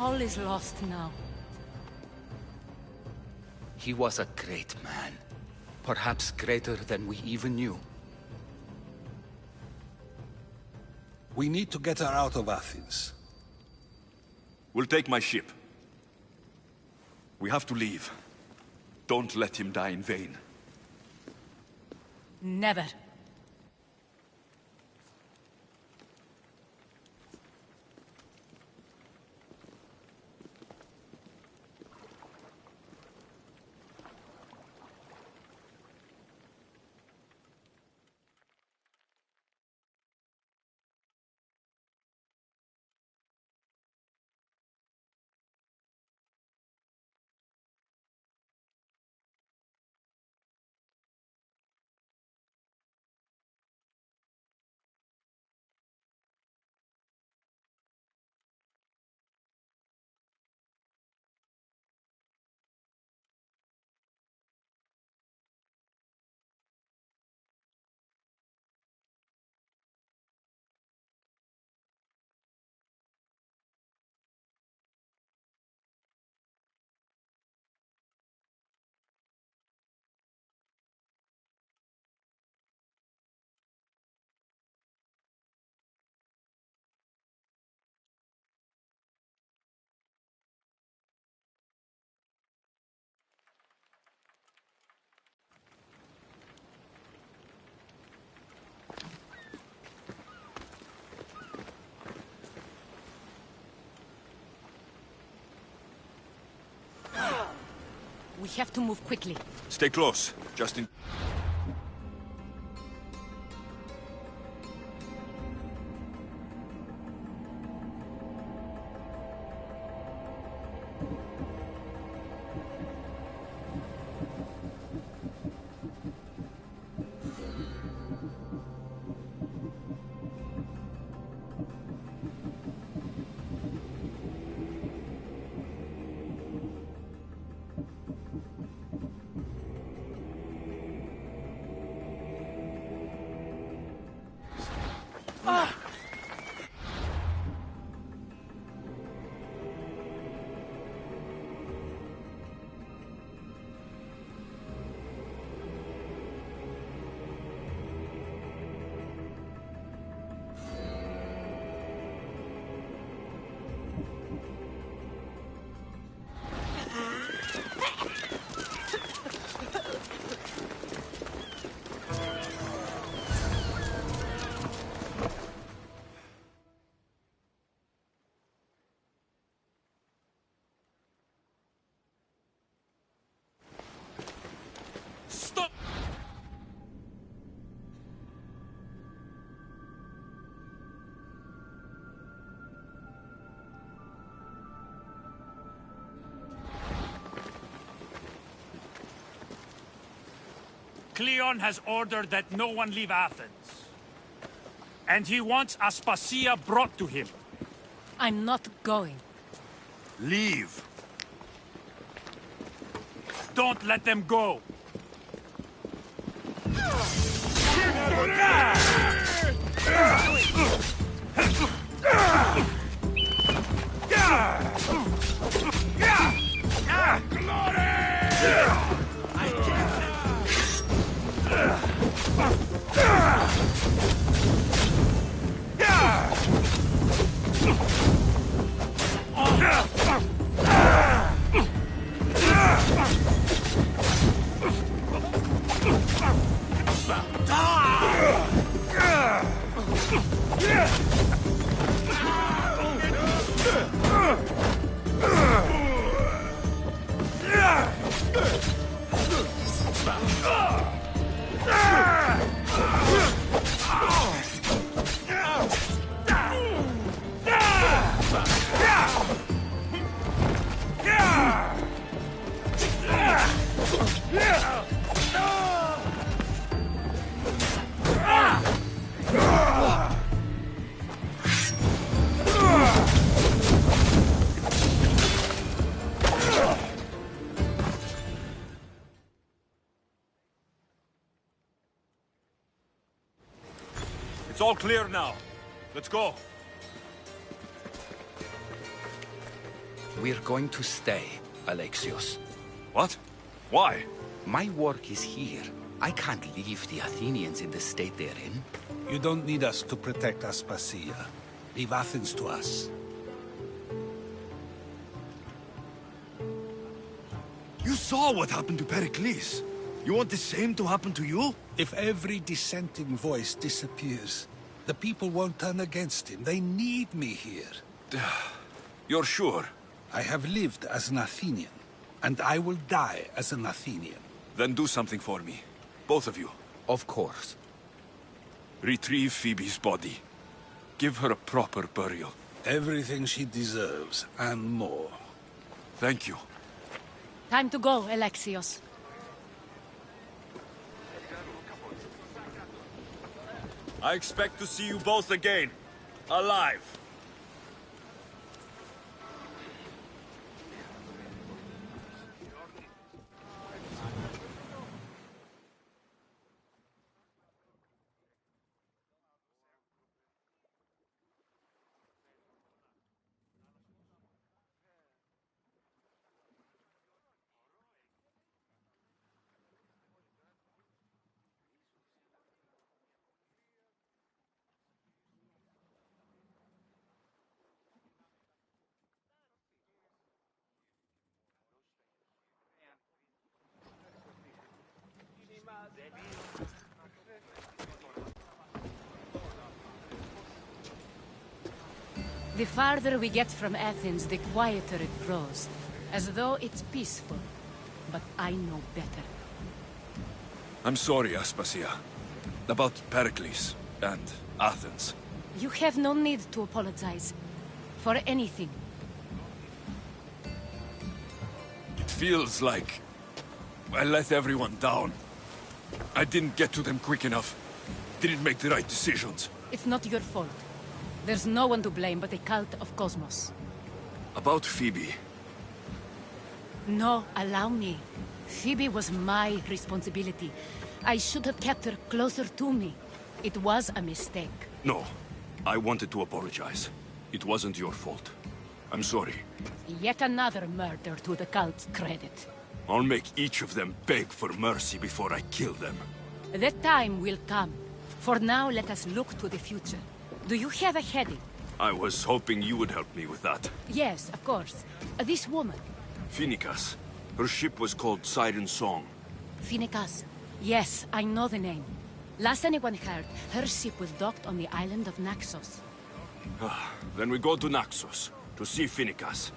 All is lost now. He was a great man. Perhaps greater than we even knew. We need to get her out of Athens. We'll take my ship. We have to leave. Don't let him die in vain. Never. We have to move quickly. Stay close, Justin. Cleon has ordered that no one leave Athens. And he wants Aspasia brought to him. I'm not going. Leave. Don't let them go. It's all clear now. Let's go. We're going to stay, Alexios. What? Why? My work is here. I can't leave the Athenians in the state they're in. You don't need us to protect Aspasia. Leave Athens to us. You saw what happened to Pericles. You want the same to happen to you? If every dissenting voice disappears, the people won't turn against him. They need me here. You're sure? I have lived as an Athenian, and I will die as an Athenian. Then do something for me. Both of you. Of course. Retrieve Phoebe's body. Give her a proper burial. Everything she deserves, and more. Thank you. Time to go, Alexios. I expect to see you both again. Alive. The farther we get from Athens, the quieter it grows. As though it's peaceful. But I know better. I'm sorry, Aspasia. About Pericles and Athens. You have no need to apologize. For anything. It feels like I let everyone down. I didn't get to them quick enough. Didn't make the right decisions. It's not your fault. There's no one to blame but the cult of Cosmos. About Phoebe. No, allow me. Phoebe was my responsibility. I should have kept her closer to me. It was a mistake. No. I wanted to apologize. It wasn't your fault. I'm sorry. Yet another murder to the cult's credit. I'll make each of them beg for mercy before I kill them. That time will come. For now, let us look to the future. Do you have a heading? I was hoping you would help me with that. Yes, of course. This woman. Phoenicas. Her ship was called Siren Song. Phoenicas. Yes, I know the name. Last anyone heard, her ship was docked on the island of Naxos. Then we go to Naxos, to see Phoenicas.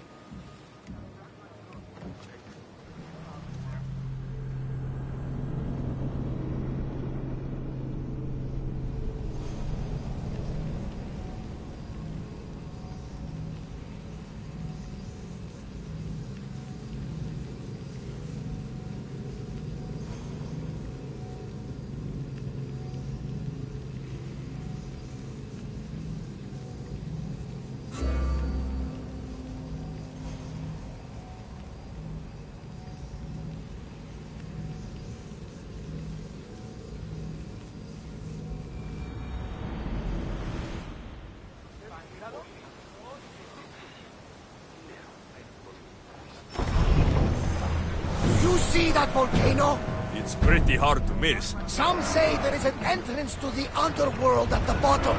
See that volcano? It's pretty hard to miss. Some say there is an entrance to the underworld at the bottom.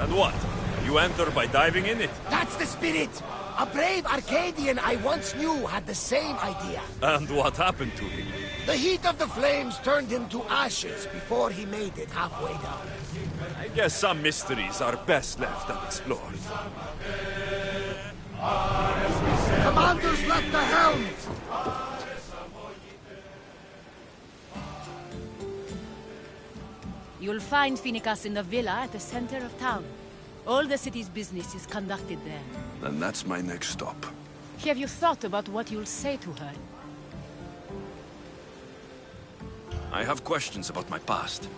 And what? You enter by diving in it? That's the spirit! A brave Arcadian I once knew had the same idea. And what happened to him? The heat of the flames turned him to ashes before he made it halfway down. I guess some mysteries are best left unexplored. Commanders left the helm! You'll find Phoenicas in the villa at the center of town. All the city's business is conducted there. Then that's my next stop. Have you thought about what you'll say to her? I have questions about my past.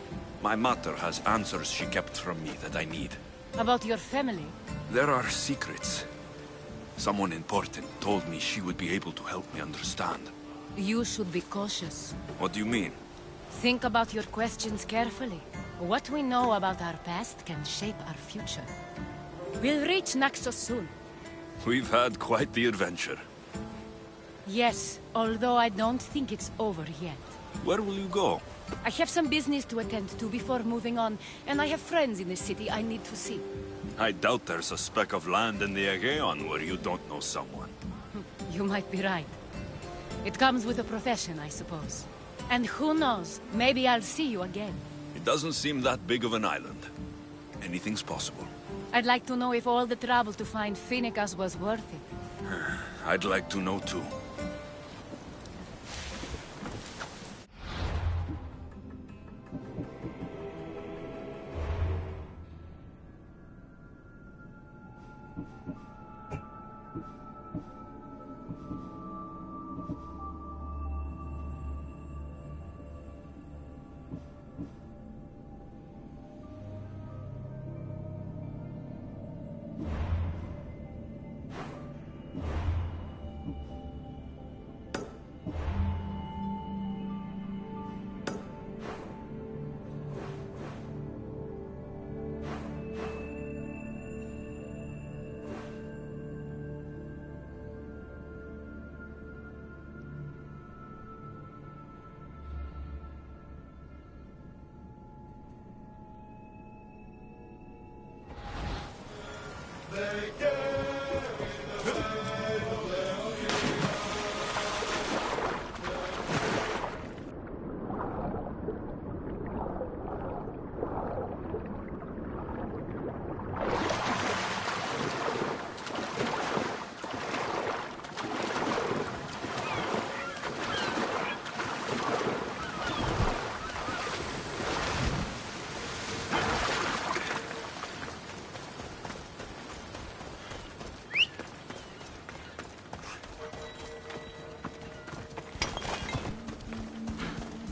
My mother has answers she kept from me that I need. About your family? There are secrets. Someone important told me she would be able to help me understand. You should be cautious. What do you mean? Think about your questions carefully. What we know about our past can shape our future. We'll reach Naxos soon. We've had quite the adventure. Yes, although I don't think it's over yet. Where will you go? I have some business to attend to before moving on, and I have friends in the city I need to see. I doubt there's a speck of land in the Aegean where you don't know someone. You might be right. It comes with a profession, I suppose. And who knows, maybe I'll see you again. It doesn't seem that big of an island. Anything's possible. I'd like to know if all the trouble to find Phoenicas was worth it. I'd like to know too.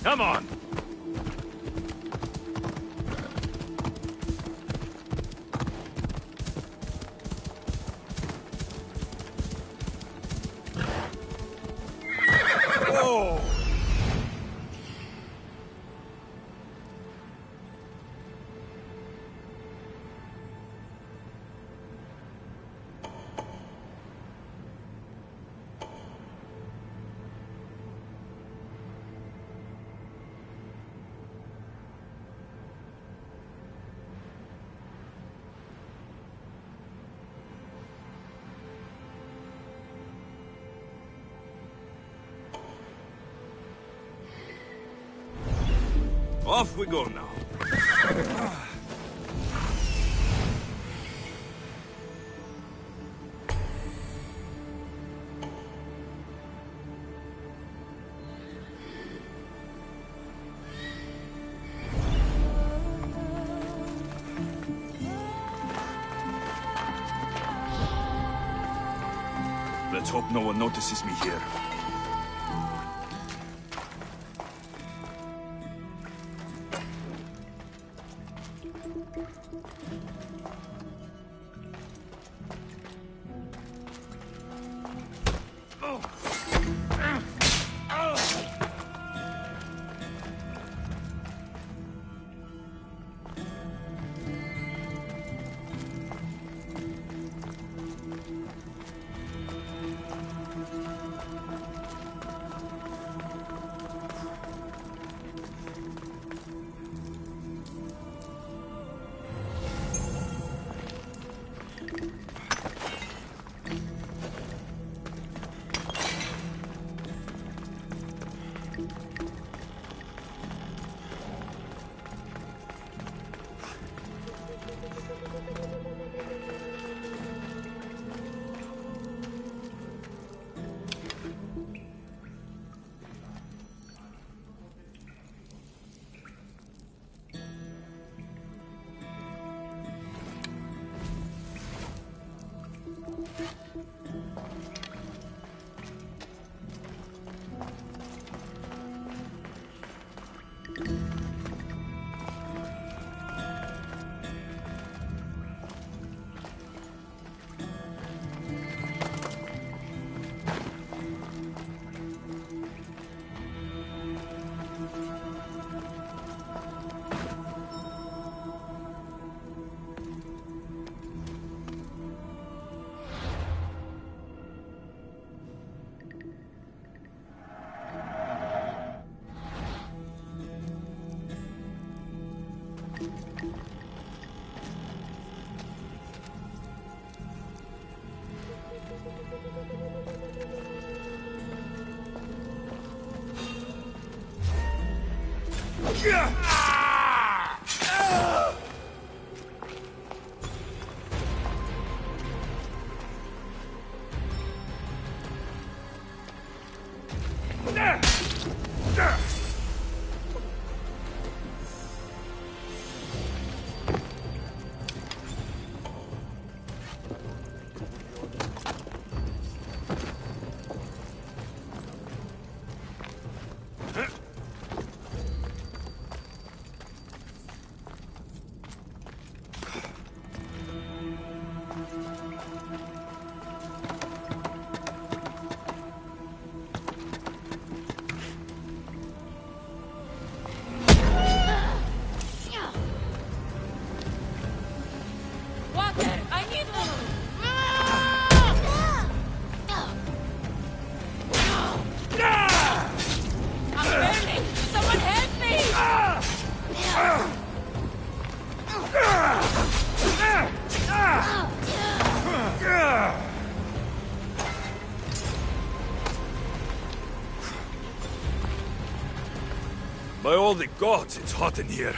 Come on! Off we go now. Let's hope no one notices me here. By all the gods, it's hot in here.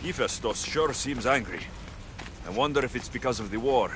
Hephaestus sure seems angry. I wonder if it's because of the war.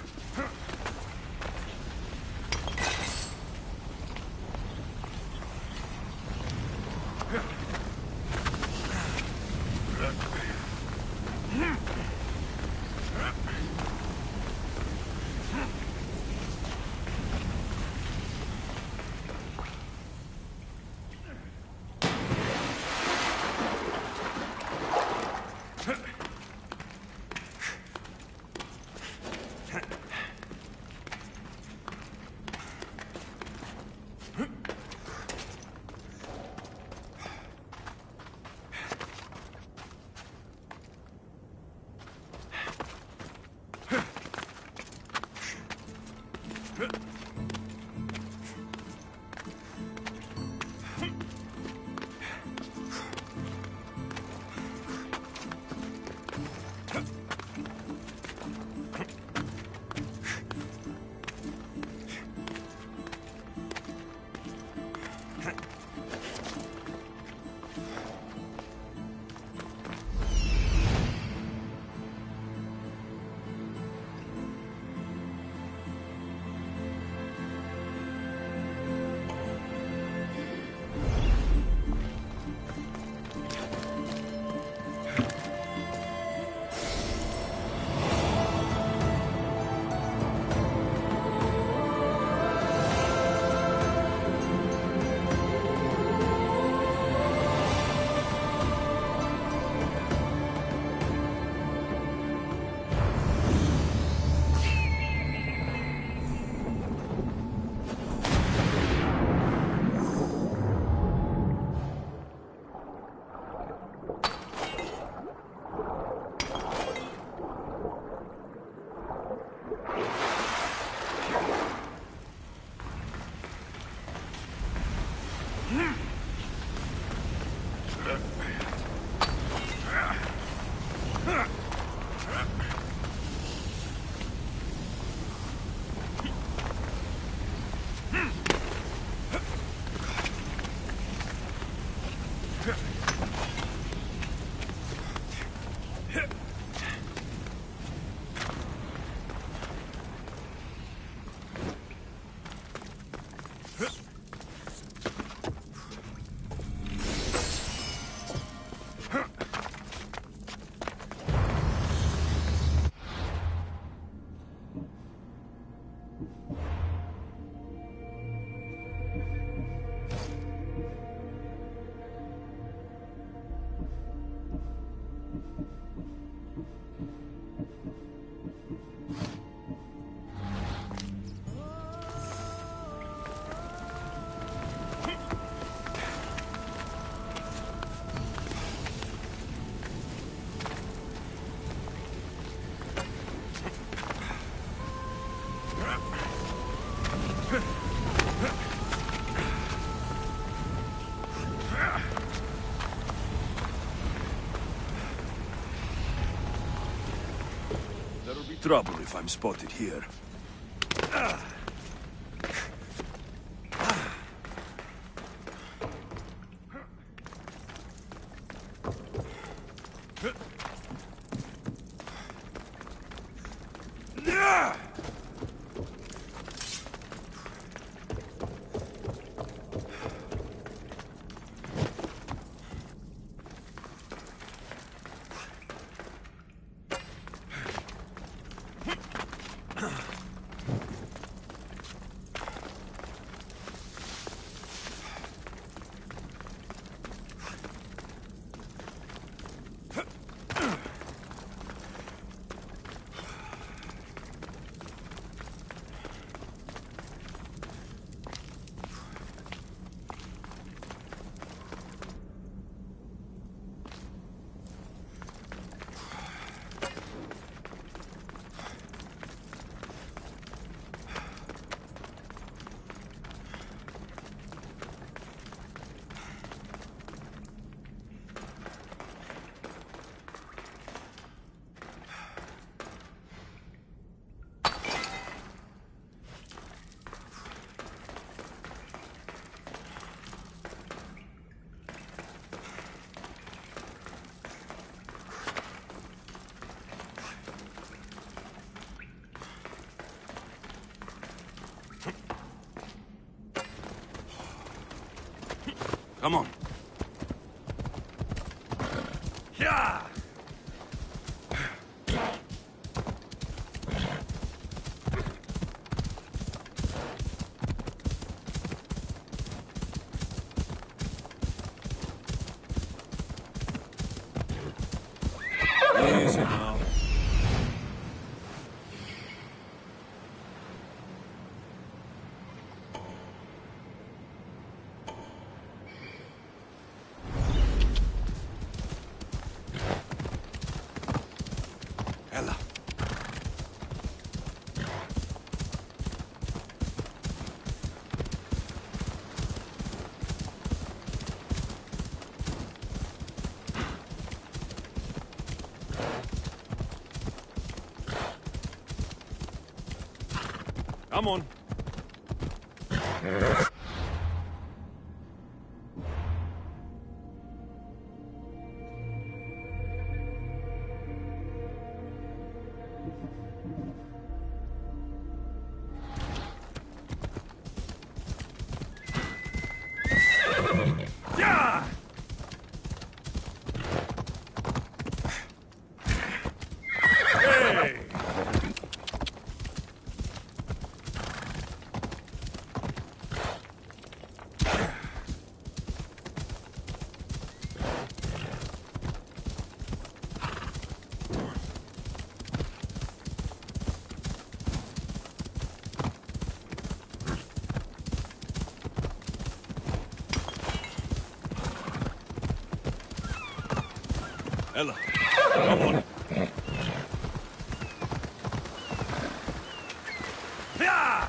Trouble if I'm spotted here. Come on. Yeah! Easy now. Ella. Come on. Yeah! Hey! Ella, come on. Yeah!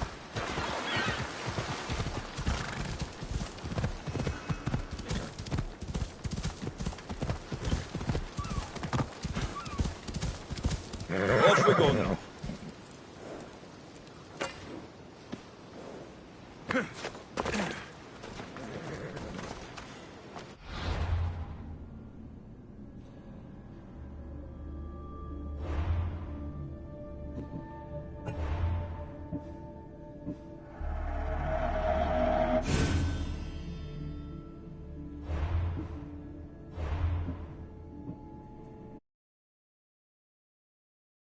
Off we go now.